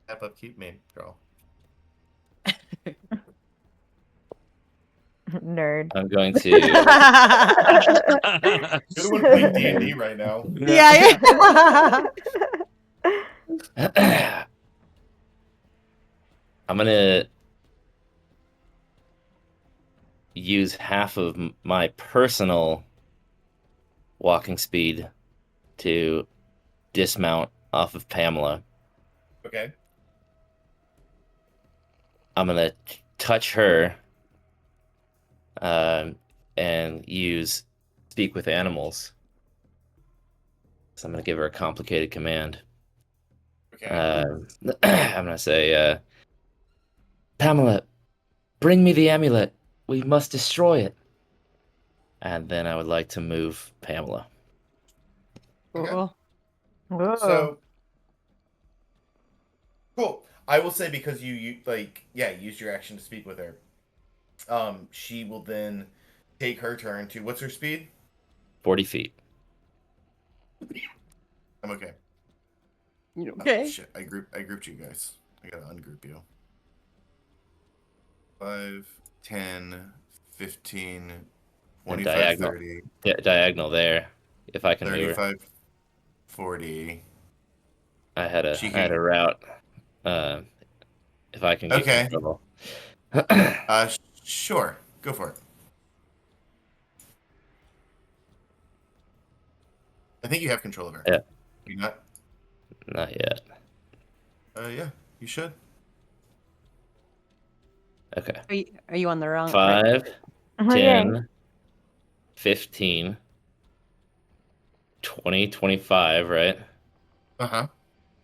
step up, keep me, girl. Nerd. I'm going to. You're the one playing D&D right now. Yeah. I'm gonna use half of my personal walking speed to dismount off of Pamela. Okay. I'm gonna touch her and use speak with animals. So I'm gonna give her a complicated command. Okay. I'm gonna say, Pamela, bring me the amulet. We must destroy it. And then I would like to move Pamela. Cool. Whoa. So cool. I will say because you used your action to speak with her. She will then take her turn to what's her speed? 40 feet. I'm okay. You Oh, okay? shit. I grouped you guys. I gotta ungroup you. 5, 10, 15, 25, diagonal. 30, Diagonal there. If I can move her. 35, 40. I had a She I had can- a route. If I can get Okay. control. Sure. Go for it. I think you have control of her. Yeah. You not? Not yet. Yeah, you should. Okay. Are you on the wrong? Right? 5, Okay. 10, 15, 20, 25, right? Uh-huh.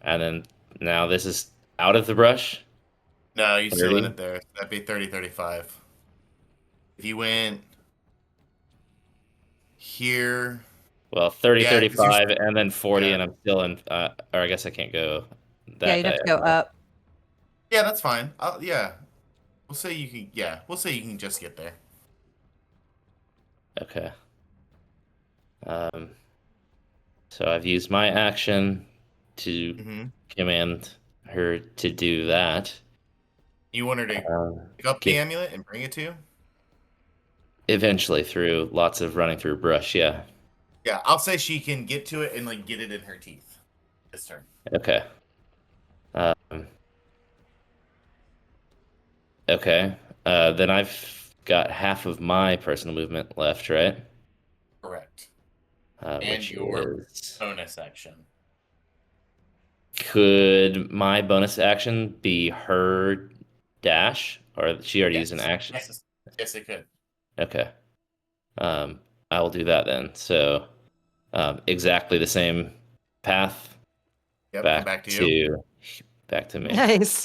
And then now this is out of the brush. No, you still in 30? it there. That'd be 30, 35. If you went here. Well, 30, Yeah, 'cause you're- 35, and then 40, Yeah. and I'm still in. Or I guess I can't go that Yeah, you'd have to go diagonal. up. Yeah, that's fine. Yeah. We'll say you can. Yeah, we'll say you can just get there. Okay. So I've used my action to Mm-hmm. command her to do that. You want her to pick up get- the amulet and bring it to you? Eventually, through lots of running through brush. Yeah. Yeah, I'll say she can get to it and like get it in her teeth. This turn. Okay. Okay. Then I've got half of my personal movement left, right? Correct. Which And your is... bonus action. Could my bonus action be her dash, or she already used an action? Yes, it could. Okay. I will do that then. So, exactly the same path. Yep. Back to you. Back to me. Nice.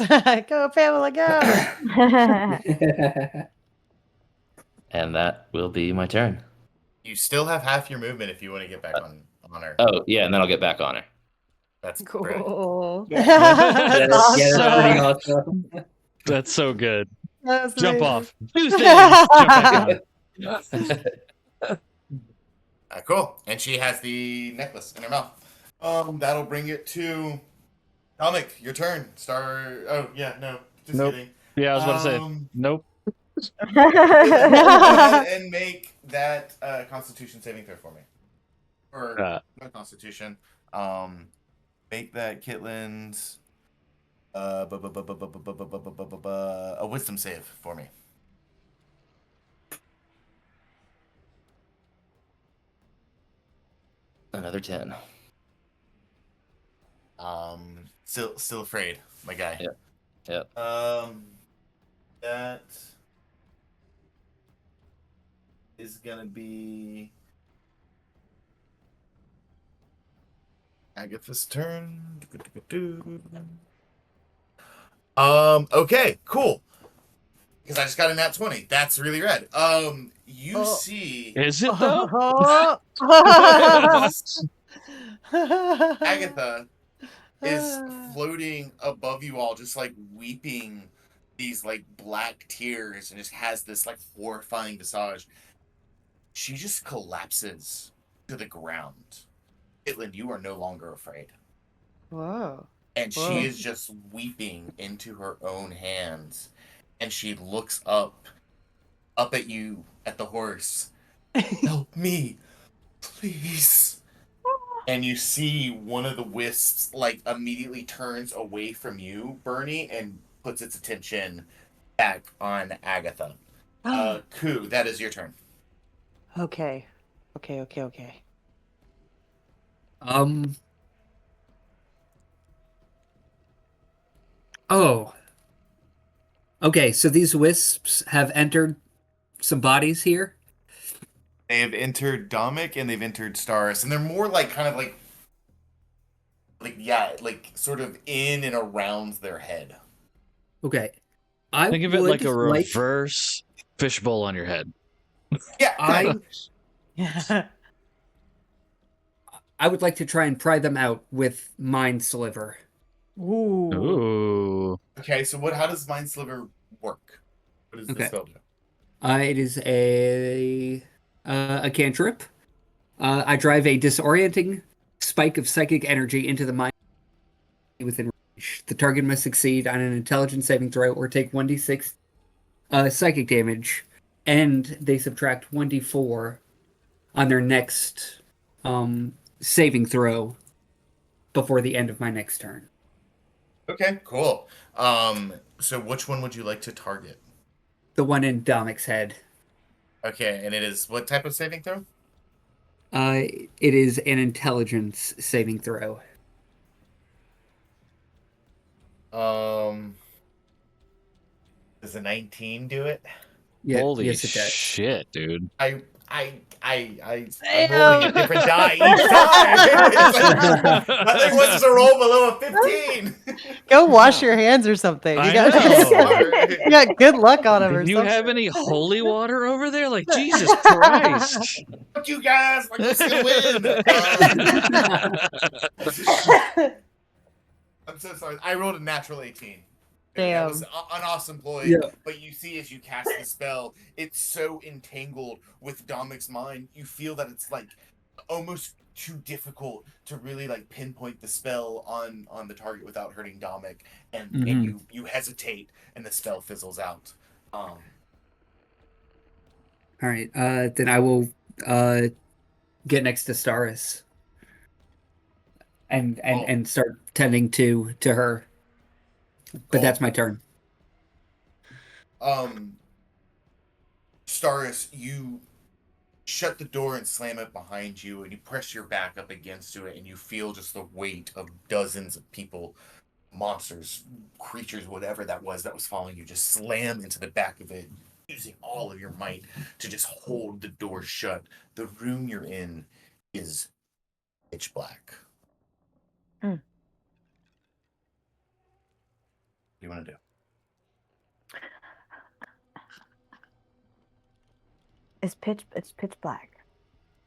Go, Pamela, go. And that will be my turn. You still have half your movement if you want to get back on her. Oh, yeah, and then I'll get back on her. That's brilliant. Cool. Yeah. That's Yeah, that's pretty awesome. awesome. That's so good. That's Jump amazing. off. Tuesdays. Jump back on. Cool. And she has the necklace in her mouth. That'll bring it to Comic. Your turn. Oh yeah, no. Just Nope. kidding. Yeah, I was about to say. Nope. Go ahead and make that Constitution saving throw for me. Or not Constitution. Make that Kitlin's a Wisdom save for me. Another 10. Still afraid, my guy. Yep. That is gonna be Agatha's turn. Okay, cool. Because I just got a nat 20. That's really rad. You Oh. see Is it though? Agatha is floating above you all, just like weeping these like black tears, and just has this like horrifying visage. She just collapses to the ground. Caitlin, you are no longer afraid. Whoa. And Whoa. she is just weeping into her own hands. And she looks up at you, at the horse. Help me, please. And you see one of the wisps like immediately turns away from you, Bernie, and puts its attention back on Agatha. Ku, that is your turn. Okay. Oh. Okay, so these wisps have entered some bodies here. They have entered Domik and they've entered Staris, and they're more like kind of like sort of in and around their head. Okay. Think of it like a reverse fishbowl on your head. Yeah. I would like to try and pry them out with Mind Sliver. Ooh. Okay, so how does Mind Sliver work? What does the spell do? It is a cantrip. I drive a disorienting spike of psychic energy into the mind within range. The target must succeed on an intelligence saving throw or take 1d6 psychic damage, and they subtract 1d4 on their next saving throw before the end of my next turn. Okay, cool. So which one would you like to target? The one in Domik's head. Okay, and it is what type of saving throw? It is an intelligence saving throw. Does a 19 do it? Yeah, holy yes, it does. Shit, dude. I'm rolling a different die each time. Nothing was to roll below a 15. Go wash your hands or something. You got good luck on them. Do you have any holy water over there? Like, Jesus Christ. Fuck you guys. We're just gonna win. I'm so sorry. I rolled a natural 18. Damn. That was an awesome ploy. Yeah. But you see, as you cast the spell, it's so entangled with Domik's mind. You feel that it's like almost too difficult to really like pinpoint the spell on the target without hurting Domik, and you hesitate, and the spell fizzles out. All right. Then I will get next to Staris and start tending to her. But that's my turn. Staris, you shut the door and slam it behind you, and you press your back up against it, and you feel just the weight of dozens of people, monsters, creatures, whatever that was following you, just slam into the back of it, using all of your might to just hold the door shut. The room you're in is pitch black. What do you want to do? It's pitch black.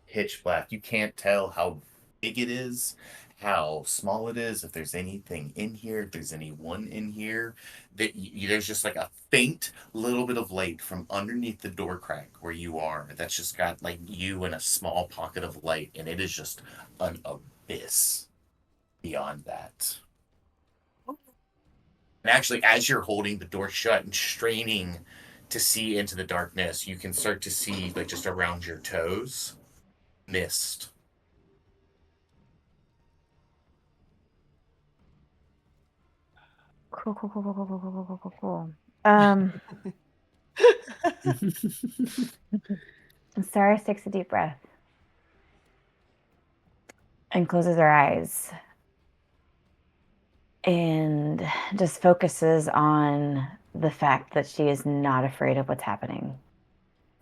Pitch black. You can't tell how big it is, how small it is, if there's anything in here, if there's anyone in here. There's just like a faint little bit of light from underneath the door crack where you are. That's just got like you in a small pocket of light, and it is just an abyss beyond that. And actually, as you're holding the door shut and straining to see into the darkness, you can start to see, like, just around your toes, mist. Cool. Sarah takes a deep breath and closes her eyes and just focuses on the fact that she is not afraid of what's happening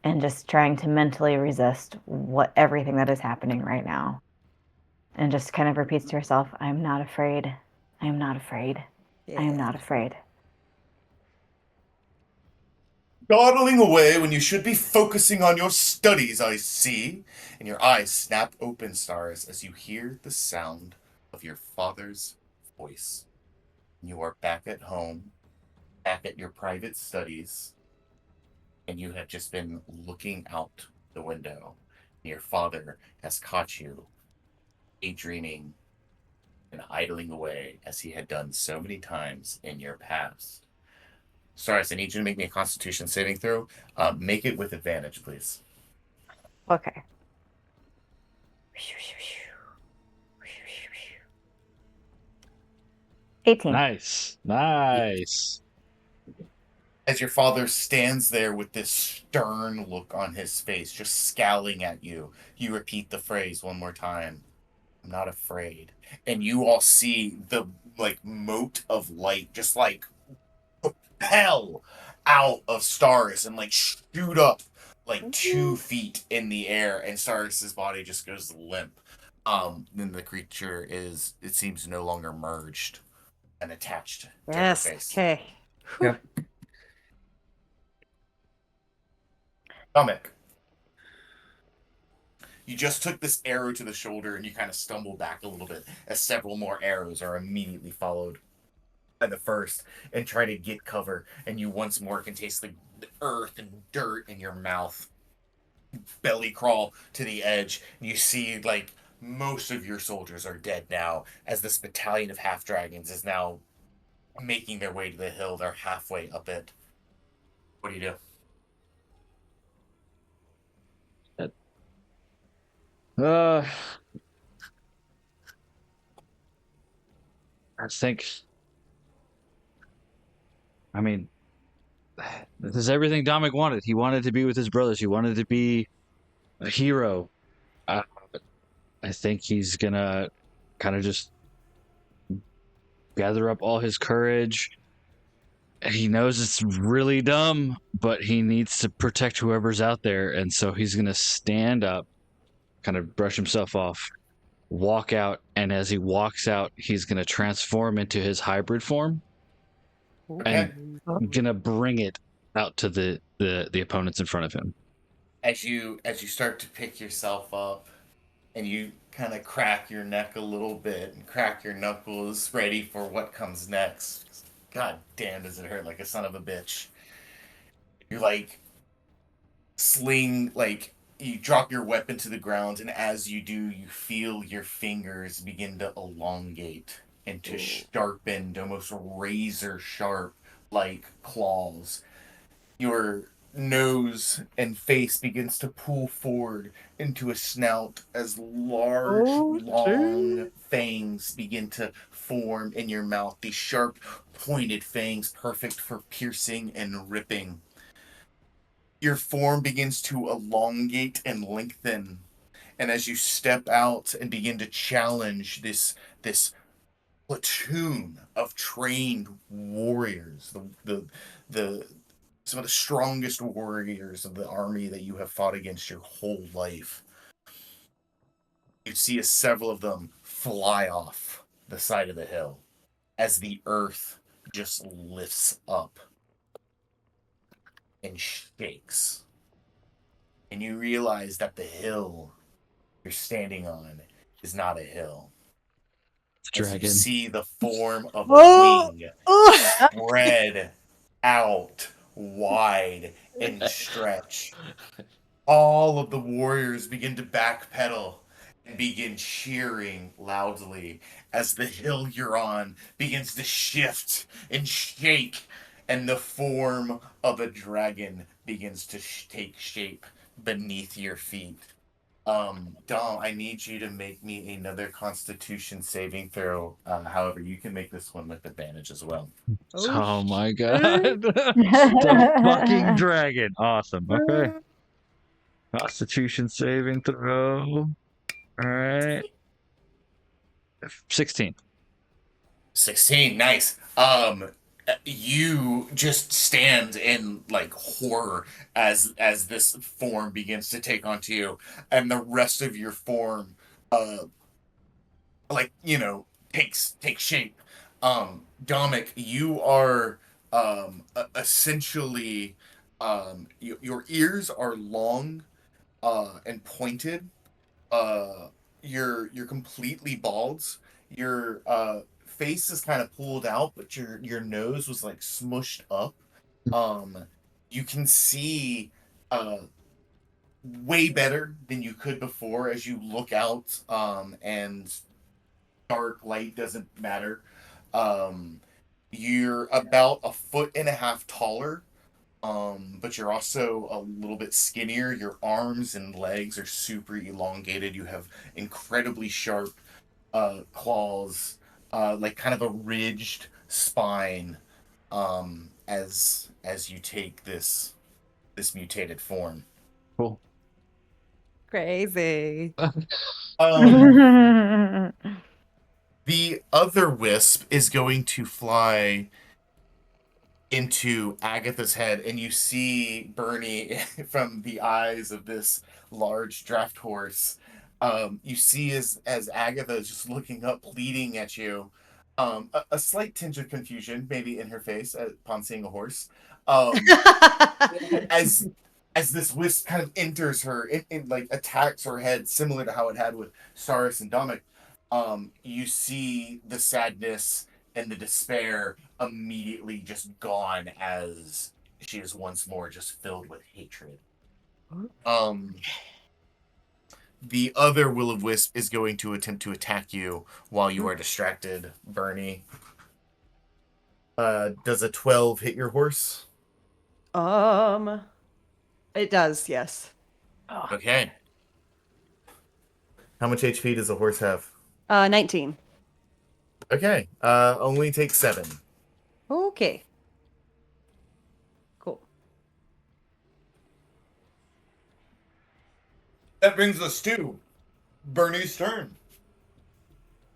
and just trying to mentally resist everything that is happening right now, and just kind of repeats to herself, I'm not afraid. I am not afraid. Yeah. I am not afraid. dawdling away when you should be focusing on your studies, I see. And your eyes snap open, Stars, as you hear the sound of your father's voice. You are back at home, back at your private studies, and you have just been looking out the window. Your father has caught you daydreaming and idling away as he had done so many times in your past. Stars, I need you to make me a Constitution saving throw. Make it with advantage, please. Okay. 18. Nice. As your father stands there with this stern look on his face, just scowling at you, you repeat the phrase one more time. I'm not afraid. And you all see the mote of light just propel out of Stars and shoot up 2 feet in the air, and Stars's body just goes limp. Then the creature it seems no longer merged and attached to her Yes. face. Okay. Yep. Stomach. You just took this arrow to the shoulder and you kind of stumble back a little bit as several more arrows are immediately followed by the first and try to get cover, and you once more can taste the earth and dirt in your mouth. Belly crawl to the edge, and you see most of your soldiers are dead now as this battalion of half dragons is now making their way to the hill. They're halfway up it. What do you do? I think. I mean, this is everything Dominic wanted. He wanted to be with his brothers. He wanted to be a hero. I think he's gonna kind of just gather up all his courage. He knows it's really dumb, but he needs to protect whoever's out there, and so he's gonna stand up, kind of brush himself off, walk out, and as he walks out, he's gonna transform into his hybrid form, and gonna bring it out to the opponents in front of him. As you start to pick yourself up, and you kind of crack your neck a little bit and crack your knuckles, ready for what comes next. God damn, does it hurt like a son of a bitch. You sling, you drop your weapon to the ground, and as you do, you feel your fingers begin to elongate and to sharpen, almost razor sharp claws. Your nose and face begins to pull forward into a snout as large, long fangs begin to form in your mouth. These sharp, pointed fangs, perfect for piercing and ripping. Your form begins to elongate and lengthen, and as you step out and begin to challenge this platoon of trained warriors, the some of the strongest warriors of the army that you have fought against your whole life, you see as several of them fly off the side of the hill as the earth just lifts up and shakes. And you realize that the hill you're standing on is not a hill. As you see the form of a wing spread out wide and stretch. All of the warriors begin to backpedal and begin cheering loudly as the hill you're on begins to shift and shake, and the form of a dragon begins to take shape beneath your feet. Dom, I need you to make me another Constitution saving throw. However, you can make this one with advantage as well. Oh my god. The fucking dragon. Awesome. Okay. Constitution saving throw. Alright. 16. 16, nice. You just stand in horror as this form begins to take onto you, and the rest of your form takes shape. Dominic, you are essentially Your ears are long and pointed. You're completely bald. Your face is kind of pulled out, but your nose was like smushed up. You can see way better than you could before as you look out, and dark light doesn't matter. You're about 1.5 feet taller, but you're also a little bit skinnier. Your arms and legs are super elongated. You have incredibly sharp claws, like kind of a ridged spine, as you take this mutated form. Cool. Crazy. The other wisp is going to fly into Agatha's head, and you see Bernie from the eyes of this large draft horse. You see as Agatha is just looking up, pleading at you. A slight tinge of confusion, maybe in her face upon seeing a horse. As this wisp kind of enters her, it like attacks her head, similar to how it had with Saris and Dominic. You see the sadness and the despair immediately just gone as she is once more just filled with hatred. The other will-o-wisp is going to attempt to attack you while you are distracted, Bernie. Does a 12 hit your horse? It does, yes. Okay. How much HP does a horse have? 19. Okay. Only takes 7. Okay. Cool. That brings us to Bernie's turn.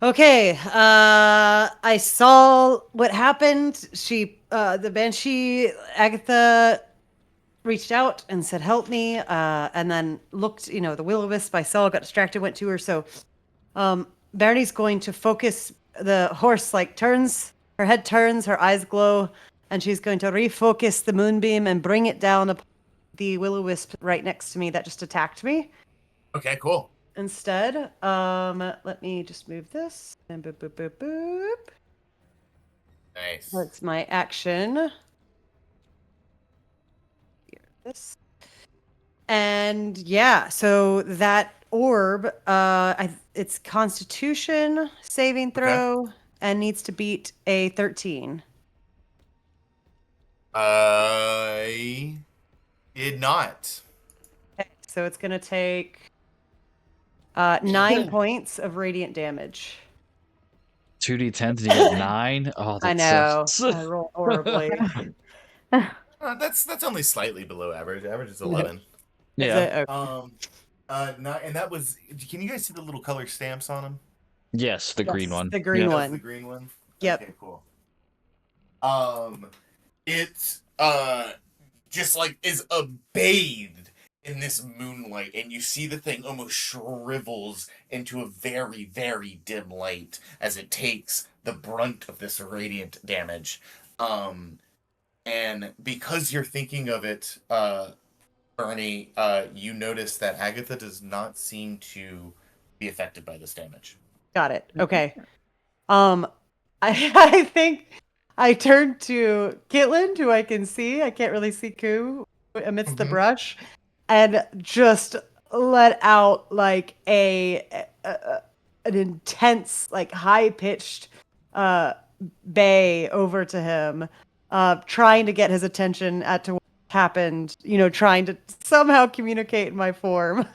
Okay, I saw what happened. The Banshee, Agatha reached out and said, help me, and then looked, the will-o-wisp I saw, got distracted, went to her, so, Bernie's going to focus, the horse, turns, her head turns, her eyes glow, and she's going to refocus the moonbeam and bring it down upon the will-o-wisp right next to me that just attacked me. Okay, cool. Instead, let me just move this and boop, boop, boop, boop. Nice. That's my action. Here, this. And yeah, so that orb, it's Constitution saving throw and needs to beat a 13. I did not. Okay, so it's gonna take 9 points of radiant damage. 2d10s, you get 9? Oh, that I know. sucks. I roll horribly. That's only slightly below average. Average is 11. Yeah. And that was. Can you guys see the little color stamps on them? Yes, the green one. The green Yep. one. That's the green one. Yep. Okay, cool. It just is bathed in this moonlight, and you see the thing almost shrivels into a very, very dim light as it takes the brunt of this radiant damage. And because you're thinking of it, Bernie, you notice that Agatha does not seem to be affected by this damage. Got it. Okay. I think I turned to Kitlin, who I can see. I can't really see Ku amidst the brush, and just let out an intense, high pitched bay over to him, trying to get his attention to what happened. Trying to somehow communicate in my form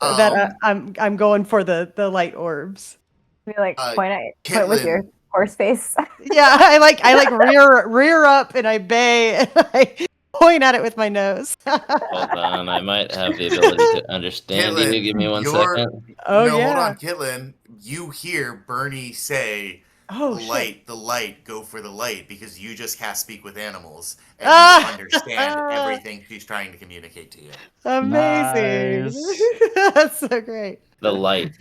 that I'm going for the light orbs. You point with your horse face. Yeah, I rear up and I bay and I point at it with my nose. Hold on, I might have the ability to understand Kitlin, you. Give me 1 second. Oh, no, yeah. hold on, Kitlin. You hear Bernie say, Oh, the light, go for the light, because you just can't speak with animals and you understand everything she's trying to communicate to you. Amazing. Nice. That's so great. The light.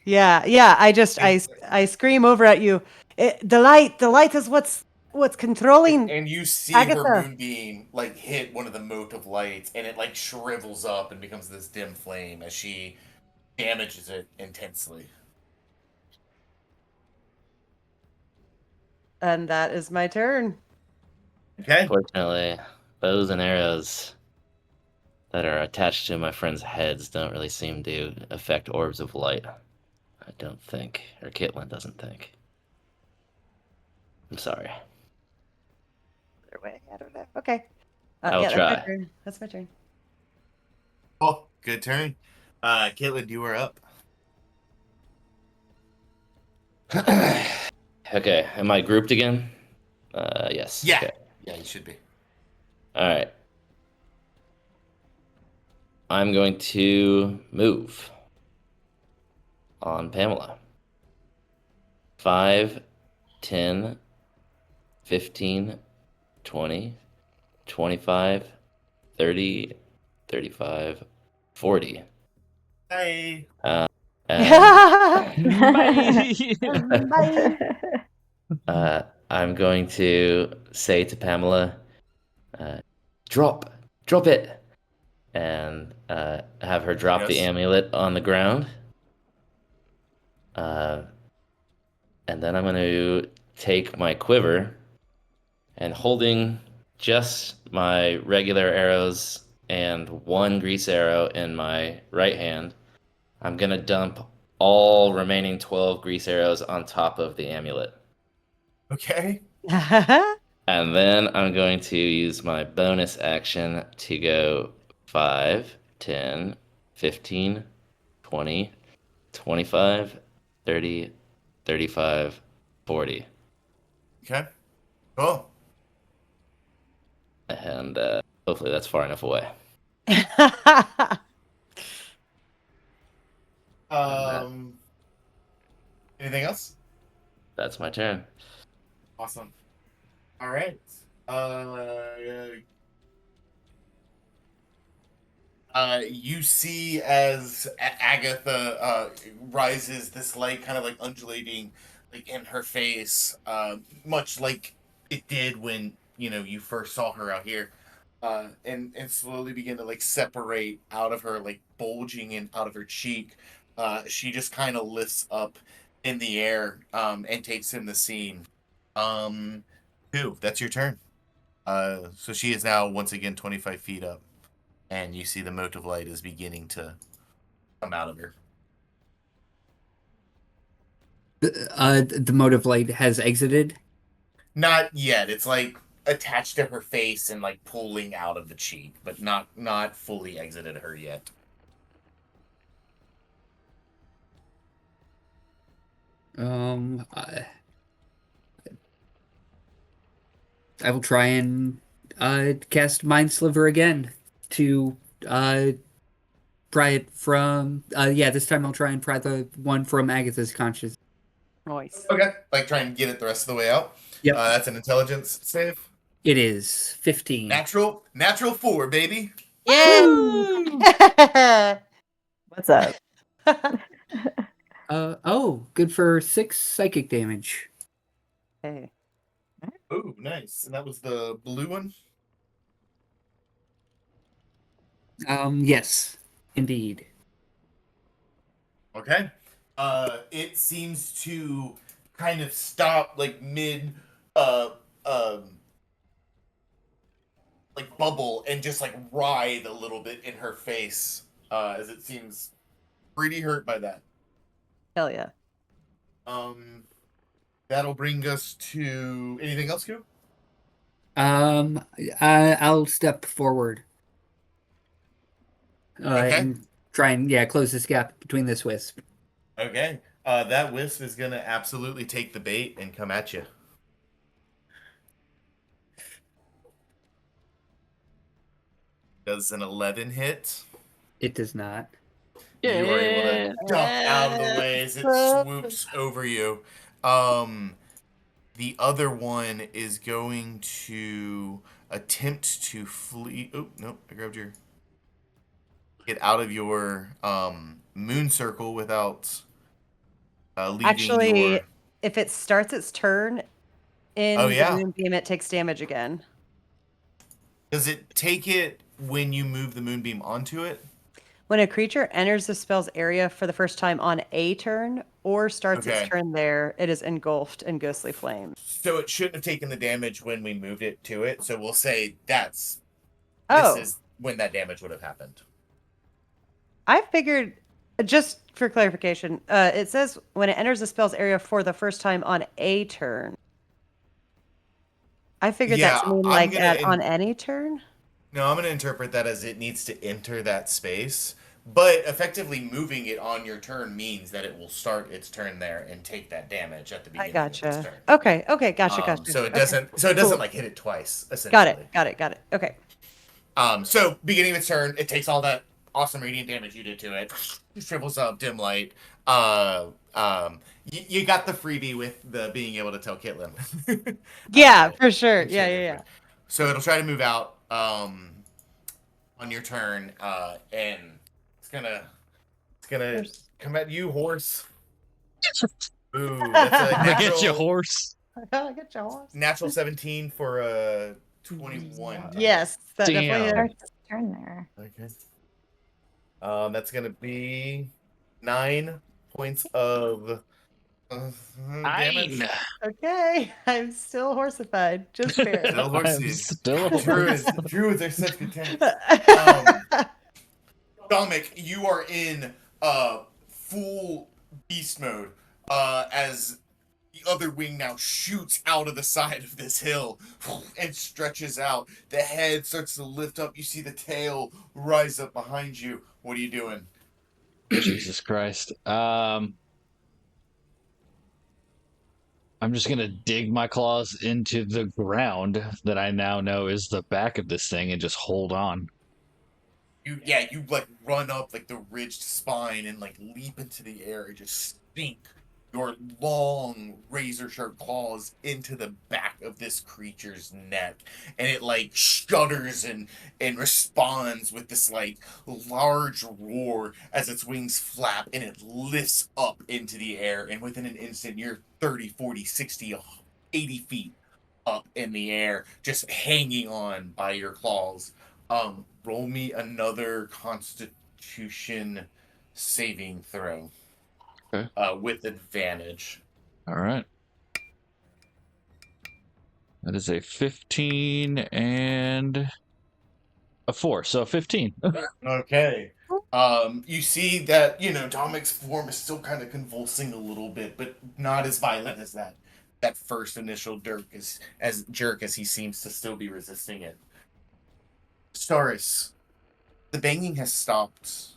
Yeah. I scream over at you. The light is what's what's controlling And you see Agatha. her moonbeam like hit one of the mote of lights, and it like shrivels up and becomes this dim flame as she damages it intensely. And that is my turn. Okay. Fortunately, bows and arrows that are attached to my friends' heads don't really seem to affect orbs of light. I don't think. Or Caitlin doesn't think. I'm sorry. Other way. I don't know. Okay. I'll yeah, that's try. my turn. That's my turn. Oh, good turn. Caitlin, you are up. Okay, am I grouped again? Yes. Yeah. Okay. Yeah, you should be. All right. I'm going to move on Pamela. 5, 10, 15, 20, 25, 30, 35, 40. Hey. And Bye. I'm going to say to Pamela, drop it, and have her drop the Yes. amulet on the ground. And then I'm going to take my quiver and holding just my regular arrows and one grease arrow in my right hand, I'm going to dump all remaining 12 grease arrows on top of the amulet. Okay. And then I'm going to use my bonus action to go 5, 10, 15, 20, 25, 30, 35, 40. Okay. Cool. And hopefully that's far enough away. Anything else? That's my turn. Awesome. All right. You see as Agatha rises, this light kind of like undulating, like in her face, much like it did when you first saw her out here, and slowly begin to like separate out of her, like bulging in out of her cheek. She just kind of lifts up in the air, and takes in the scene. Two. That's your turn. So she is now once again 25 feet up. And you see the mote of light is beginning to come out of her. The motive light has exited. Not yet. It's like attached to her face and like pulling out of the cheek, but not fully exited her yet. I will try and cast Mind Sliver again to pry it from. This time I'll try and pry the one from Agatha's conscious. Nice. Okay. Like try and get it the rest of the way out. Yep. That's an intelligence save. It is 15. Natural 4, baby. Yeah. What's up? Good for 6 psychic damage. Hey. Oh, nice. And that was the blue one? Yes, indeed. Okay. It seems to kind of stop like mid like bubble and just like writhe a little bit in her face, as it seems pretty hurt by that. Hell yeah. That'll bring us to anything else, Q? I'll step forward. Okay. And try and close this gap between this wisp. Okay. That wisp is gonna absolutely take the bait and come at you. Does an 11 hit? It does not. You are able to jump out of the way as it swoops over you. The other one is going to attempt to flee. Oh, no, I grabbed your... Get out of your moon circle without leaving Actually, your... if it starts its turn, in Oh, the yeah. moonbeam, it takes damage again. Does it take it when you move the moonbeam onto it? When a creature enters the spell's area for the first time on a turn or starts its Okay. turn there, it is engulfed in ghostly flames. So it shouldn't have taken the damage when we moved it to it. So we'll say this Oh, is when that damage would have happened. I figured, just for clarification, it says when it enters the spell's area for the first time on a turn. I figured that Yeah, to mean I'm like gonna on any turn. no, I'm gonna interpret that as it needs to enter that space. But effectively moving it on your turn means that it will start its turn there and take that damage at the I beginning of its gotcha. turn. Okay, gotcha. So it Okay, doesn't cool. like hit it twice, Got essentially. it. Okay. So beginning of its turn, it takes all that awesome radiant damage you did to it. Shrivels up, dim light. You got the freebie with the being able to tell Kitlin. Yeah, for sure. and share Yeah. So it'll try to move out on your turn, and it's gonna come at you, horse. Ooh, that's a I get you, natural horse. Get your horse. natural 17 for a 21. Yes, that definitely Damn. hits. Starts its turn there. Okay. That's gonna be 9 points of damage. Nine. Okay, I'm still horsified. Just barely. Still I'm horsey. still a horse. Druids are such good tanks. Dominic, you are in full beast mode as the other wing now shoots out of the side of this hill and stretches out. The head starts to lift up. You see the tail rise up behind you. What are you doing? Jesus Christ. I'm just gonna dig my claws into the ground that I now know is the back of this thing and just hold on. You like run up like the ridged spine and like leap into the air and just sink your long razor sharp claws into the back of this creature's neck, and it like shudders and responds with this like large roar as its wings flap, and it lifts up into the air, and within an instant you're 30, 40, 60, 80 feet up in the air, just hanging on by your claws. Roll me another Constitution saving throw. Okay. With advantage. All right. That is a 15 and a 4, so 15. Okay. You see that, Dominic's form is still kind of convulsing a little bit, but not as violent as that first initial jerk as he seems to still be resisting it. Staris, the banging has stopped.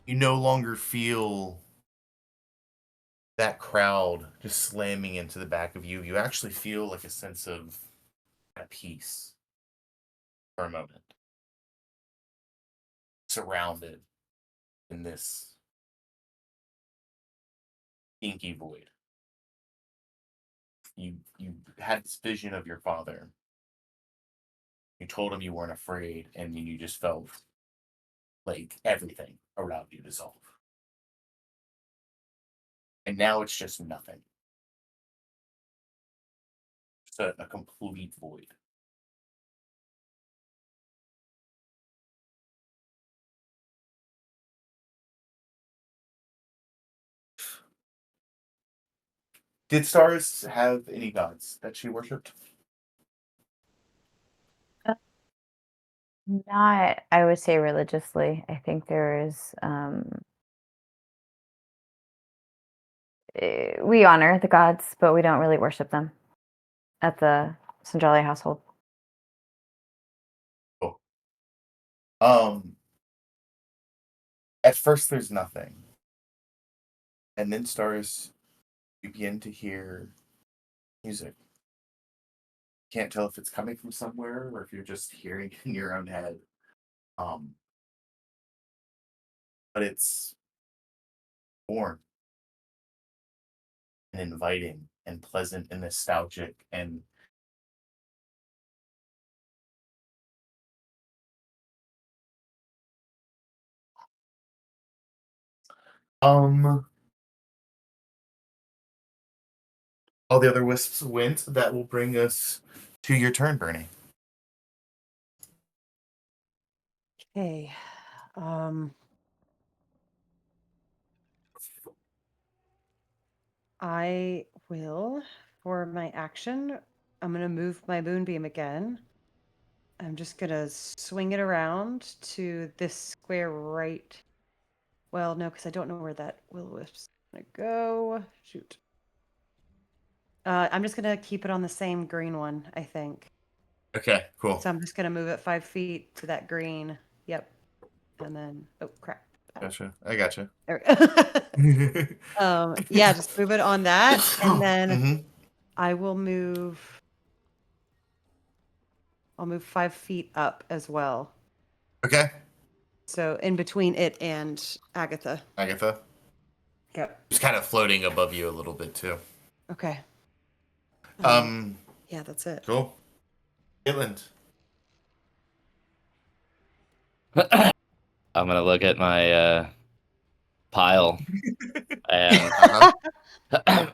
You no longer feel that crowd just slamming into the back of you. You actually feel like a sense of peace for a moment. Surrounded in this inky void. You had this vision of your father. You told him you weren't afraid, and you just felt like everything around you dissolve. And now it's just nothing. Just a complete void. Did Stars have any gods that she worshipped? Not, I would say, religiously. I think there is. We honor the gods, but we don't really worship them at the Sandrali household. Oh. At first there's nothing. And then Stars, you begin to hear music. Can't tell if it's coming from somewhere or if you're just hearing it in your own head. But it's warm and inviting and pleasant and nostalgic and All the other wisps went. That will bring us to your turn, Bernie. Okay. I will, for my action, I'm going to move my moonbeam again. I'm just going to swing it around to this square right. Well, no, because I don't know where that will-o-wisp's going to go. Shoot. I'm just going to keep it on the same green one, I think. Okay, cool. So I'm just going to move it 5 feet to that green. Yep. And then, oh, crap. Gotcha. I gotcha. There we go. Yeah, just move it on that. And then I will move. I'll move 5 feet up as well. Okay. So in between it and Agatha. Agatha. Yep. Just kind of floating above you a little bit too. Okay. Yeah, that's it. Cool. Kitland. I'm gonna look at my pile, and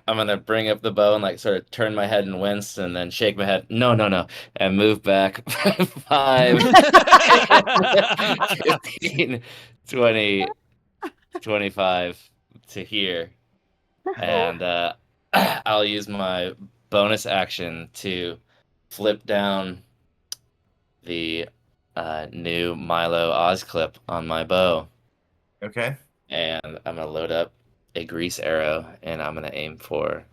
I'm gonna bring up the bow and like sort of turn my head and wince, and then shake my head. No, no, no, and move back 5, 15, 20, 25 to here, and I'll use my bonus action to flip down the new Milo Oz clip on my bow. Okay. And I'm gonna load up a grease arrow, and I'm gonna aim for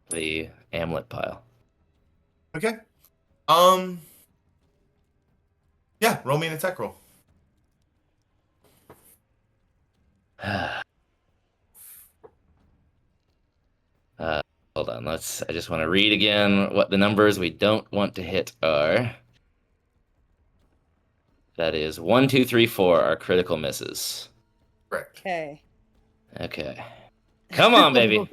the amulet pile. Okay. Yeah, roll me an attack roll. Hold on, I just want to read again what the numbers we don't want to hit are. That is 1, 2, 3, 4 are critical misses. Correct. Okay. Okay. Come on, baby.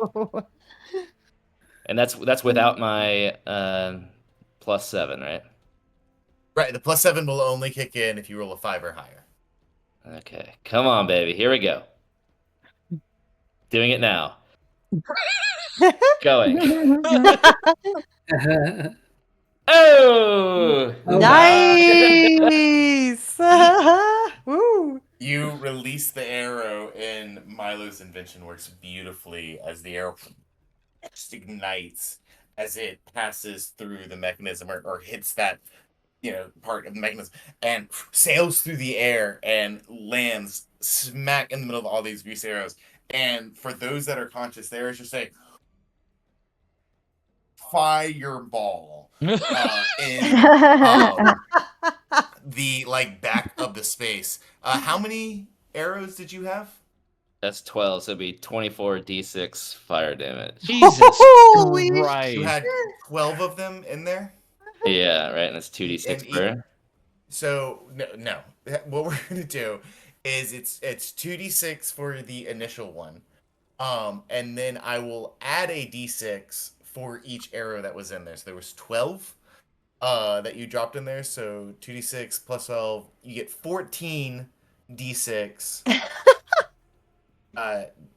And that's without my +7, right? Right, the +7 will only kick in if you roll a 5 or higher. Okay. Come on, baby. Here we go. Doing it now. Going. Oh! Nice! Woo! You release the arrow, and Milo's invention works beautifully as the arrow just ignites as it passes through the mechanism or hits that part of the mechanism and sails through the air and lands smack in the middle of all these grease arrows. And for those that are conscious, there is just a fireball in the back of the space. How many arrows did you have? That's 12, so it'd be 24 d6 fire damage. Jesus Holy Christ. You had 12 of them in there? Yeah, right, and it's 2d6 per. So, no. What we're going to do is it's 2d6 for the initial one. And then I will add a d6 for each arrow that was in there. So there was 12 that you dropped in there. So 2d6 plus 12, you get 14 d6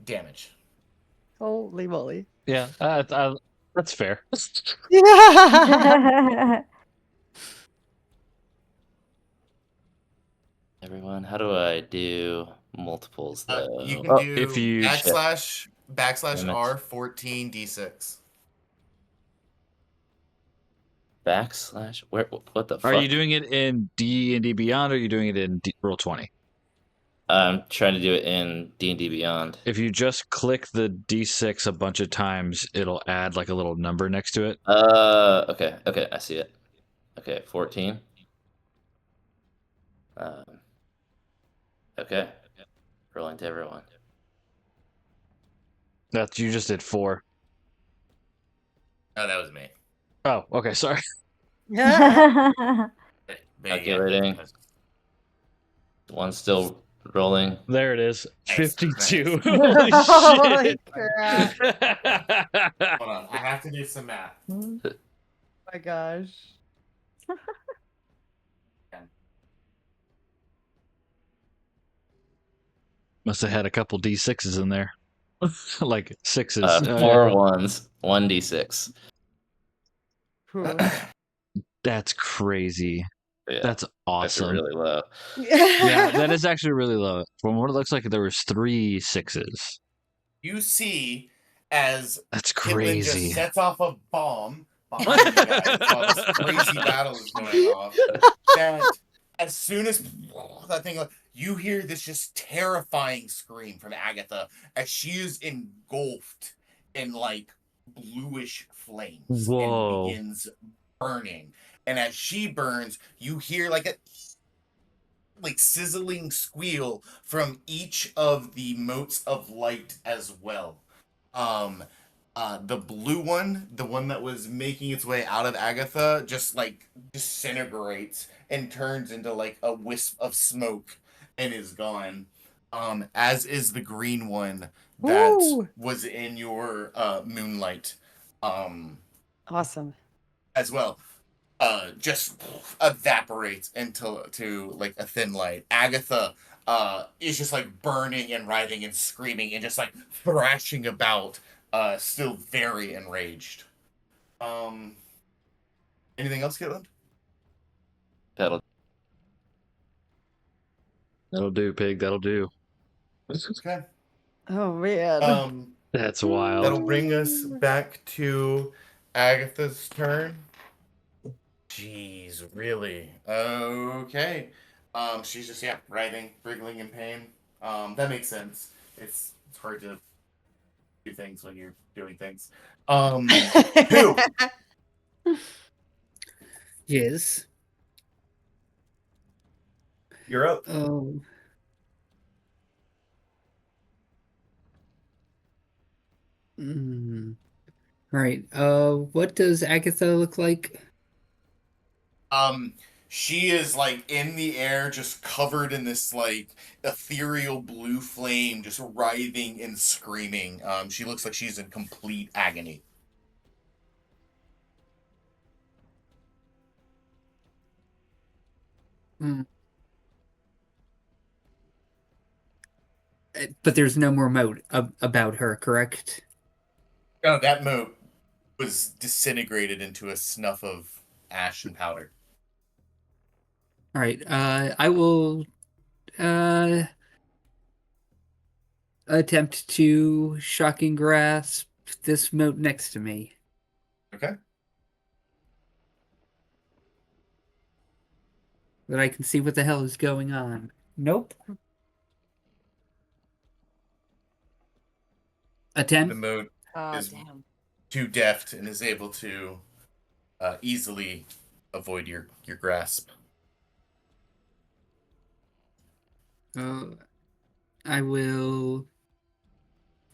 damage. Holy moly. Yeah, that's fair. Yeah. Everyone, how do I do multiples though? You can do if you backslash R 14 d6. Backslash? Where? What the fuck? Are you doing it in D&D Beyond, or are you doing it in Roll20? I'm trying to do it in D&D Beyond. If you just click the D6 a bunch of times, it'll add like a little number next to it. Okay, I see it. Okay, 14. Okay. Rolling to everyone. You just did 4. Oh, that was me. Oh, okay, sorry. Calculating. One's still rolling. There it is. Nice, 52. nice. Holy Holy shit. crap. Hold on, I have to do some math. Oh my gosh. Must have had a couple D6s in there. Like sixes. 4 ones, 1d6. Whew. That's crazy. Yeah, That's that's awesome. really low. Yeah, that is actually really low. From what it looks like, there was 3 sixes. You see, as That's Kitlin just crazy. sets off a bomb behind you guys while this crazy battle is going off, that as soon as that thing, you hear this just terrifying scream from Agatha as she is engulfed in like bluish flames Whoa. and begins burning. And as she burns, you hear like a sizzling squeal from each of the motes of light as well. The blue one, the one that was making its way out of Agatha, just like disintegrates and turns into like a wisp of smoke and is gone. As is the green one that Ooh. was in your moonlight. Awesome. As well. Just evaporates into like a thin light. Agatha is just like burning and writhing and screaming and just like thrashing about, still very enraged. Anything else, Caitlin? That'll That'll do, pig. That'll do. Okay. Oh man. That's wild. That'll bring us back to Agatha's turn. Jeez, really? Okay. She's just writhing, wriggling in pain. That makes sense. It's hard to do things when you're doing things. Who? Yes. You're up. Oh. All right. What does Agatha look like? She is like in the air, just covered in this like ethereal blue flame, just writhing and screaming. She looks like she's in complete agony. But there's no more moat about her, correct? Oh, that moat was disintegrated into a snuff of ash and powder. All right. I will attempt to shocking grasp this moat next to me. Okay. That I can see what the hell is going on. Nope. A 10? The moat Oh is damn. too deft and is able to easily avoid your grasp. I will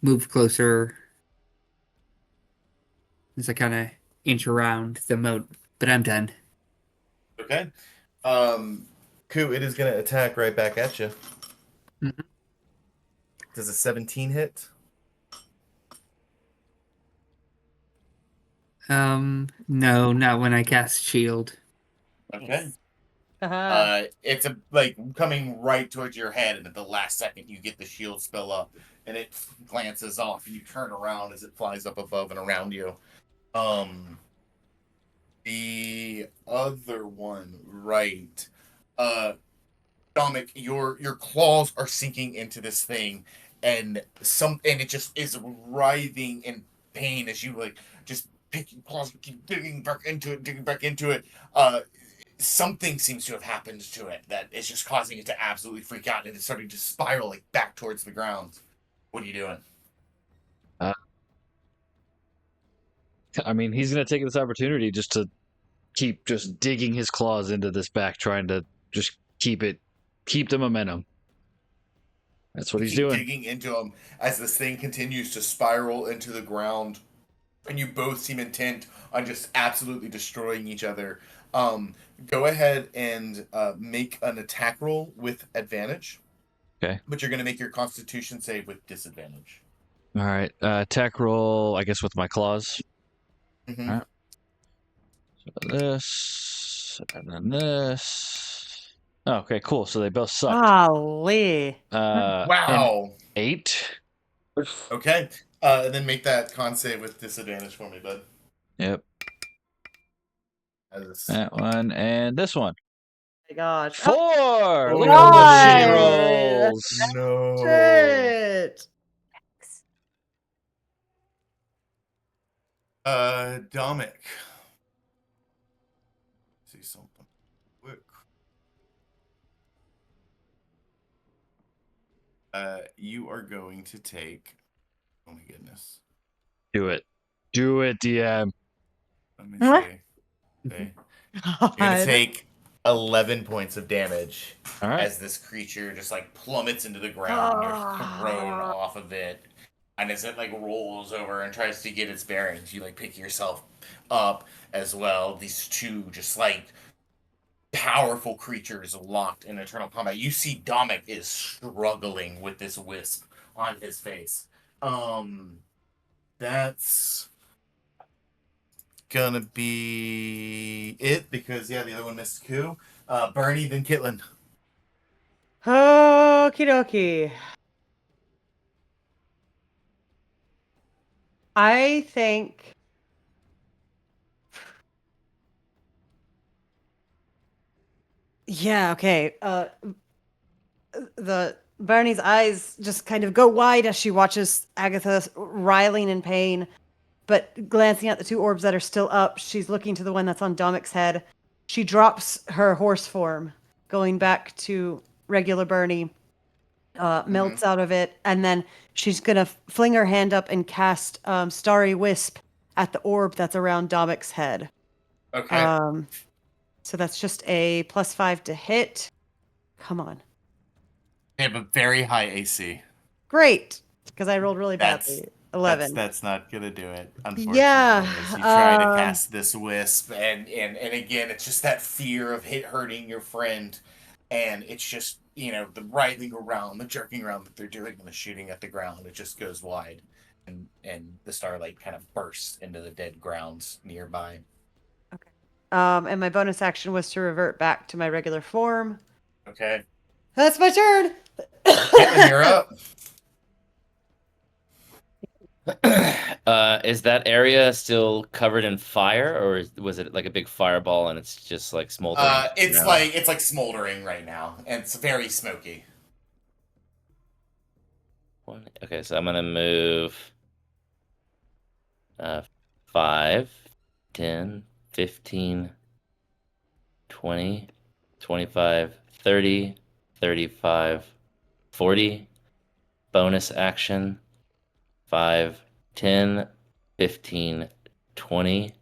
move closer as I kind of inch around the moat, but I'm done. Okay. Ku, it is going to attack right back at you. Mhm. Does a 17 hit? No, not when I cast shield. Okay. Uh-huh. It's like coming right towards your head, and at the last second, you get the shield spell up, and it glances off, and you turn around as it flies up above and around you. The other one, right? Dominic, your claws are sinking into this thing, and it just is writhing in pain as you like just pick your claws, keep digging back into it. Something seems to have happened to it that is just causing it to absolutely freak out, and it's starting to spiral like back towards the ground. What are you doing? I mean, he's going to take this opportunity just to keep just digging his claws into this back, trying to just keep the momentum. That's what he's doing. Digging into him as this thing continues to spiral into the ground, and you both seem intent on just absolutely destroying each other. Go ahead and make an attack roll with advantage. Okay. But you're going to make your Constitution save with disadvantage. All right. Attack roll, I guess, with my claws. Mm-hmm. All right. So this, and then this. Oh, okay, cool. So they both sucked. Golly. Wow. 8. Okay. And then make that con save with disadvantage for me, bud. Yep. As That one and this one. Oh my gosh. 4! Look at all those shitty God. rolls. no. Shit. Dominic. See something quick. You are going to take. Oh my goodness. Do it. Do it, DM. Let me What? see. Okay. You're gonna God. take 11 points of damage All right. as this creature just like plummets into the ground. You're thrown Ah. off of it, and as it like rolls over and tries to get its bearings, you like pick yourself up as well. These two just like powerful creatures locked in eternal combat. You see Dominic is struggling with this wisp on his face. That's gonna be it because the other one missed coup. Bernie, then Kitlin. Okie dokie. I think. Yeah, okay. The Bernie's eyes just kind of go wide as she watches Agatha writhing in pain, but glancing at the two orbs that are still up, she's looking to the one that's on Domic's head. She drops her horse form, going back to regular Bernie, melts out of it, and then she's gonna fling her hand up and cast Starry Wisp at the orb that's around Domic's head. Okay. So that's just a +5 to hit. Come on. They have a very high AC. Great, because I rolled really That's badly. 11. That's not gonna do it, unfortunately. Yeah, As you try to cast this wisp, and again, it's just that fear of hurting your friend, and it's just the writhing around, the jerking around that they're doing, and the shooting at the ground. It just goes wide, and the starlight kind of bursts into the dead grounds nearby. Okay. And my bonus action was to revert back to my regular form. Okay. That's my turn. Caitlin, you're up. Is that area still covered in fire, or was it like a big fireball and it's just like smoldering? It's like smoldering right now, and it's very smoky. Okay, so I'm gonna move 5, 10, 15, 20, 25, 30, 35, 40. Bonus action 5, 10, 15, 20.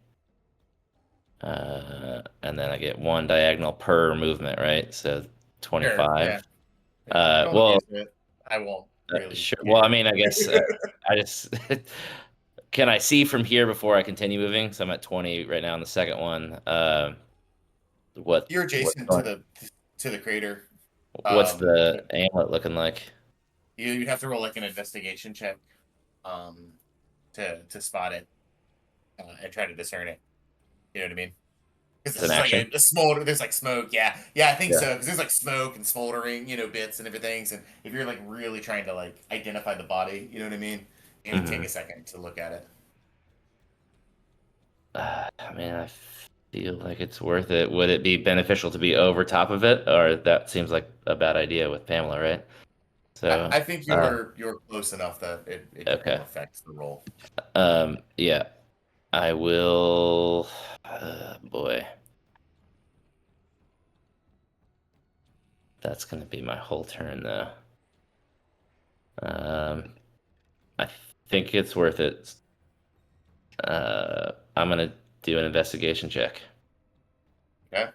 And then I get one diagonal per movement, right? So 25. Sure, yeah. Well, I won't really. sure. Well, I mean, I guess I just can I see from here before I continue moving? So I'm at 20 right now on the second one. What You're adjacent to the crater. What's the amulet looking like? You'd have to roll like an investigation check, to spot it, and try to discern it. You know what I mean? Because It's an there's like action? a smolder. There's like smoke. Yeah, I think Yeah. so. Because there's like smoke and smoldering, bits and everything. And if you're like really trying to like identify the body, you know what I mean? You're gonna take a second to look at it. I mean, I feel like it's worth it. Would it be beneficial to be over top of it, or that seems like a bad idea with Pamela, right? So I think you're close enough that it okay. affects the roll. Yeah, I will. Boy, that's gonna be my whole turn though. I think it's worth it. I'm gonna do an investigation check. Okay.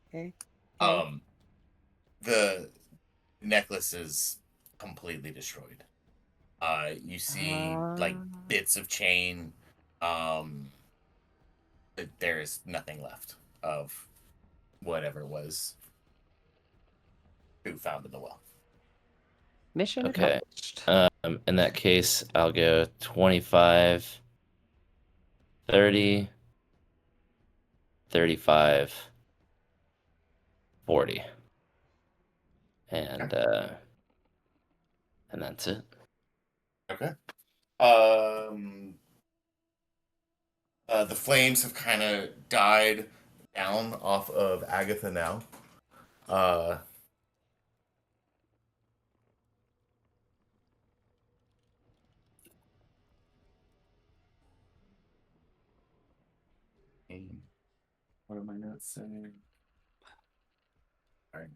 Okay. The necklace is completely destroyed. You see like bits of chain. There is nothing left of whatever was who found in the well. Mission Okay. accomplished. In that case, I'll go 25, 30, 35, 40. And that's it. Okay. The flames have kind of died down off of Agatha now. What am I not saying? All right.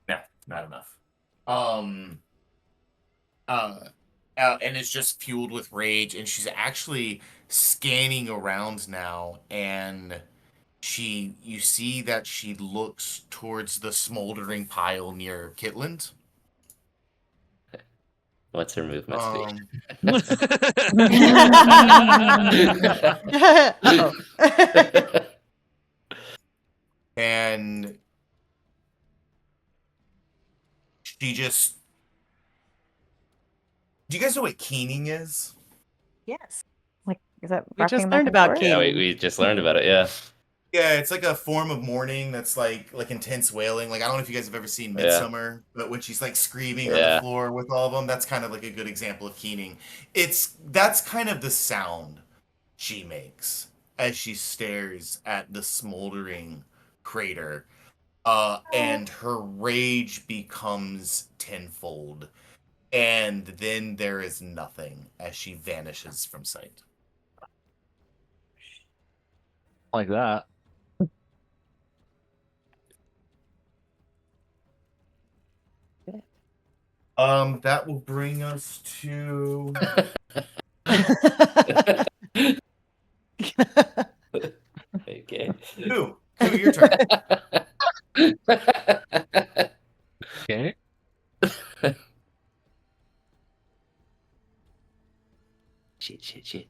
No, not enough. And is just fueled with rage, and she's actually scanning around now, and you see that she looks towards the smoldering pile near Kitland. What's her movement speed? And she just... Do you guys know what keening is? Yes. Like, is that We just rocking back learned and about forth? Yeah, King. we just learned about it, yeah. Yeah, it's like a form of mourning that's like intense wailing. Like, I don't know if you guys have ever seen Midsummer, but when she's like screaming on the floor with all of them, that's kind of like a good example of keening. That's kind of the sound she makes as she stares at the smoldering crater. And her rage becomes tenfold. And then there is nothing as she vanishes from sight. Like that. That will bring us to... Okay. Who, your turn. Okay. Shit.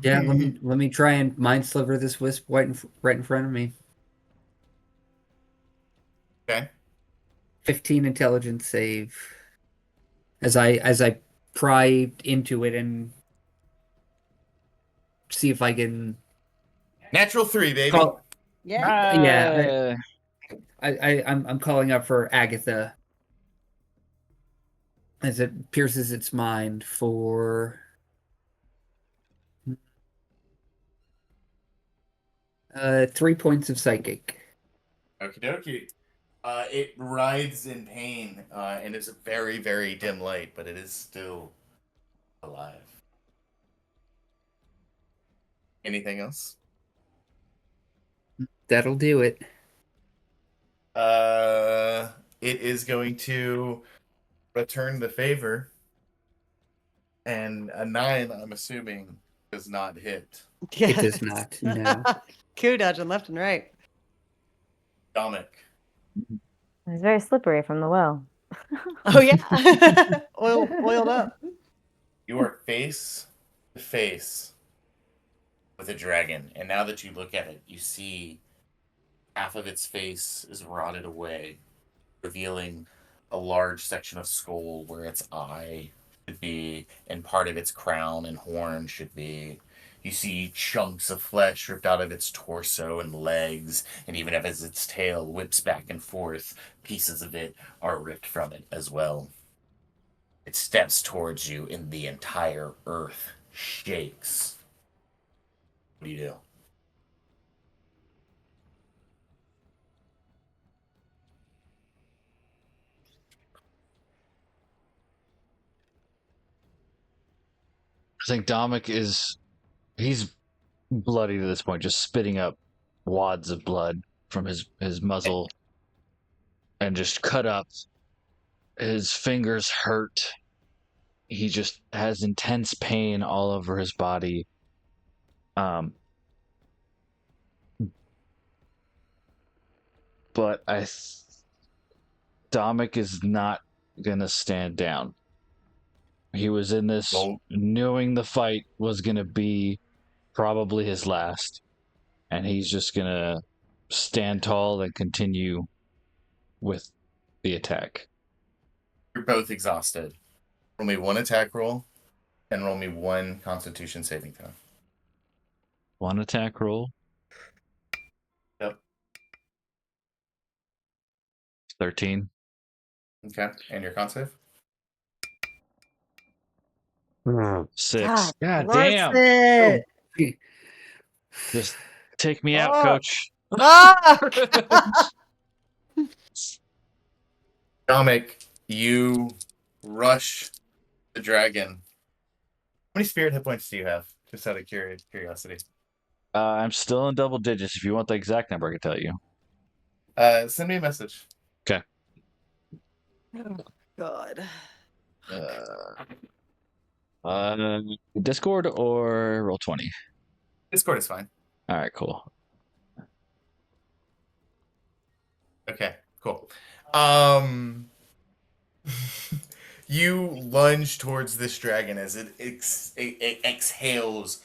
Yeah, let me try and mind sliver this wisp right in front of me. Okay. 15 intelligence save. As I pry into it and see if I can Natural 3, baby. call. Yeah. I'm calling up for Agatha as it pierces its mind for 3 points of psychic. Okie dokie. It writhes in pain, and it's a very, very dim light, but it is still alive. Anything else? That'll do it. It is going to return the favor, and a 9, I'm assuming, does not hit. It does not. No. Coup dodging left and right. Dominic. It's very slippery from the well. Oh yeah. Oiled up. You are face to face with a dragon, and now that you look at it, you see half of its face is rotted away, revealing a large section of skull where its eye should be, and part of its crown and horn should be. You see chunks of flesh ripped out of its torso and legs, and even as its tail whips back and forth, pieces of it are ripped from it as well. It steps towards you, and the entire earth shakes. What do you do? I think Dominic he's bloody to this point, just spitting up wads of blood from his muzzle and just cut up. His fingers hurt. He just has intense pain all over his body. But Dominic is not gonna stand down. He was in this knowing the fight was gonna be probably his last, and he's just gonna stand tall and continue with the attack. You're both exhausted. Only one attack roll. And roll me 1 Constitution saving throw. 1 attack roll. Yep. 13. Okay. And your con save? 6. God Bless damn. it. Just take me out, Oh. coach. Fuck. Dominic, you rush the dragon. How many spirit hit points do you have? Just out of curiosity. I'm still in double digits. If you want the exact number, I can tell you. Send me a message. Okay. Oh, God. Discord or Roll20? Discord is fine. All right, cool. Okay, cool. You lunge towards this dragon as it exhales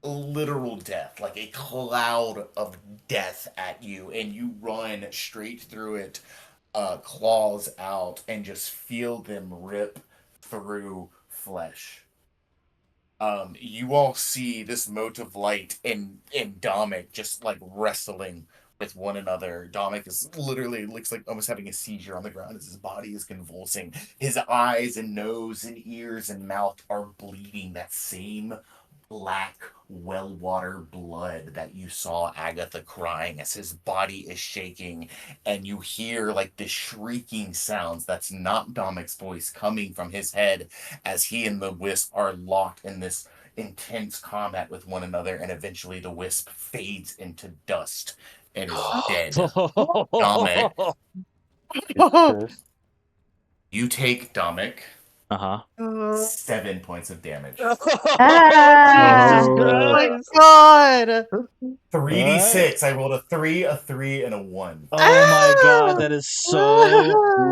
literal death, like a cloud of death at you, and you run straight through it, claws out, and just feel them rip through flesh. You all see this mote of light and Dominic just like wrestling with one another. Dominic is literally looks like almost having a seizure on the ground as his body is convulsing. His eyes and nose and ears and mouth are bleeding that same black well water blood that you saw Agatha crying as his body is shaking, and you hear like the shrieking sounds that's not Dominic's voice coming from his head as he and the wisp are locked in this intense combat with one another, and eventually the wisp fades into dust and is dead. Dominic, you take Dominic Uh-huh. 7 points of damage. Ah. Oh my God. 3d6. I rolled a 3, a 3, and a 1. Oh my god, that is so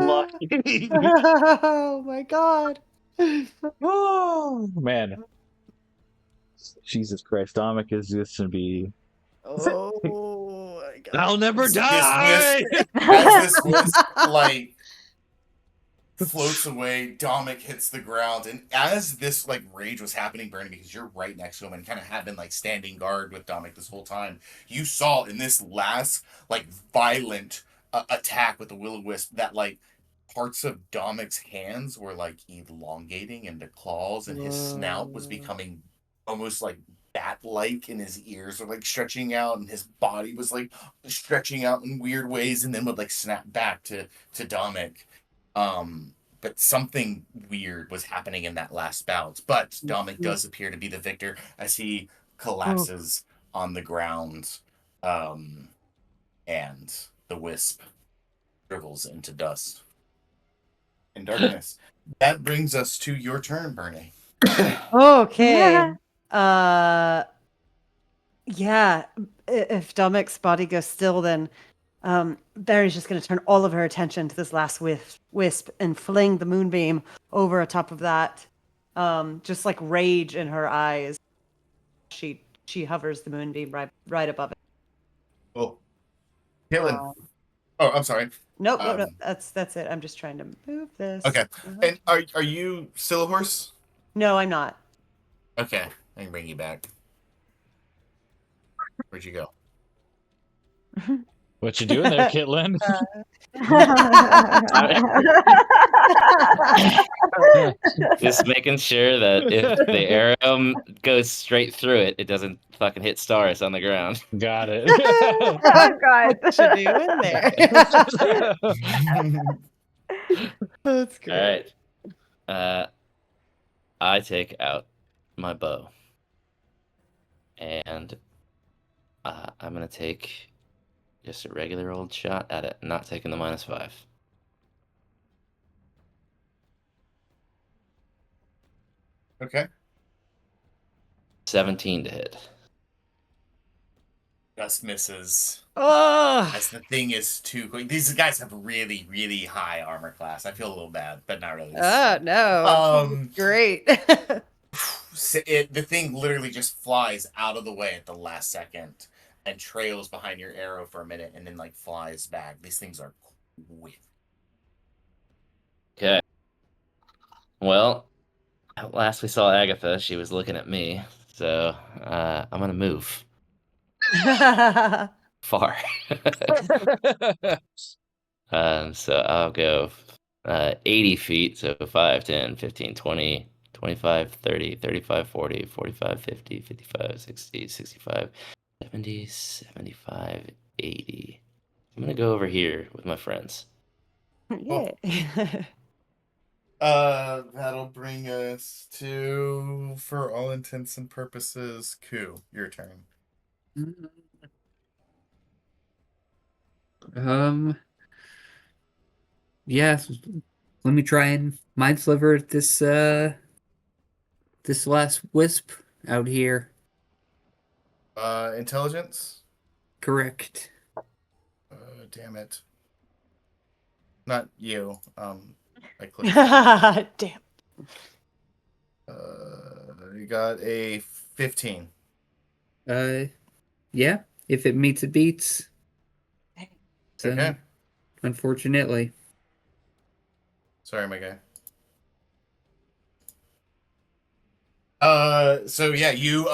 lucky. Oh my God. Oh man. Jesus Christ, Dominic is just gonna be. Oh my God. I'll never This die. As this wisp, like, floats away, Dominic hits the ground, and as this, like, rage was happening, Bernie, because you're right next to him and kind of have been, like, standing guard with Dominic this whole time, you saw in this last, like, violent attack with the will-o-wisp that, like, parts of Dominic's hands were, like, elongating into claws, and his snout was becoming almost, like, bat-like, and his ears were, like, stretching out, and his body was, like, stretching out in weird ways, and then would, like, snap back to Dominic. But something weird was happening in that last bout. But Dominic does appear to be the victor as he collapses on the ground, and the wisp shrivels into dust and darkness. That brings us to your turn, Bernie. Okay. Yeah. If Domic's body goes still, then Barry's just going to turn all of her attention to this last wisp and fling the moonbeam over atop of that. Just like rage in her eyes. She hovers the moonbeam right above it. Cool. Caitlin. Oh, I'm sorry. Nope. That's it. I'm just trying to move this. Okay. And are you still a horse? No, I'm not. Okay. I can bring you back. Where'd you go? What you doing there, Kitlin? Just making sure that if the arrow goes straight through it, it doesn't fucking hit stars on the ground. Got it. Oh god. What you doing there? That's great. All right. I take out my bow, and I'm gonna take just a regular old shot at it, not taking the -5. Okay. 17 to hit. Just misses. Oh, As the thing is too quick. These guys have really, really high armor class. I feel a little bad, but not really. No. Great. The thing literally just flies out of the way at the last second and trails behind your arrow for a minute and then like flies back. These things are quick. Okay. Well, last we saw Agatha, she was looking at me. So I'm gonna move far. So I'll go 80 feet. So 5, 10, 15, 20, 25, 30, 35, 40, 45, 50, 55, 60, 65, 70, 75, 80. I'm gonna go over here with my friends. Yeah. That'll bring us to, for all intents and purposes, Ku. Your turn. Yeah. Let me try and mind sliver this this last wisp out here. Intelligence? Correct. Damn it. Not you. I clicked. Damn. You got a 15. Yeah. If it meets, it beats. So, Okay. unfortunately. Sorry, my guy. So yeah, you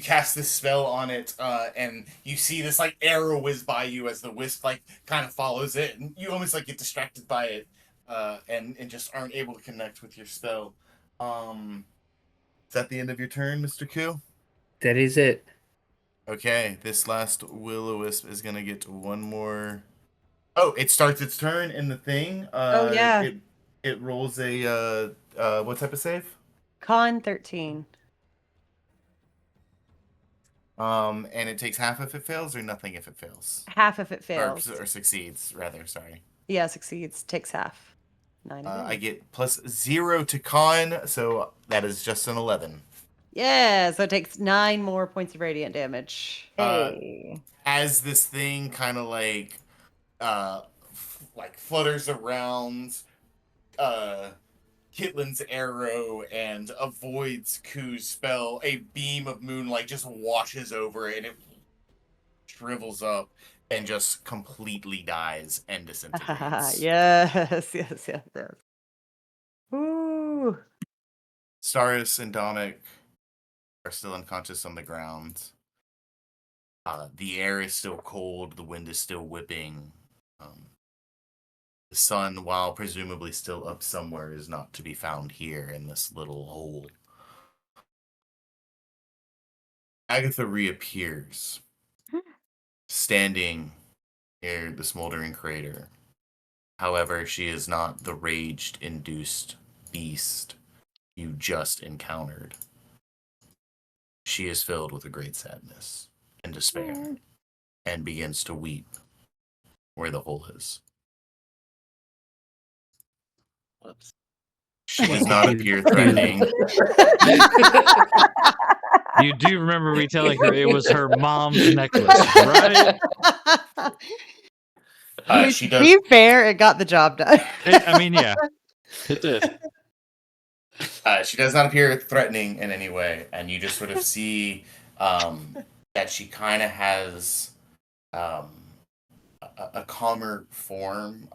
cast this spell on it, and you see this like arrow whiz by you as the wisp like kind of follows it, and you almost like get distracted by it, and just aren't able to connect with your spell. Is that the end of your turn, Mr. Ku? That is it. Okay, this last will-o-wisp is gonna get one more. Oh, it starts its turn in the thing. Oh, yeah. It rolls a what type of save? Con 13. And it takes half if it fails, or nothing if it fails, Half if it fails. or succeeds rather. Sorry. Yeah, succeeds. Takes half. 9 I get +0 to con, so that is just an 11. Yeah, so it takes 9 more points of radiant damage. Hey. As this thing kind of like flutters around Kitlin's arrow and avoids Ku's spell, a beam of moonlight just washes over it, and it shrivels up and just completely dies and disintegrates. Yes. Ooh. Staris and Dominic are still unconscious on the ground. The air is still cold. The wind is still whipping. The sun, while presumably still up somewhere, is not to be found here in this little hole. Agatha reappears, standing near the smoldering crater. However, she is not the rage-induced beast you just encountered. She is filled with a great sadness and despair, and begins to weep where the hole is. Whoops. She does not appear threatening. You do remember me telling her it was her mom's necklace, right? She To does. be fair, it got the job done. I mean, yeah, it did. She does not appear threatening in any way, and you just sort of see that she kind of has a calmer form.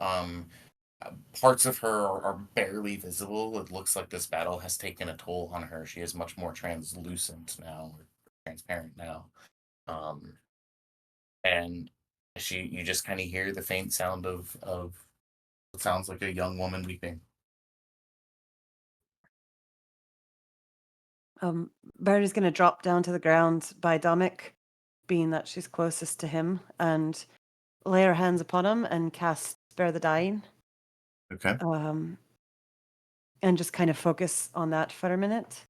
Parts of her are barely visible. It looks like this battle has taken a toll on her. She is much more translucent now, or transparent now. And you just kind of hear the faint sound of what sounds like a young woman weeping. Barry's going to drop down to the ground by Dominic, being that she's closest to him, and lay her hands upon him and cast Spare the Dying. Okay. And just kind of focus on that for a minute.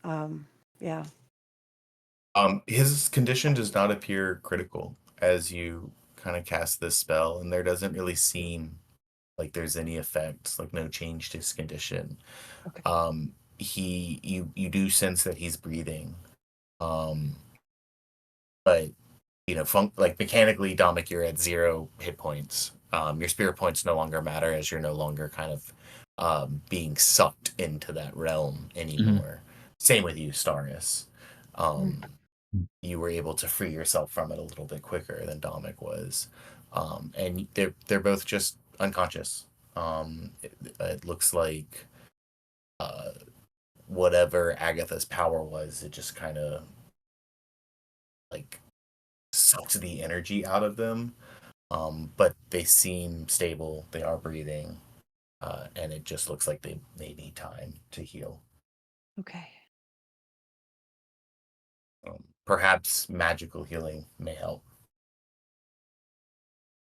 Yeah. His condition does not appear critical as you kind of cast this spell, and there doesn't really seem like there's any effects, like no change to his condition. Okay. You do sense that he's breathing, but like mechanically, Dominic, you're at 0 hit points. Your spirit points no longer matter as you're no longer kind of being sucked into that realm anymore. Same with you, Staris. You were able to free yourself from it a little bit quicker than Dominic was, and they're both just unconscious. It looks like whatever Agatha's power was, it just kind of like sucks the energy out of them. But they seem stable. They are breathing, and it just looks like they need time to heal. Okay. Perhaps magical healing may help.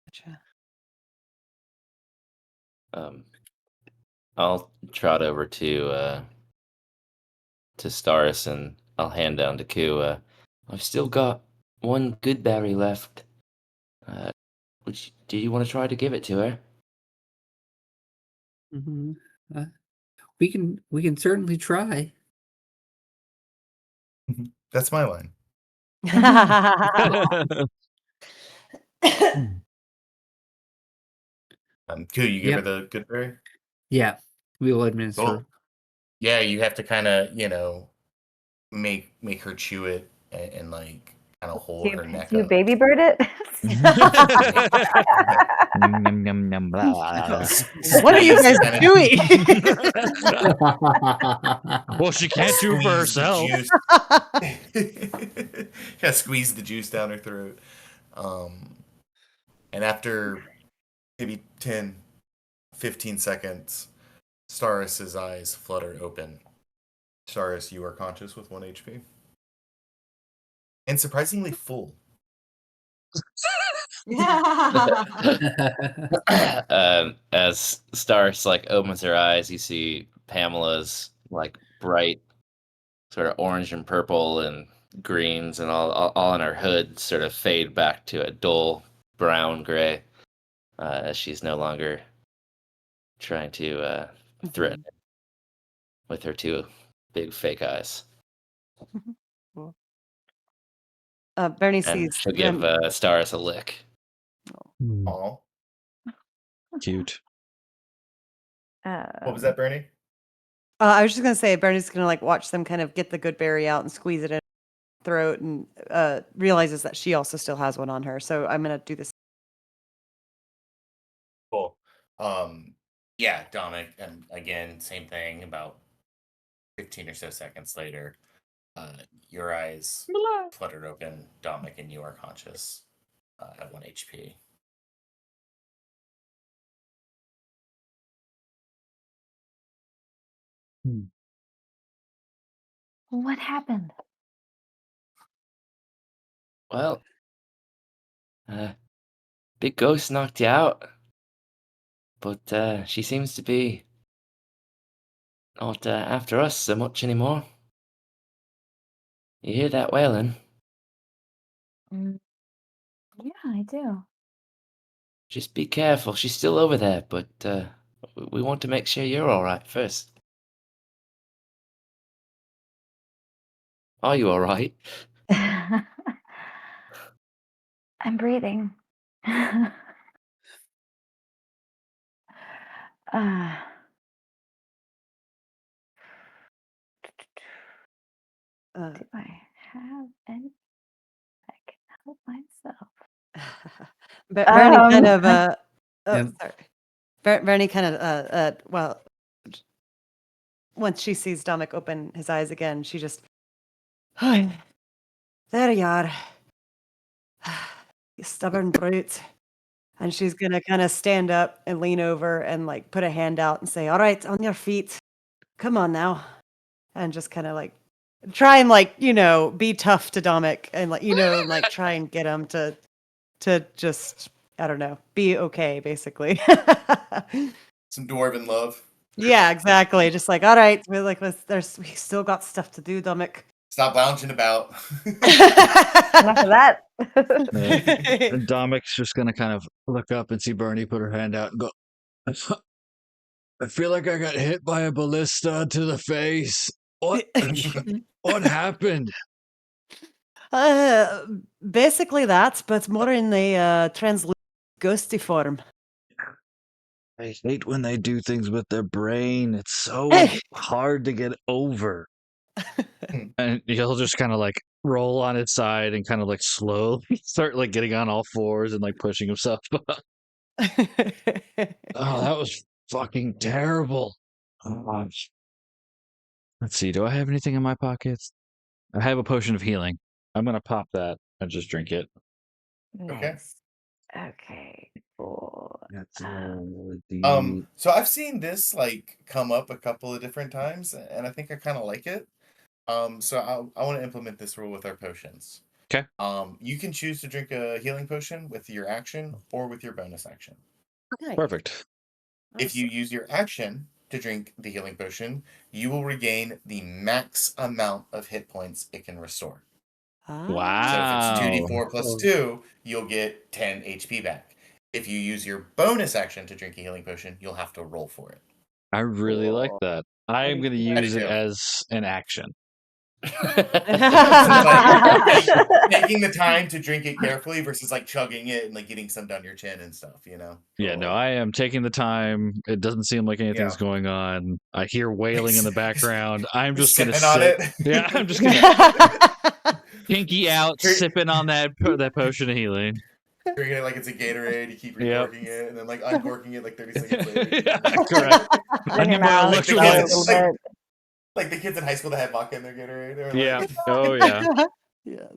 Gotcha. I'll trot over to Staris and I'll hand down to Ku. I've still got one good berry left. Do you want to try to give it to her? Mm-hmm. We can certainly try. That's my line. Ku, you give her the good berry? Yeah, we will administer. Cool. Yeah, you have to kind of, make her chew it and like kind of hold her neck Do you up. baby bird it? Nom, nom, nom, blah. What are you guys doing? Well, she can't do for herself. Yeah, squeeze the juice down her throat. And after maybe 10, 15 seconds, Staris's eyes flutter open. Staris, you are conscious with 1 HP. And surprisingly full. As Staris like opens her eyes, you see Pamela's like bright sort of orange and purple and greens and all on her hood sort of fade back to a dull brown gray as she's no longer trying to threaten it with her 2 big fake eyes. Bernie And sees she'll give Staris a lick. Aw. Cute. What was that, Bernie? I was just gonna say Bernie's gonna like watch them kind of get the good berry out and squeeze it in her throat, and realizes that she also still has one on her. So I'm gonna do this. Cool. Yeah, Dominic, and again, same thing. About 15 or so seconds later, your eyes fluttered open, Dominic, and you are conscious at 1 HP. What happened? Well, big ghost knocked you out, but she seems to be not after us so much anymore. You hear that wailing? Yeah, I do. Just be careful. She's still over there, but we want to make sure you're all right first. Are you all right? I'm breathing. Do I have any? I can help myself. Bernie kind of Yep. sorry. Bernie kind of well, once she sees Dominic open his eyes again, she just, "Hi, there you are, you stubborn brute." And she's gonna kind of stand up and lean over and like put a hand out and say, "All right, on your feet, come on now," and just kind of like try and like be tough to Dominic and like like try and get him to just, I don't know, be okay, basically. Some dwarven love. Yeah, exactly. Just like, all right, we we still got stuff to do, Dominic. Stop lounging about. Enough of that. And Domic's just gonna kind of look up and see Bernie put her hand out and go, I feel like I got hit by a ballista to the face. What happened? Basically that, but more in the translucent ghosty form. I hate when they do things with their brain. It's so hard to get over. And he'll just kind of like roll on its side and kind of like slowly start like getting on all fours and like pushing himself up. Oh, that was fucking terrible. Oh, Let's see. Do I have anything in my pockets? I have a potion of healing. I'm gonna pop that and just drink it. Nice. Okay. Cool. That's So I've seen this like come up a couple of different times, and I think I kind of like it. So I want to implement this rule with our potions. Okay. You can choose to drink a healing potion with your action or with your bonus action. Nice. perfect. If you use your action to drink the healing potion, you will regain the max amount of hit points it can restore. Wow. So if it's Wow. 2d4 plus 2, you'll get 10 HP back. If you use your bonus action to drink a healing potion, you'll have to roll for it. I really like that. I am going to How do use you it feel? as an action. Taking the time to drink it carefully versus like chugging it and like getting some down your chin and stuff, you know? Yeah, no, I am taking the time. It doesn't seem like anything's Yeah. going on. I hear wailing in the background. I'm just going to Sipping on sit. it. Yeah, I'm just going to pinky out, Drink- sipping on that potion of healing. Drinking it like it's a Gatorade, you keep Yep. recorking it, and then like uncorking it like 30 seconds later. Yeah, correct. I In need your my mouth, Like the swallow it a kids, little bit. like the kids in high school that had vodka in their Gatorade. They were Yeah. like, Oh, yeah. Yes.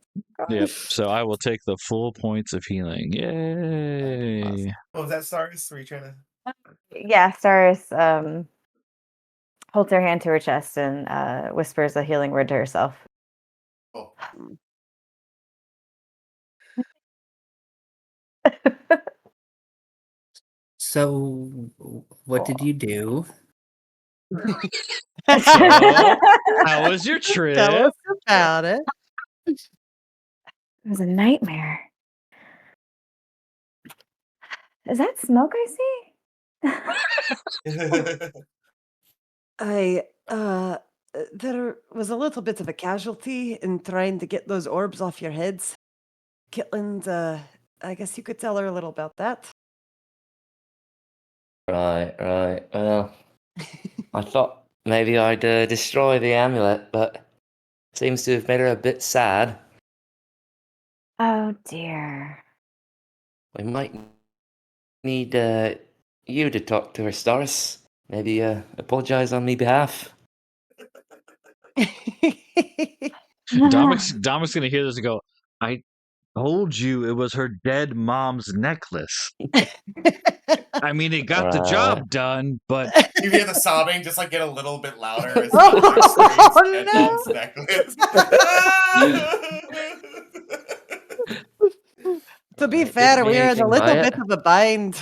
Yep. So I will take the full points of healing. Yay. Awesome. What was that, Stars? Were you trying to? Yeah, Staris holds her hand to her chest and whispers a healing word to herself. Oh. So, what did you do? So, how was your Tell trip? us about it. It was a nightmare. Is that smoke I see? There was a little bit of a casualty in trying to get those orbs off your heads. Kitland, I guess you could tell her a little about that. Right. Well, I thought maybe I'd destroy the amulet, but seems to have made her a bit sad. Oh dear. We might need you to talk to her, Staris. Maybe apologize on me behalf. Domic's going to hear this and go, I told you it was her dead mom's necklace. I mean, it got the job done, but You hear the sobbing just like get a little bit louder as Oh, Dominic screams at no. Mom's necklace. To be I fair, didn't mean we're in a anything by little it. bit of a bind.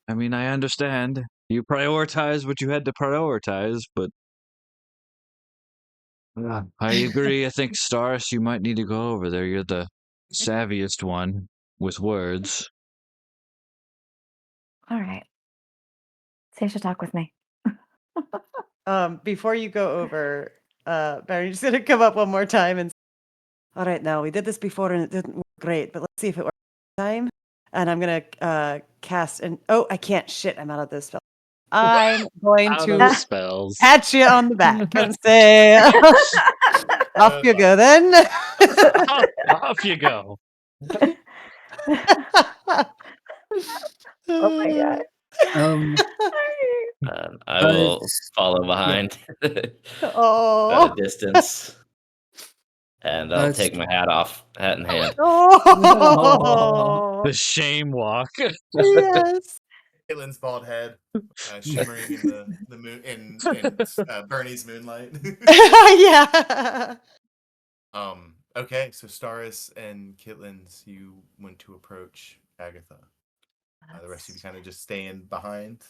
I mean, I understand. You prioritize what you had to prioritize, but I agree. I think, Staris, you might need to go over there. You're the savviest one with words. All right. Say she'll talk with me. Before you go over, Barry's gonna come up one more time and say, all right, now we did this before and it didn't work great, but let's see if it works this time. And I'm gonna cast an I can't, shit, I'm out of this spell. I'm going Out to of spells. pat you on the back and say, off you go then. Off you go. Oh my god. I will follow behind at a distance, and I'll take my hat off, hat in hand. Oh, The shame walk. yes. Caitlin's bald head shimmering in the moon in Bernie's moonlight. Yeah. Okay, so Staris and Kitlin's, you went to approach Agatha. The rest of you kind of just staying behind.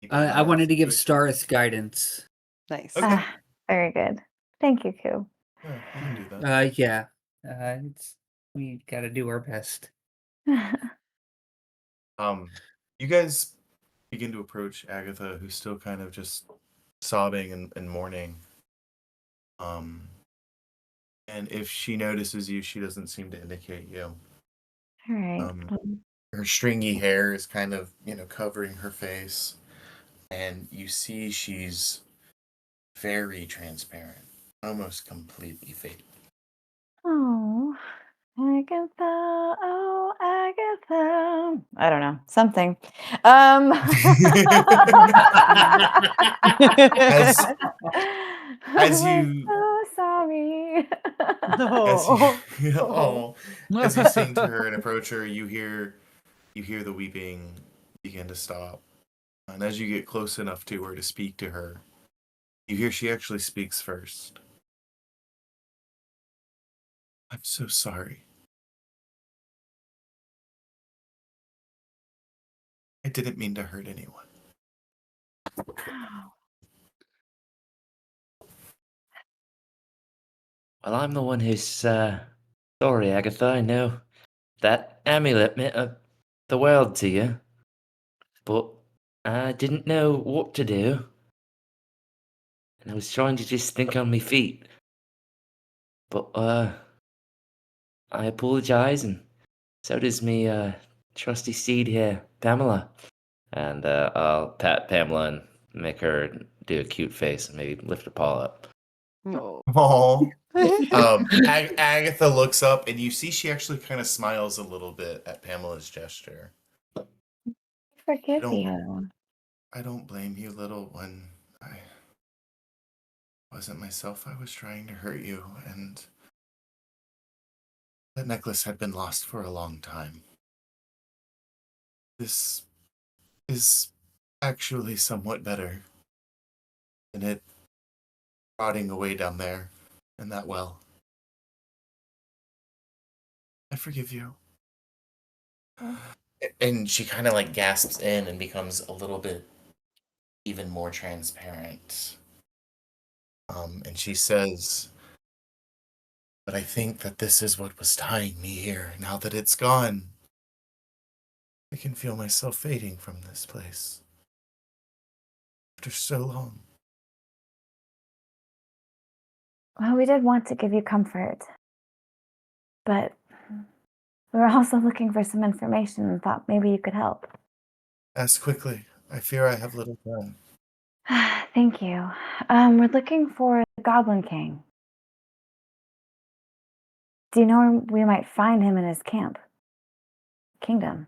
keeping an eye I on wanted the to give situation? Staris guidance. Nice. Okay. Very good. Thank you, Koo. Yeah, you can do that. Yeah. We got to do our best. You guys begin to approach Agatha, who's still kind of just sobbing and mourning. And if she notices you, she doesn't seem to indicate you. All right. Her stringy hair is kind of, covering her face, and you see she's very transparent, almost completely faded. Oh, Agatha. Oh, Agatha. I don't know. Something. As I'm you- so sorry. as Oh. you oh, as you sing to her and approach her, you hear the weeping begin to stop. And as you get close enough to her to speak to her, you hear she actually speaks first. I'm so sorry. I didn't mean to hurt anyone. Well, I'm the one who's sorry, Agatha. I know that amulet meant the world to you, but I didn't know what to do, and I was trying to just think on my feet. But I apologize, and so does me trusty steed here, Pamela. And I'll pat Pamela and make her do a cute face and maybe lift her paw up. No. Oh. Agatha looks up and you see she actually kind of smiles a little bit at Pamela's gesture. Forgive don't- you. I don't blame you, little one. I wasn't myself. I was trying to hurt you, and that necklace had been lost for a long time. This is actually somewhat better than it rotting away down there in that well. I forgive you. And she kind of like gasps in and becomes a little bit even more transparent. And she says, but I think that this is what was tying me here. Now that it's gone, I can feel myself fading from this place. After so long. Well, we did want to give you comfort, but we were also looking for some information and thought maybe you could help. Ask quickly. I fear I have little time. Thank you. We're looking for the Goblin King. Do you know where we might find him in his kingdom?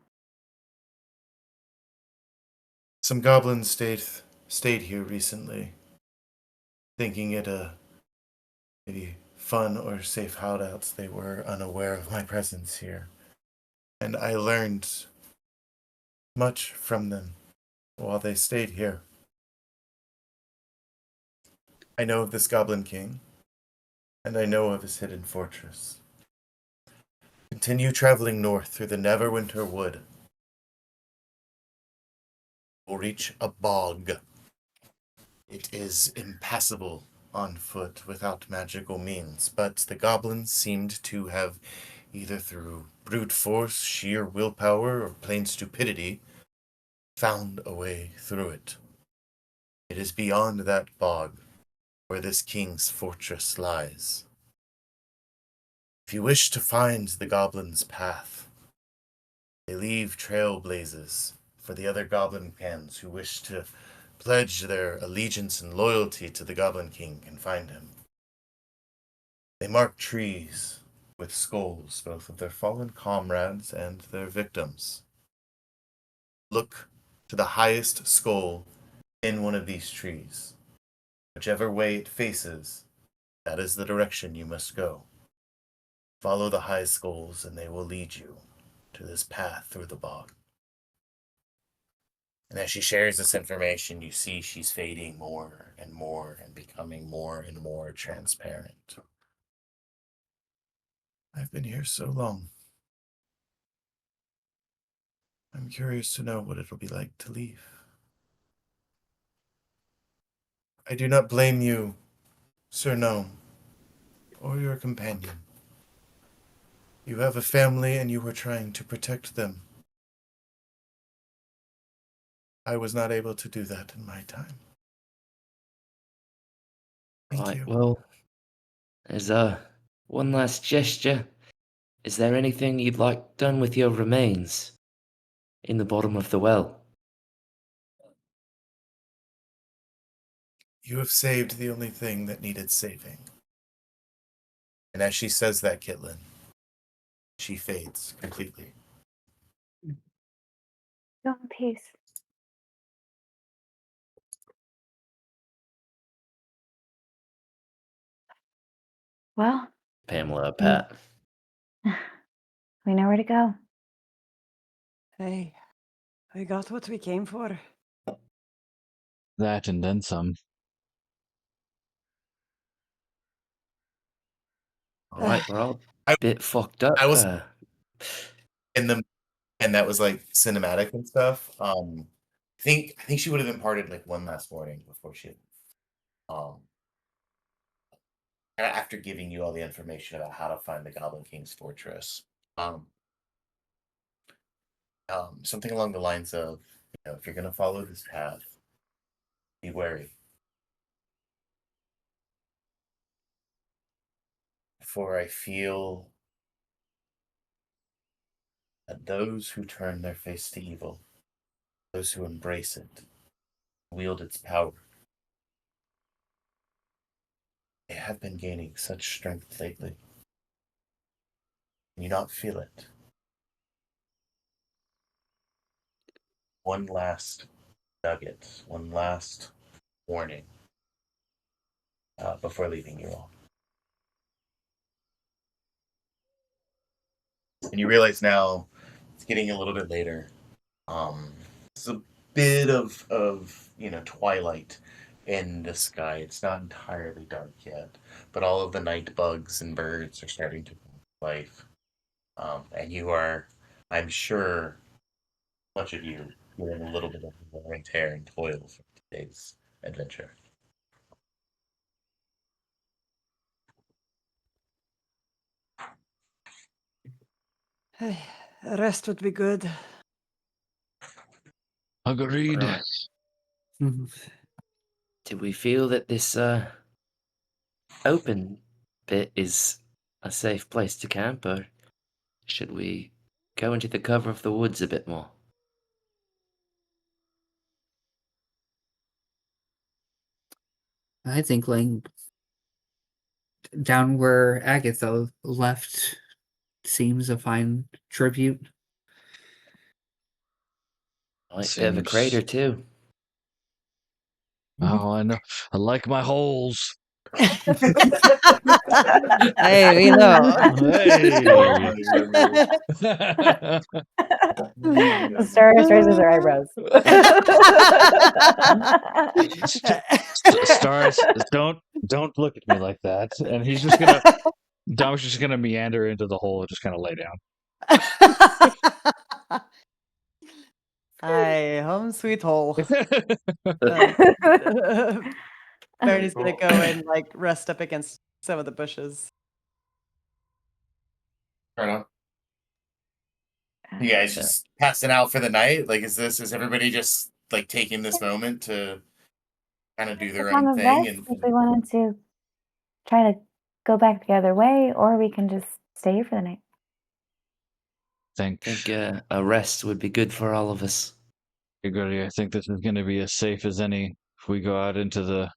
Some goblins stayed here recently, thinking it maybe fun or safe hideouts. They were unaware of my presence here, and I learned much from them while they stayed here. I know of this Goblin King, and I know of his hidden fortress. Continue traveling north through the Neverwinter Wood. We'll reach a bog. It is impassable on foot without magical means, but the goblins seemed to have, either through brute force, sheer willpower, or plain stupidity, found a way through it. It is beyond that bog where this king's fortress lies. If you wish to find the goblins' path, they leave trailblazes for the other goblin clans who wish to pledge their allegiance and loyalty to the Goblin King can find him. They mark trees with skulls, both of their fallen comrades and their victims. Look to the highest skull in one of these trees. Whichever way it faces, that is the direction you must go. Follow the high skulls and they will lead you to this path through the bog. And as she shares this information, you see she's fading more and more and becoming more and more transparent. I've been here so long. I'm curious to know what it'll be like to leave. I do not blame you, Sir Gnome, or your companion. You have a family and you are trying to protect them. I was not able to do that in my time. Thank Right, you. well, there's one last gesture. Is there anything you'd like done with your remains in the bottom of the well? You have saved the only thing that needed saving. And as she says that, Kitlin, she fades completely. Go in peace. Well, Pamela, Pat. we know where to go. Hey, we got what we came for. That and then some. All right, we're all I- a bit fucked up. I was in the and that was like cinematic and stuff. I think she would have imparted like one last warning before she after giving you all the information about how to find the Goblin King's fortress. Um something along the lines of, if you're gonna follow this path, be wary. For I feel that those who turn their face to evil, those who embrace it, wield its power, they have been gaining such strength lately. Can you not feel it? One last nugget, one last warning before leaving you all. And you realize now it's getting a little bit later. It's a bit of twilight in the sky. It's not entirely dark yet, but all of the night bugs and birds are starting to come to life. And you are, I'm sure, much of you feeling a little bit of wear and tear and toil from today's adventure. Hey, a rest would be good. Agreed. Right. Do we feel that this open bit is a safe place to camp, or should we go into the cover of the woods a bit more? I think laying down where Agatha left seems a fine tribute. I like a bit of a crater too. Oh, I know. I like my holes. Hey, we know. Hey. Stars raises her eyebrows. Stars, don't look at me like that. And he's just gonna Dom's just gonna meander into the hole and just kind of lay down. Hi, home sweet hole. Barney's gonna go and like rest up against some of the bushes. Right on. You guys just passing out for the night? Like, is everybody just like taking this moment to kind of do It's a their time own of thing? rest if we wanted to try to go back the other way, or we can just stay here for the night. I think a rest would be good for all of us. I think this is going to be as safe as any. If we go out into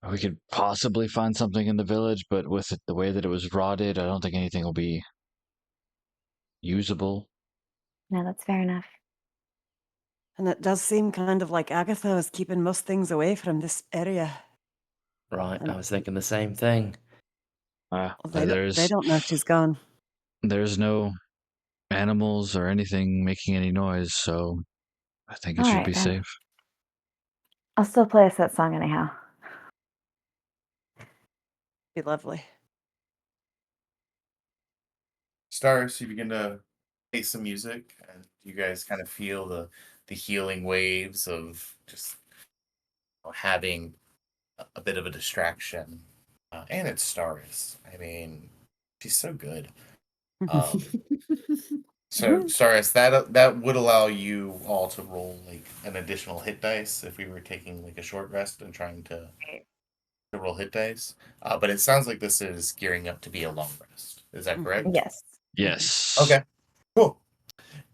we could possibly find something in the village, but with the way that it was rotted, I don't think anything will be usable. No, that's fair enough. And it does seem kind of like Agatha is keeping most things away from this area. Right, I was thinking the same thing. They don't know she's gone. There's no animals or anything making any noise, so I think it should be safe. I'll still play us that song anyhow. Be lovely. Stars, you begin to play some music, and you guys kind of feel the healing waves of just having a bit of a distraction. And it's Stars. I mean, she's so good. So Stars, that would allow you all to roll like an additional hit dice if we were taking like a short rest and trying to roll hit dice. But it sounds like this is gearing up to be a long rest. Is that correct? Yes. Yes. Okay. Cool.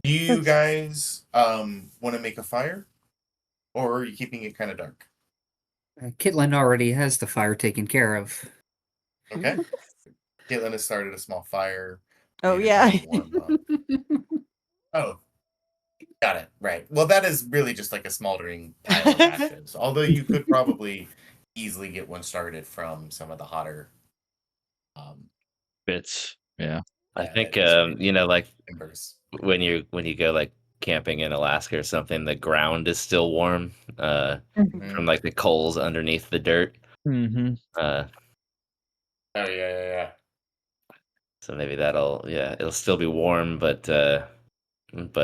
Do you guys want to make a fire, or are you keeping it kind of dark? Kitlin already has the fire taken care of. Okay. Caitlin has started a small fire. Oh yeah. Oh, Got it. Right. Well, that is really just like a smoldering pile of ashes. Although you could probably easily get one started from some of the hotter. Bits. Yeah. I Yeah, think that's right. like Embers. when you go like camping in Alaska or something, the ground is still warm from like the coals underneath the dirt. Mm-hmm. Uh, Oh yeah. so maybe it'll still be warm, but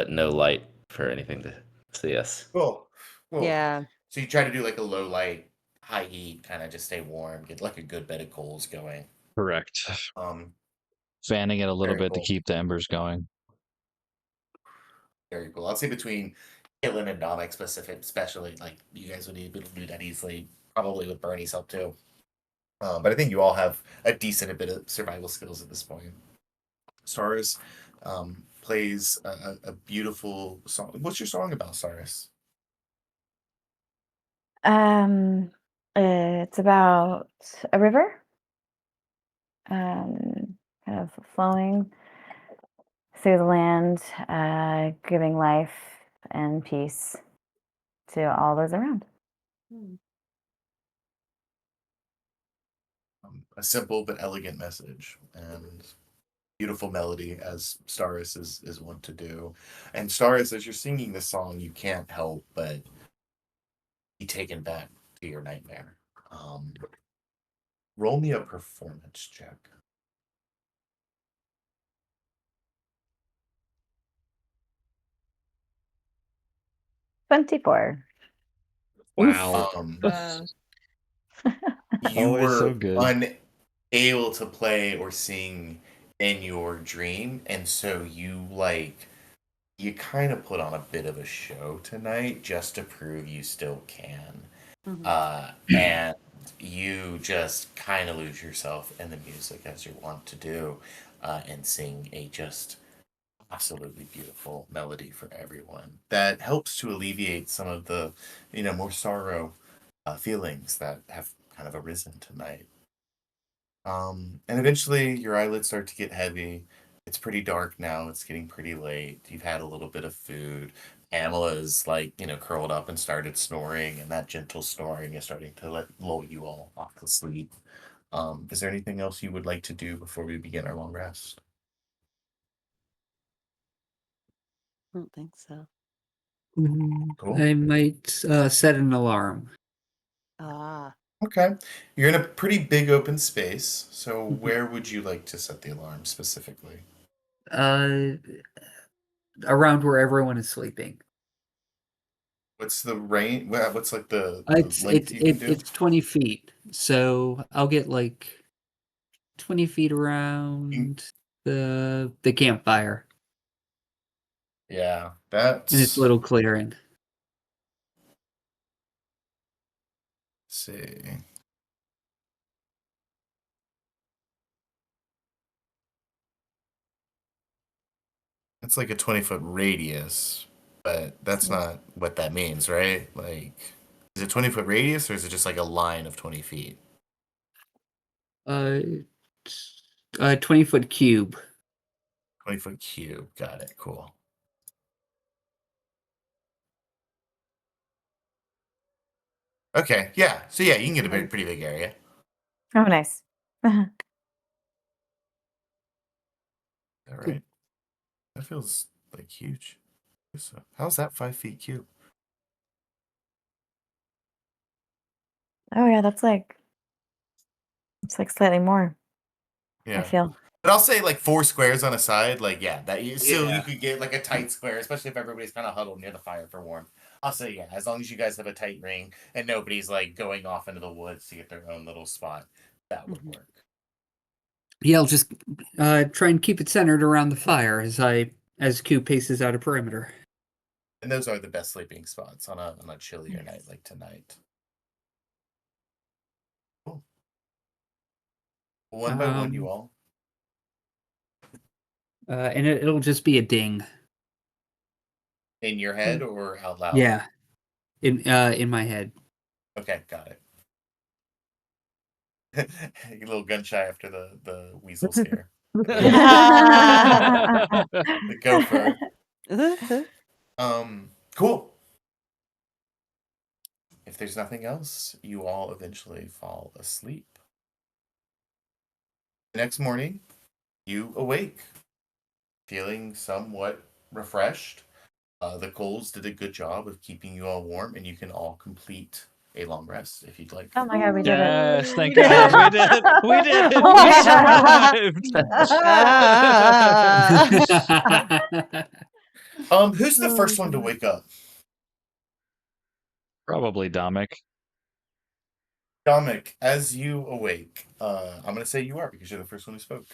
no light for anything to see us. Cool. Yeah. So you try to do like a low light, high heat, kind of just stay warm, get like a good bed of coals going. Correct. Um, Fanning it a little Very bit to cool. keep the embers going. Very cool. I'd say between Caitlin and Dominic especially, like you guys would be able to do that easily, probably with Bernie's help too. But I think you all have a decent bit of survival skills at this point. Saris plays a beautiful song. What's your song about, Saris? It's about a river, kind of flowing through the land, giving life and peace to all those around. A simple but elegant message and beautiful melody, as Staris is wont to do. And Staris, as you're singing this song, you can't help but be taken back to your nightmare. Roll me a performance check. $24. Wow. You Always so were good. unable to play or sing in your dream, and so you kind of put on a bit of a show tonight just to prove you still can. And you just kind of lose yourself in the music as you want to do, and sing a just absolutely beautiful melody for everyone that helps to alleviate some of the more sorrow feelings that have kind of arisen tonight. And eventually your eyelids start to get heavy. It's pretty dark now. It's getting pretty late. You've had a little bit of food. Pamela's curled up and started snoring, and that gentle snoring is starting to lull you all off to sleep. Is there anything else you would like to do before we begin our long rest? I don't think so. Cool. I might set an alarm. Ah. Okay. You're in a pretty big open space, so where would you like to set the alarm specifically? Around where everyone is sleeping. What's the range? What's like the It's length you can do? it's 20 feet, so I'll get like 20 feet around the campfire Yeah, in its little clearing. see. It's like a 20-foot radius, but that's not what that means, right? Like, is it 20-foot radius or is it just like a line of 20 feet? 20-foot cube. 20-foot cube. Got it. Cool. Okay, yeah. So yeah, you can get a pretty big area. Oh, nice. All right. That feels like huge. So how's that 5 feet cube? Oh yeah, it's like slightly more. Yeah. I feel. But I'll say like 4 squares on a side, like still Yeah. you could get like a tight square, especially if everybody's kind of huddled near the fire for warmth. I'll say yeah, as long as you guys have a tight ring and nobody's like going off into the woods to get their own little spot, that would work. Yeah, I'll just try and keep it centered around the fire as Q paces out a perimeter. And those are the best sleeping spots on a chillier night like tonight. Cool. One by one, you all. And it'll just be a ding. In your head or out loud? Yeah, in my head. Okay, got it. A little gun shy after the weasel scare. The gopher. Cool. If there's nothing else, you all eventually fall asleep. The next morning, you awake, feeling somewhat refreshed. The coals did a good job of keeping you all warm, and you can all complete a long rest if you'd like. Oh my god, we did it. Yes, thank We did God, we it. did it. We did it. Oh We my survived. Who's the Oh, first one to God. wake up? Probably Dominic. Dominic, as you awake, I'm gonna say you are because you're the first one who spoke.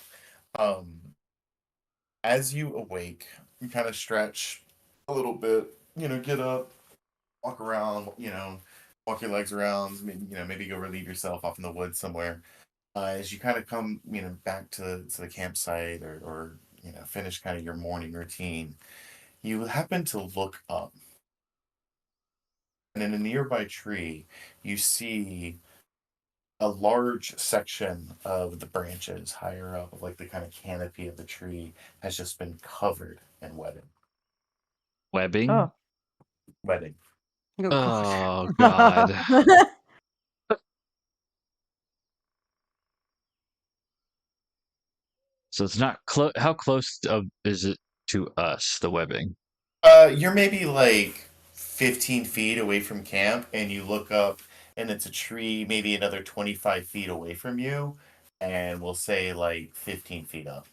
As you awake, you kind of stretch a little bit, get up, walk around, walk your legs around, maybe go relieve yourself off in the woods somewhere. As you kind of come, back to the campsite or finish kind of your morning routine, you happen to look up, and in a nearby tree, you see a large section of the branches higher up, of like the kind of canopy of the tree, has just been covered in Webbing. Oh. wedding. Oh, gosh. Oh God. So it's not close. How close is it to us? The webbing. You're maybe like 15 feet away from camp, and you look up, and it's a tree maybe another 25 feet away from you, and we'll say like 15 feet up.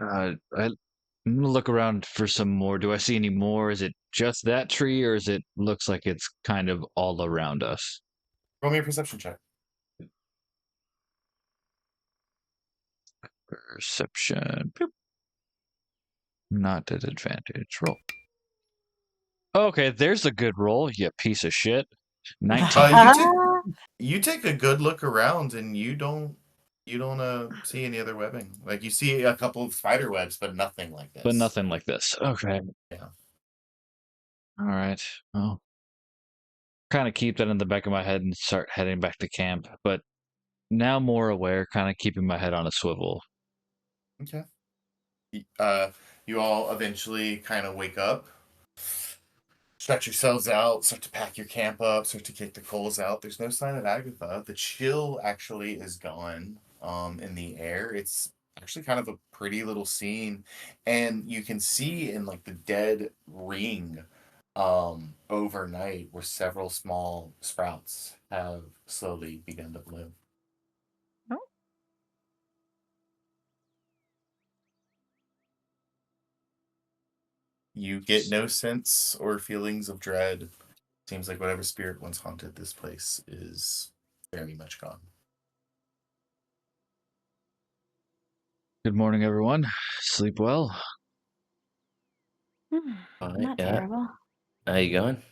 I'm gonna look around for some more. Do I see any more? Is it just that tree, or is it looks like it's kind of all around us? Roll me a perception check. Perception. Boop. Not at advantage. Roll. Okay, there's a good roll. You piece of shit. 19. You take a good look around, and you don't see any other webbing. Like, you see a couple of spider webs, but nothing like this. But nothing like this. Okay. Yeah. All right. Well, kind of keep that in the back of my head and start heading back to camp. But now more aware, kind of keeping my head on a swivel. Okay. You all eventually kind of wake up, stretch yourselves out, start to pack your camp up, start to kick the coals out. There's no sign of Agatha. The chill actually is gone in the air. It's actually kind of a pretty little scene, and you can see in like the dead ring overnight where several small sprouts have slowly begun to bloom. You get no sense or feelings of dread. Seems like whatever spirit once haunted this place is very much gone. Good morning, everyone. Sleep well. Not Yeah. terrible. How you going?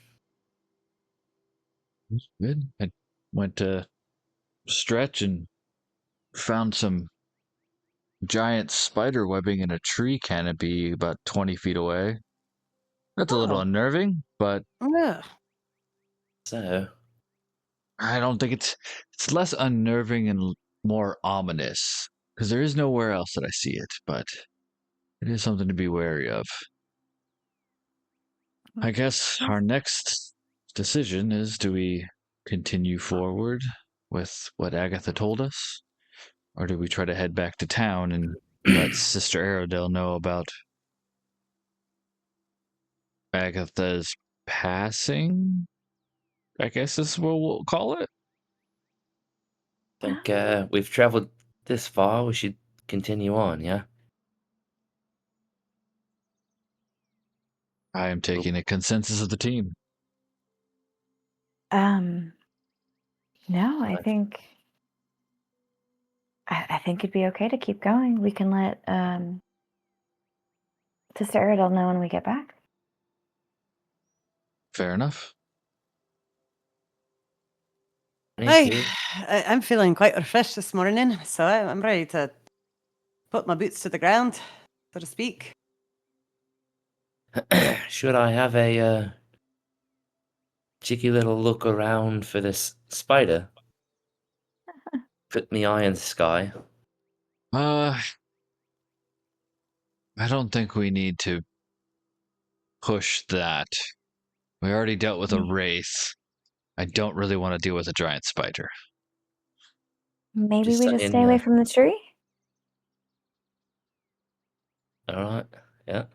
Good. I went to stretch and found some giant spider webbing in a tree canopy about 20 feet away. That's a little Oh. unnerving, but Ugh. So, I don't think it's less unnerving and more ominous because there is nowhere else that I see it, but it is something to be wary of. I guess our next decision is, do we continue forward with what Agatha told us, or do we try to head back to town and let Sister Aerodale know about Agatha's passing? I guess is what we'll call it. I think we've traveled this far. We should continue on, yeah? I am taking a consensus of the team. No, I think it'd be okay to keep going. We can let Sister Aerodale know when we get back. Fair enough. I'm feeling quite refreshed this morning, so I'm ready to put my boots to the ground, so to speak. Should I have a cheeky little look around for this spider? Put me eye in the sky. I don't think we need to push that. We already dealt with a wraith. I don't really want to deal with a giant spider. Maybe Just we just saying, stay away from the tree? All right. Yeah.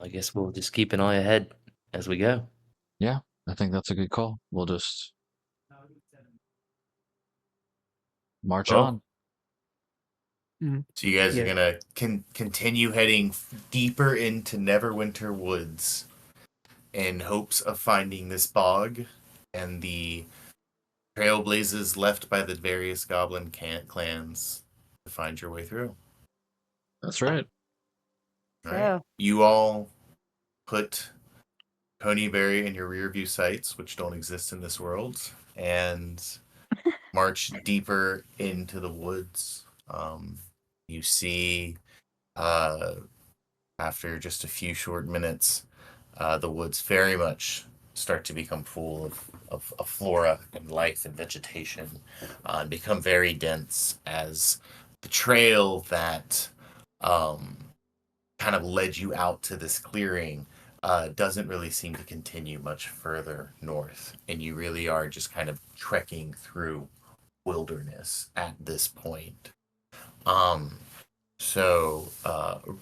I guess we'll just keep an eye ahead as we go. Yeah, I think that's a good call. We'll just march Well, on. So you guys are Yeah. gonna continue heading deeper into Neverwinter Woods in hopes of finding this bog and the trailblazes left by the various goblin clans to find your way through. That's right. All right. So, You all put Ponyberry in your rear view sights, which don't exist in this world, and march deeper into the woods. You see, after just a few short minutes, the woods very much start to become full of flora and life and vegetation, and become very dense as the trail that kind of led you out to this clearing doesn't really seem to continue much further north, and you really are just kind of trekking through wilderness at this point.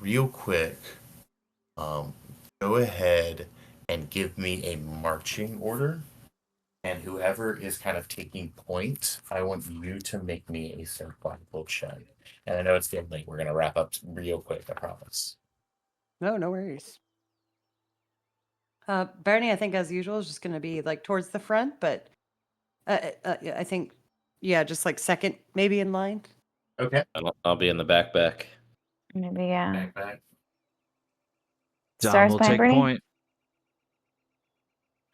Real quick, go ahead and give me a marching order. And whoever is kind of taking point, I want you to make me a survival check. And I know it's getting late. We're going to wrap up real quick, I promise. no worries. Bernie, I think as usual is just going to be like towards the front, but yeah, I think, yeah, just like second maybe in line. Okay. I'll be in the backpack. Maybe, yeah. Backpack. Dom Stars will behind take Bernie? point.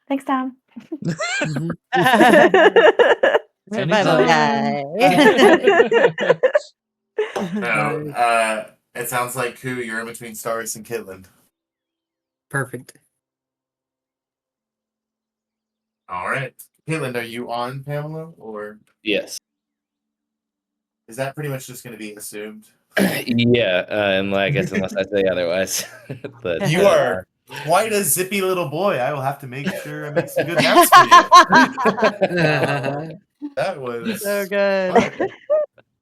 Thanks, Tom. Survival guy. So, it sounds like Koo, you're in between Stars and Kitland. Perfect. All right. Kitland, are you on, Pamela? Or Yes. is that pretty much just going to be assumed? Yeah, and I guess unless I say otherwise. But You are quite a zippy little boy. I will have to make sure I make some good naps for you. That was So good.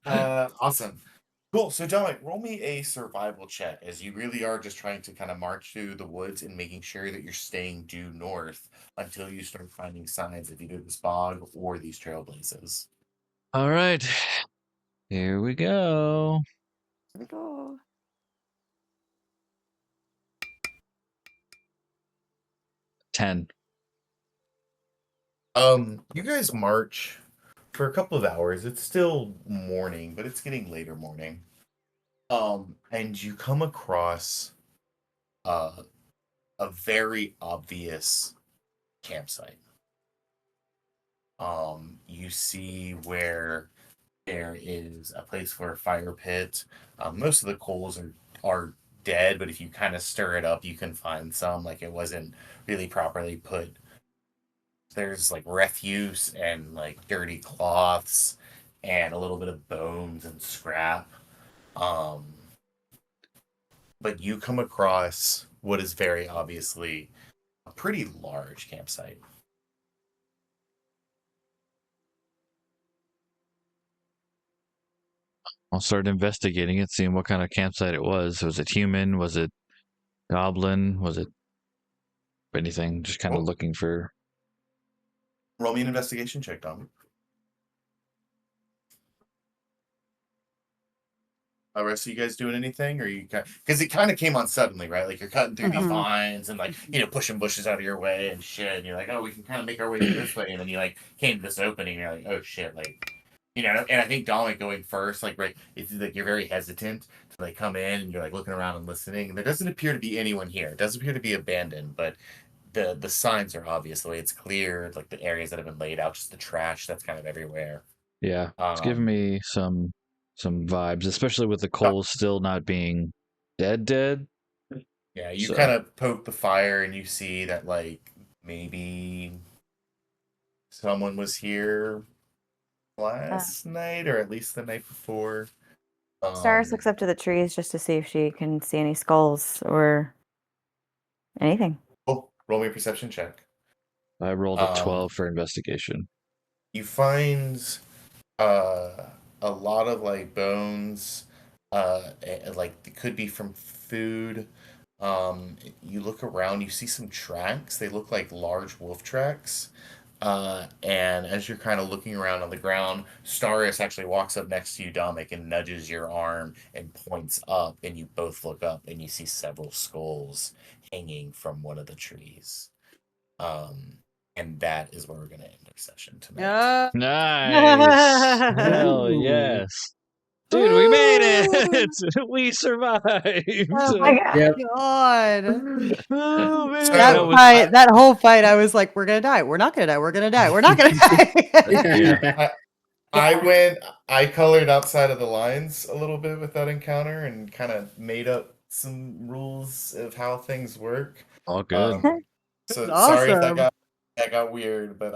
awesome. Cool. So, Dominic, roll me a survival check as you really are just trying to kind of march through the woods and making sure that you're staying due north until you start finding signs of either this bog or these trailblazes. All right. Here we go. Here we go. 10. You guys march for a couple of hours. It's still morning, but it's getting later morning. And you come across a very obvious campsite. You see where there is a place for a fire pit. Most of the coals are dead, but if you kind of stir it up, you can find some. Like it wasn't really properly put. There's like refuse and like dirty cloths and a little bit of bones and scrap. But you come across what is very obviously a pretty large campsite. I'll start investigating it, seeing what kind of campsite it was. Was it human? Was it goblin? Was it anything? Just kind of Oh. looking for. Roll me an investigation check, Dom. Rest of you guys doing anything, or you because it kind of came on suddenly, right? Like you're cutting through these Mhm. vines and like pushing bushes out of your way and shit. And you're like, oh, we can kind of make our way through this way, and then you like came to this opening. And you're like, oh shit, like And I think Dominic going first, like right, it's like you're very hesitant to like come in and you're like looking around and listening. And there doesn't appear to be anyone here. It doesn't appear to be abandoned, but the signs are obvious. The way it's clear, like the areas that have been laid out, just the trash that's kind of everywhere. Yeah, it's giving me some vibes, especially with the coals still not being dead. Yeah, you So- kind of poke the fire and you see that like maybe someone was here last night, or at least the night before. Stars looks up to the trees just to see if she can see any skulls or anything. Oh, roll me a perception check. I rolled a 12 for investigation. You find a lot of like bones, like it could be from food. You look around, you see some tracks. They look like large wolf tracks. And as you're kind of looking around on the ground, Starius actually walks up next to you, Dominic, and nudges your arm and points up, and you both look up and you see several skulls hanging from one of the trees. And that is where we're gonna end our session tonight. Nice. Hell yes. Dude, we made it. We survived. Oh my Yep. god. Oh, man. That whole fight, I was like, we're gonna die. We're not gonna die. We're gonna die. We're not gonna die. I colored outside of the lines a little bit with that encounter and kind of made up some rules of how things work. All good. So That's sorry if awesome. that got weird, but